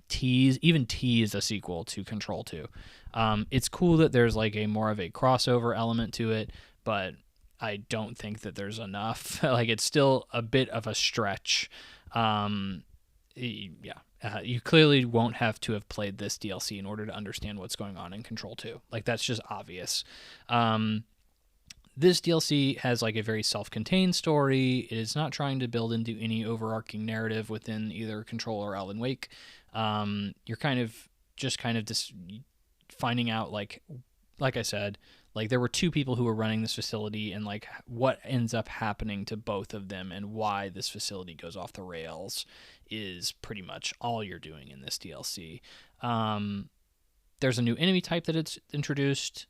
tease a sequel to Control 2. It's cool that there's like a more of a crossover element to it, but I don't think that there's enough. Like, it's still a bit of a stretch. You clearly won't have to have played this DLC in order to understand what's going on in Control 2. Like, that's just obvious. This DLC has like a very self-contained story. It is not trying to build into any overarching narrative within either Control or Alan Wake. You're kind of just finding out like I said, like there were two people who were running this facility and like what ends up happening to both of them and why this facility goes off the rails is pretty much all you're doing in this DLC. There's a new enemy type that it's introduced.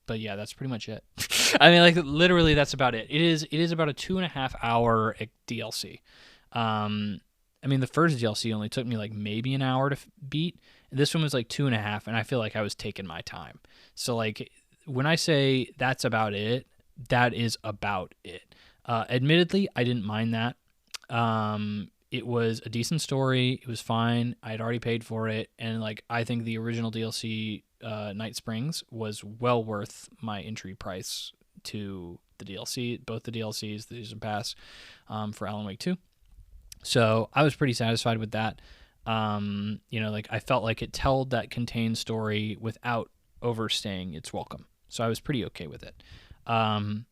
But yeah, that's pretty much it. I mean, like literally that's about it. It is about a 2.5 hour DLC. I mean, the first DLC only took me like maybe an hour to beat. This one was like 2.5, and I feel like I was taking my time. So like when I say that's about it, that is about it. Admittedly, I didn't mind that. It was a decent story. It was fine. I had already paid for it, and like I think the original DLC, Night Springs, was well worth my entry price to the DLC. Both the DLCs, the Season Pass, for Alan Wake 2. So I was pretty satisfied with that. Like I felt like it told that contained story without overstaying its welcome. So I was pretty okay with it. I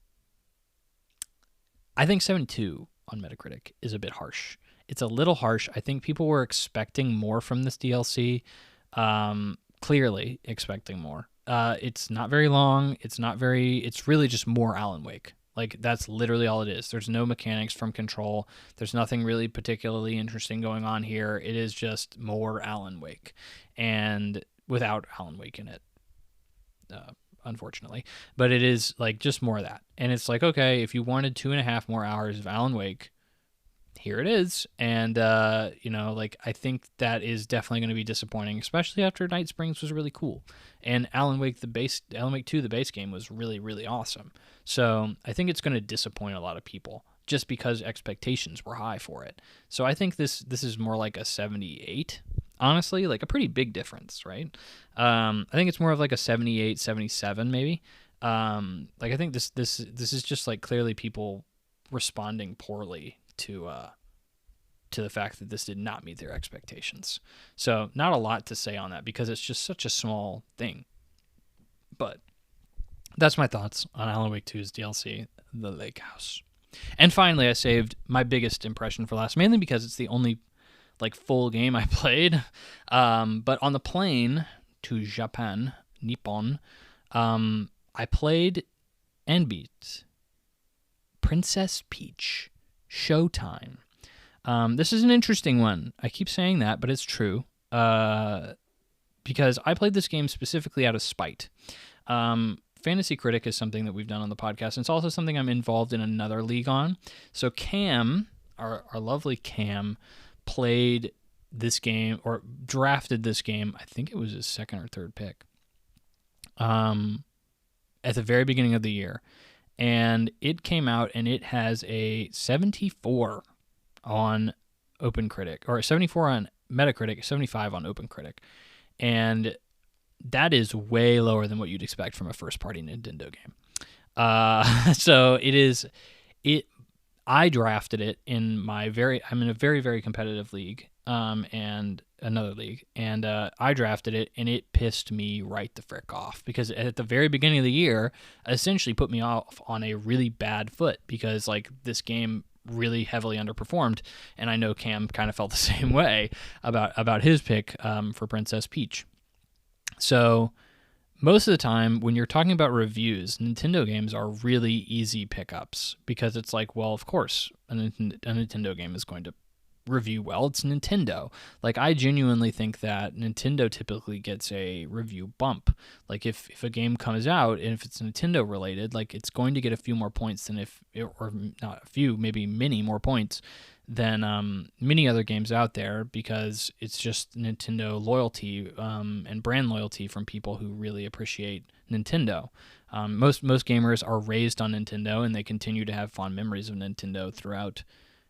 think 72 on Metacritic is a bit harsh. It's a little harsh. I think people were expecting more from this DLC. Clearly expecting more. It's not very long. It's really just more Alan Wake. Like, that's literally all it is. There's no mechanics from Control. There's nothing really particularly interesting going on here. It is just more Alan Wake, and without Alan Wake in it, unfortunately. But it is, like, just more of that. And it's like, okay, if you wanted 2.5 more hours of Alan Wake, here it is. And, I think that is definitely going to be disappointing, especially after Night Springs was really cool. And Alan Wake 2, the base game, was really, really awesome. So I think it's going to disappoint a lot of people just because expectations were high for it. So I think this is more like a 78, honestly, like a pretty big difference, right? I think it's more of like a 78, 77 maybe. I think this is just like clearly people responding poorly to the fact that this did not meet their expectations. So not a lot to say on that because it's just such a small thing. But that's my thoughts on Alan Wake 2's DLC, The Lakehouse. And finally, I saved my biggest impression for last, mainly because it's the only like full game I played. But on the plane to Japan, Nippon, I played and beat Princess Peach, Showtime. This is an interesting one. I keep saying that, but it's true. Because I played this game specifically out of spite. Fantasy Critic is something that we've done on the podcast, and it's also something I'm involved in another league on. So Cam, our lovely Cam, played this game, or drafted this game. I think it was his second or third pick. at the very beginning of the year. And it came out and it has a 74 on OpenCritic, or 74 on Metacritic, 75 on OpenCritic. And that is way lower than what you'd expect from a first-party Nintendo game. So I drafted it in I'm in a very, very competitive league, and another league, and I drafted it, and it pissed me right the frick off, because at the very beginning of the year, essentially put me off on a really bad foot, because like this game really heavily underperformed, and I know Cam kind of felt the same way about his pick for Princess Peach. So most of the time when you're talking about reviews, Nintendo games are really easy pickups, because it's like, well, of course a Nintendo game is going to review well. It's Nintendo. Like, I genuinely think that Nintendo typically gets a review bump. Like, if a game comes out and if it's Nintendo related, like, it's going to get a few more points than or not a few, maybe many more points than many other games out there, because it's just Nintendo loyalty and brand loyalty from people who really appreciate Nintendo. Most gamers are raised on Nintendo, and they continue to have fond memories of Nintendo throughout,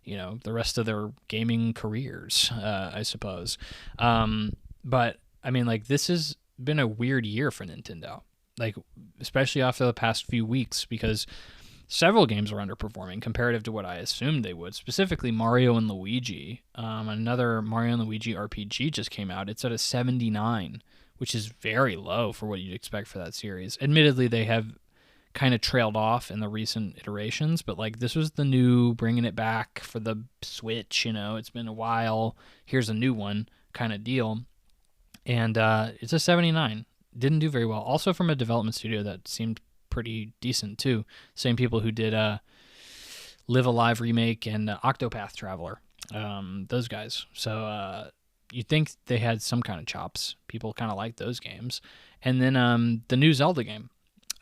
the rest of their gaming careers, I suppose. But I mean, like, this has been a weird year for Nintendo, like, especially after the past few weeks, because several games were underperforming comparative to what I assumed they would. Specifically, Mario and Luigi. Another Mario and Luigi RPG just came out. It's at a 79, which is very low for what you'd expect for that series. Admittedly, they have kind of trailed off in the recent iterations, but like, this was the new, bringing it back for the Switch. It's been a while. Here's a new one kind of deal. And it's a 79. Didn't do very well. Also from a development studio that seemed pretty decent too. Same people who did Live Alive Remake and Octopath Traveler. Those guys. So you'd think they had some kind of chops. People kind of like those games. And then the new Zelda game.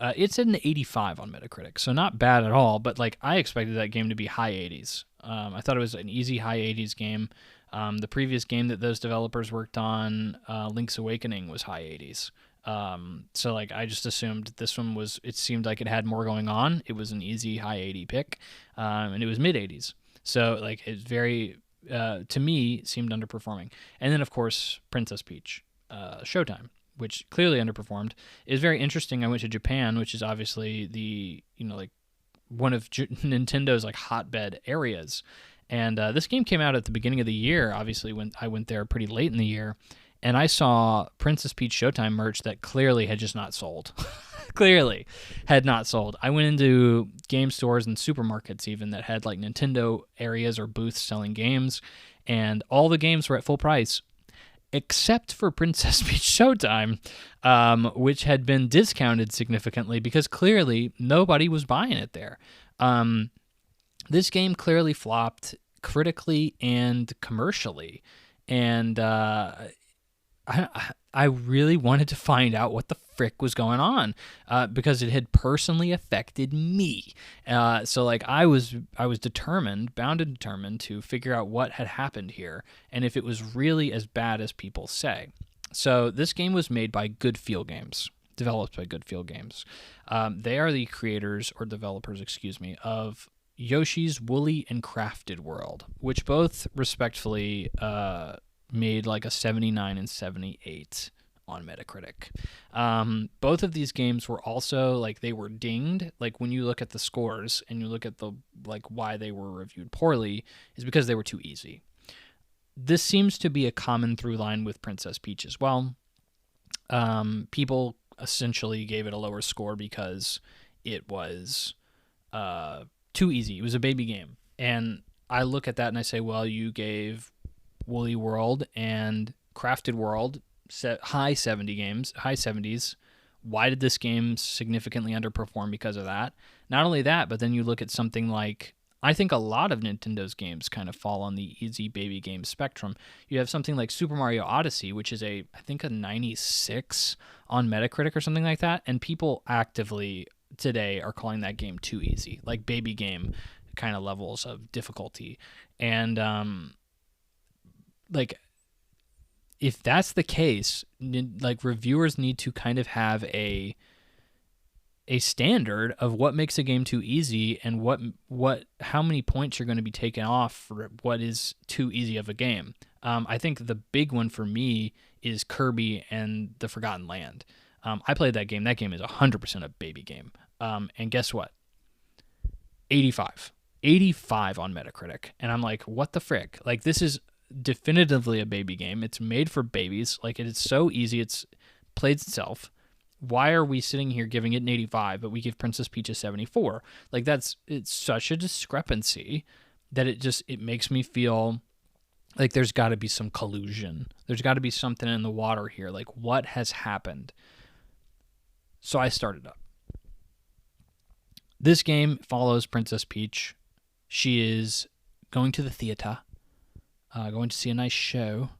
It's at an 85 on Metacritic, so not bad at all, but like, I expected that game to be high 80s. I thought it was an easy high 80s game. The previous game that those developers worked on, Link's Awakening, was high 80s. So like, I just assumed this one it seemed like it had more going on. It was an easy high 80 pick, and it was mid 80s. So like, it's very, to me, seemed underperforming. And then of course, Princess Peach, Showtime, which clearly underperformed. Is very interesting. I went to Japan, which is obviously the, like, one of Nintendo's like hotbed areas. And this game came out at the beginning of the year, obviously, when I went there pretty late in the year. And I saw Princess Peach Showtime merch that clearly had just not sold. Clearly had not sold. I went into game stores and supermarkets even that had like Nintendo areas or booths selling games, and all the games were at full price, except for Princess Peach Showtime, which had been discounted significantly because clearly nobody was buying it there. This game clearly flopped critically and commercially, and I really wanted to find out what the frick was going on, because it had personally affected me. So like, I was determined, bound and determined, to figure out what had happened here and if it was really as bad as people say. So this game was made by Good Feel Games, developed by Good Feel Games. They are the creators, or developers, excuse me, of Yoshi's Woolly and Crafted World, which both respectfully made like a 79 and 78 on Metacritic. Both of these games were also like, they were dinged. Like, when you look at the scores and you look at the like why they were reviewed poorly, is because they were too easy. This seems to be a common through line with Princess Peach as well. People essentially gave it a lower score because it was too easy. It was a baby game. And I look at that and I say, well, you gave Woolly World and Crafted World high 70s. Why did this game significantly underperform because of that? Not only that, but then you look at something like, I think a lot of Nintendo's games kind of fall on the easy baby game spectrum. You have something like Super Mario Odyssey, which is I think a 96 on Metacritic or something like that, and people actively today are calling that game too easy, like baby game kind of levels of difficulty. And like, if that's the case, like, reviewers need to kind of have a a standard of what makes a game too easy and how many points you're going to be taken off for what is too easy of a game. I think the big one for me is Kirby and the Forgotten Land. I played that game. That game is 100% a baby game. And guess what? 85 on Metacritic. And I'm like, what the frick? Like, this is definitively a baby game. It's made for babies. Like, it is so easy. It's played itself. Why are we sitting here giving it an 85, but we give Princess Peach a 74? Like, it's such a discrepancy that it makes me feel like there's got to be some collusion. There's got to be something in the water here. Like, what has happened? So I started up. This game follows Princess Peach. She is going to the theater, going to see a nice show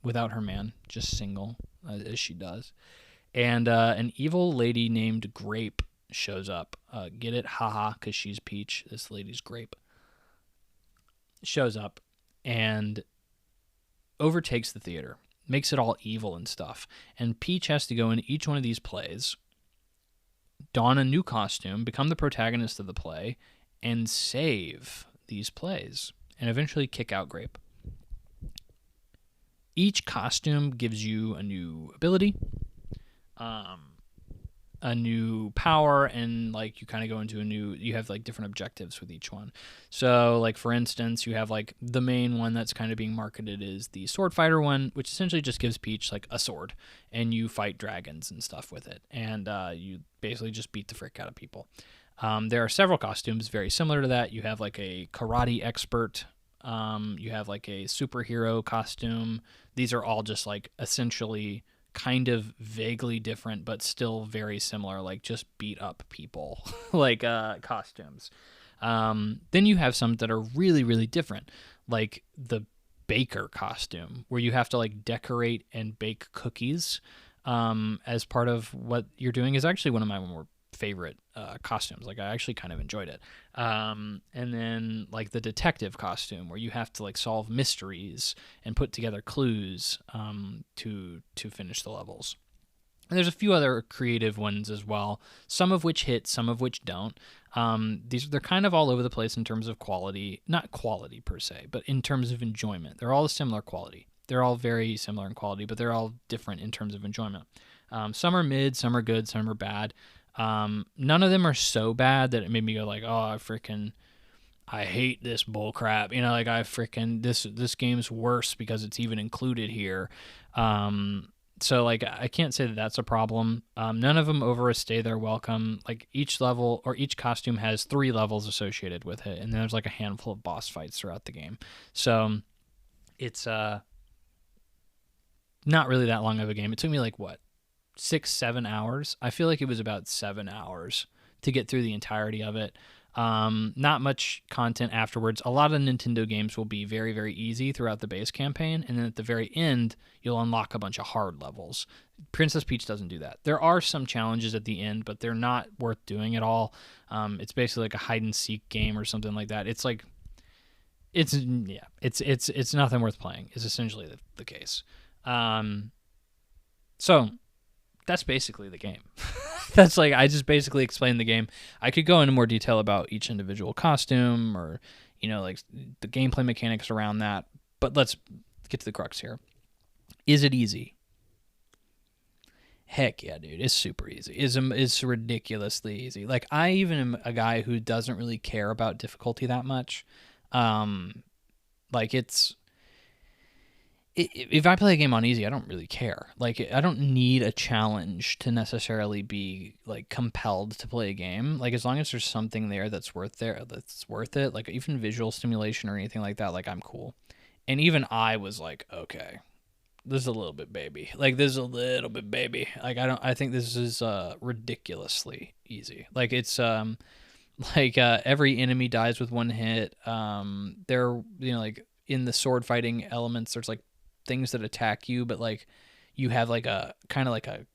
without her man, just single, as she does. And an evil lady named Grape shows up. Get it? Haha, because she's Peach. This lady's Grape. Shows up and overtakes the theater, makes it all evil and stuff. And Peach has to go into each one of these plays, don a new costume, become the protagonist of the play, and save these plays, and eventually kick out Grape. Each costume gives you a new ability, a new power, and like you kind of go into you have like different objectives with each one. So like for instance, you have like the main one that's kind of being marketed is the sword fighter one, which essentially just gives Peach like a sword and you fight dragons and stuff with it, and you basically just beat the frick out of people. There are several costumes very similar to that. You have like a karate expert, you have like a superhero costume. These are all just like essentially kind of vaguely different, but still very similar, like just beat up people, like costumes. Then you have some that are really, really different, like the baker costume, where you have to like decorate and bake cookies as part of what you're doing, is actually one of my more favorite costumes. Like I actually kind of enjoyed it. And then like the detective costume, where you have to like solve mysteries and put together clues to finish the levels. And there's a few other creative ones as well, some of which hit, some of which don't. They're kind of all over the place in terms of quality, not quality per se, but in terms of enjoyment. They're all a similar quality. They're all very similar in quality, but they're all different in terms of enjoyment. Some are mid, some are good, some are bad. None of them are so bad that it made me go like, oh, I hate this bull crap. You know, like this game's worse because it's even included here. So like, I can't say that that's a problem. None of them overstay their welcome. Like each level or each costume has 3 levels associated with it. And then there's like a handful of boss fights throughout the game. So it's, not really that long of a game. It took me like 6-7 hours. I feel like it was about 7 hours to get through the entirety of it. Not much content afterwards. A lot of Nintendo games will be very, very easy throughout the base campaign, and then at the very end, you'll unlock a bunch of hard levels. Princess Peach doesn't do that. There are some challenges at the end, but they're not worth doing at all. It's basically like a hide and seek game or something like that. It's like, it's nothing worth playing, is essentially the case. So that's basically the game. That's like, I just basically explained the game. I could go into more detail about each individual costume or, like the gameplay mechanics around that, but let's get to the crux here. Is it easy? Heck yeah, dude. It's super easy. It's ridiculously easy. Like, I even am a guy who doesn't really care about difficulty that much. Like, if I play a game on easy, I don't really care. Like, I don't need a challenge to necessarily be like compelled to play a game. Like, as long as there's something there that's worth it, like even visual stimulation or anything like that, like I'm cool. And even I was like, okay, this is a little bit baby. Like, I think this is ridiculously easy. Like, it's every enemy dies with one hit. They're, like in the sword fighting elements, there's like things that attack you, but like you have like a kind of like a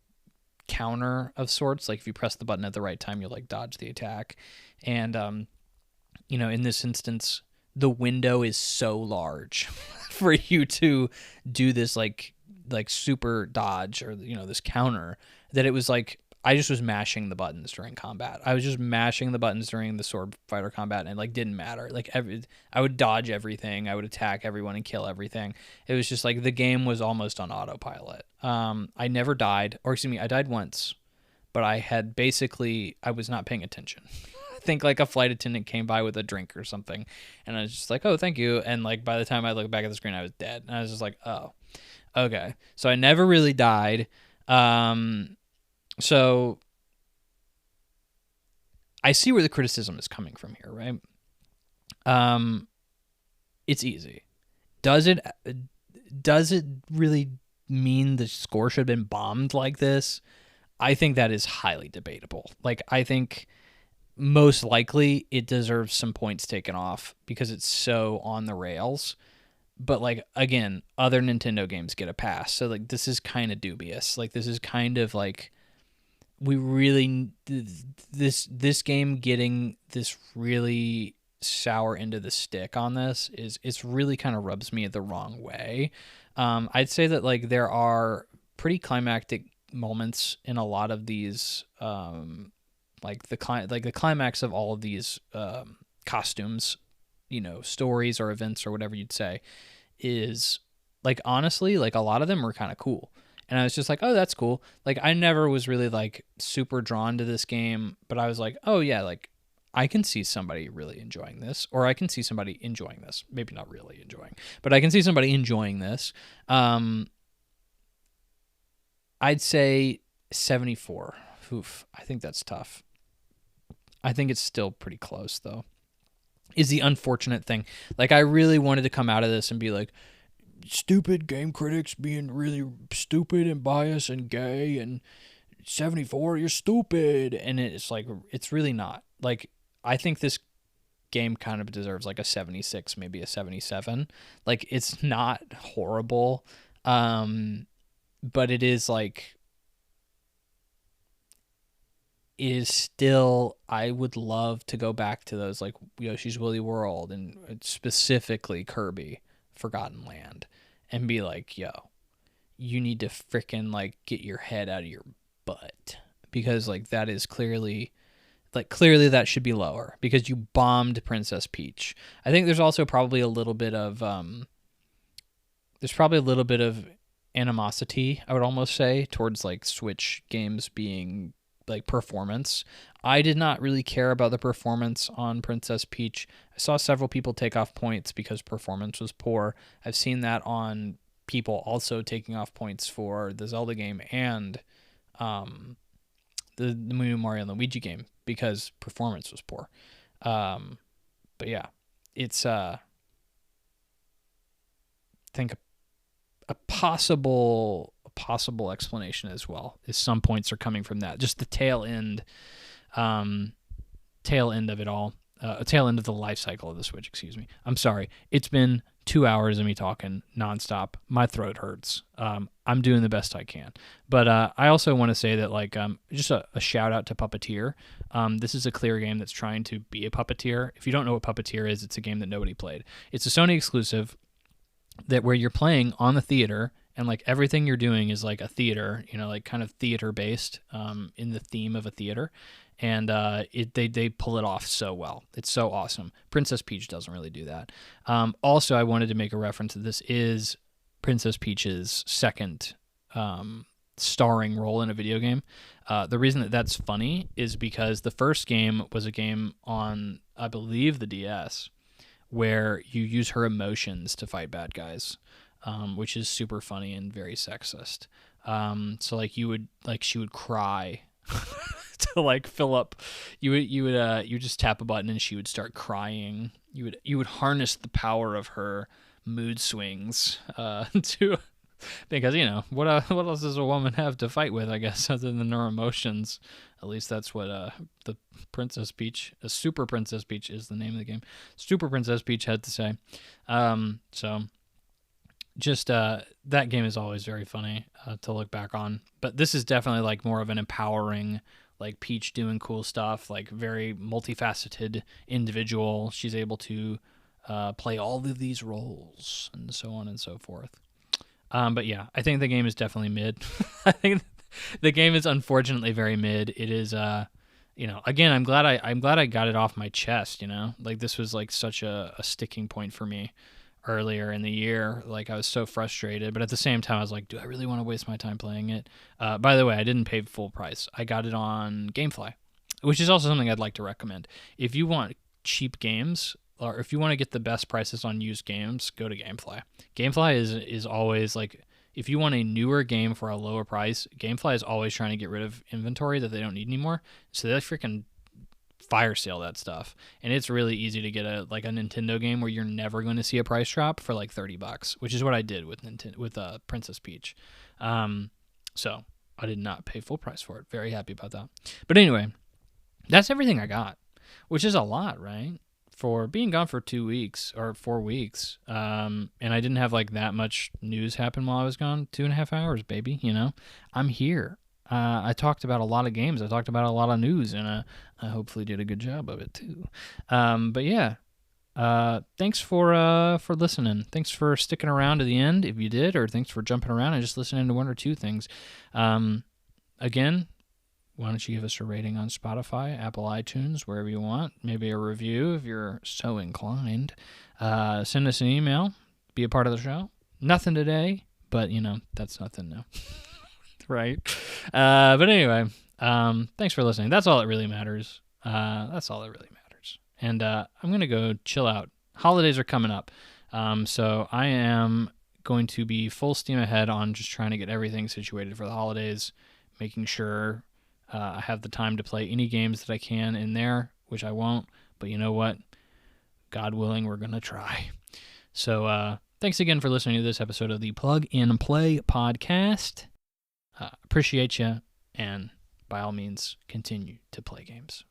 counter of sorts. Like if you press the button at the right time, you'll like dodge the attack. And in this instance, the window is so large for you to do this like super dodge or this counter, that it was like I just was mashing the buttons during combat. I was just mashing the buttons during the sword fighter combat, and it like didn't matter. Like I would dodge everything, I would attack everyone and kill everything. It was just like the game was almost on autopilot. I never died, or excuse me, I died once, but I was not paying attention. I think like a flight attendant came by with a drink or something, and I was just like, oh, thank you. And like by the time I looked back at the screen, I was dead, and I was just like, oh, okay. So I never really died. So I see where the criticism is coming from here, right? It's easy. Does it really mean the score should have been bombed like this? I think that is highly debatable. Like, I think most likely it deserves some points taken off because it's so on the rails. But like, again, other Nintendo games get a pass. So like, this is kind of dubious. Like, this is kind of like, we really, this game getting this really sour end of the stick on this it's really kind of rubs me the wrong way. I'd say that like there are pretty climactic moments in a lot of these, like the climax of all of these costumes, stories or events or whatever you'd say, is like, honestly, like a lot of them were kind of cool. And I was just like, oh, that's cool. Like, I never was really like super drawn to this game, but I was like, oh yeah, like I can see somebody really enjoying this, or I can see somebody enjoying this. Maybe not really enjoying, but I can see somebody enjoying this. I'd say 74. Oof, I think that's tough. I think it's still pretty close though. Is the unfortunate thing. Like, I really wanted to come out of this and be like, stupid game critics being really stupid and biased and gay, and 74, you're stupid. And it's like, it's really not. Like, I think this game kind of deserves like a 76, maybe a 77. Like, it's not horrible, but it is like, it is still, I would love to go back to those like Yoshi's Woolly World and specifically Kirby Forgotten Land and be like, yo, you need to freaking like get your head out of your butt, because like that is clearly that should be lower because you bombed Princess Peach. I think there's also probably a little bit of animosity, I would almost say, towards like Switch games being like performance. I did not really care about the performance on Princess Peach. I saw several people take off points because performance was poor. I've seen that on people also taking off points for the Zelda game and the new Mario and Luigi game because performance was poor. But yeah, it's I think a possible explanation as well is some points are coming from that, just the tail end of it all, tail end of the life cycle of the Switch. Excuse me, I'm sorry, it's been 2 hours of me talking nonstop. My throat hurts. I'm doing the best I can, but I also want to say that like just a shout out to Puppeteer. This is a clear game that's trying to be a Puppeteer. If you don't know what Puppeteer is, it's a game that nobody played. It's a Sony exclusive that where you're playing on the theater, and like everything you're doing is like a theater, like kind of theater based, in the theme of a theater, and they pull it off so well. It's so awesome. Princess Peach doesn't really do that. Also, I wanted to make a reference that this is Princess Peach's second starring role in a video game. The reason that that's funny is because the first game was a game on, I believe, the DS, where you use her emotions to fight bad guys, which is super funny and very sexist. So like she would cry to like fill up. You would just tap a button and she would start crying. You would harness the power of her mood swings to, because what else does a woman have to fight with, I guess, other than her emotions. At least that's what the Princess Peach, Super Princess Peach is the name of the game. Super Princess Peach had to say. So just that game is always very funny to look back on. But this is definitely like more of an empowering, like Peach doing cool stuff, like very multifaceted individual. She's able to play all of these roles and so on and so forth. But yeah, I think the game is definitely mid. I think The game is unfortunately very mid. It is, again, I'm glad I got it off my chest. Like this was like such a sticking point for me earlier in the year. Like I was so frustrated, but at the same time I was like, do I really want to waste my time playing it? By the way, I didn't pay full price. I got it on GameFly, which is also something I'd like to recommend. If you want cheap games, or if you want to get the best prices on used games, go to GameFly. GameFly is always like, if you want a newer game for a lower price, GameFly is always trying to get rid of inventory that they don't need anymore. So they freaking fire sale that stuff, and it's really easy to get a Nintendo game where you're never going to see a price drop for like $30, which is what I did with Princess Peach. So I did not pay full price for it. Very happy about that. But anyway, that's everything I got, which is a lot, right? For being gone for 2 weeks or 4 weeks, and I didn't have like that much news happen while I was gone. 2.5 hours, baby. I'm here. I talked about a lot of games. I talked about a lot of news, and I hopefully did a good job of it too. But yeah, thanks for listening. Thanks for sticking around to the end if you did, or thanks for jumping around and just listening to one or two things. Again, why don't you give us a rating on Spotify, Apple iTunes, wherever you want. Maybe a review if you're so inclined. Send us an email. Be a part of the show. Nothing today, but that's nothing now. Right? But anyway, thanks for listening. That's all that really matters. And I'm going to go chill out. Holidays are coming up. So I am going to be full steam ahead on just trying to get everything situated for the holidays, making sure I have the time to play any games that I can in there, which I won't. But you know what? God willing, we're going to try. So thanks again for listening to this episode of the Plug and Play podcast. Appreciate you, and by all means, continue to play games.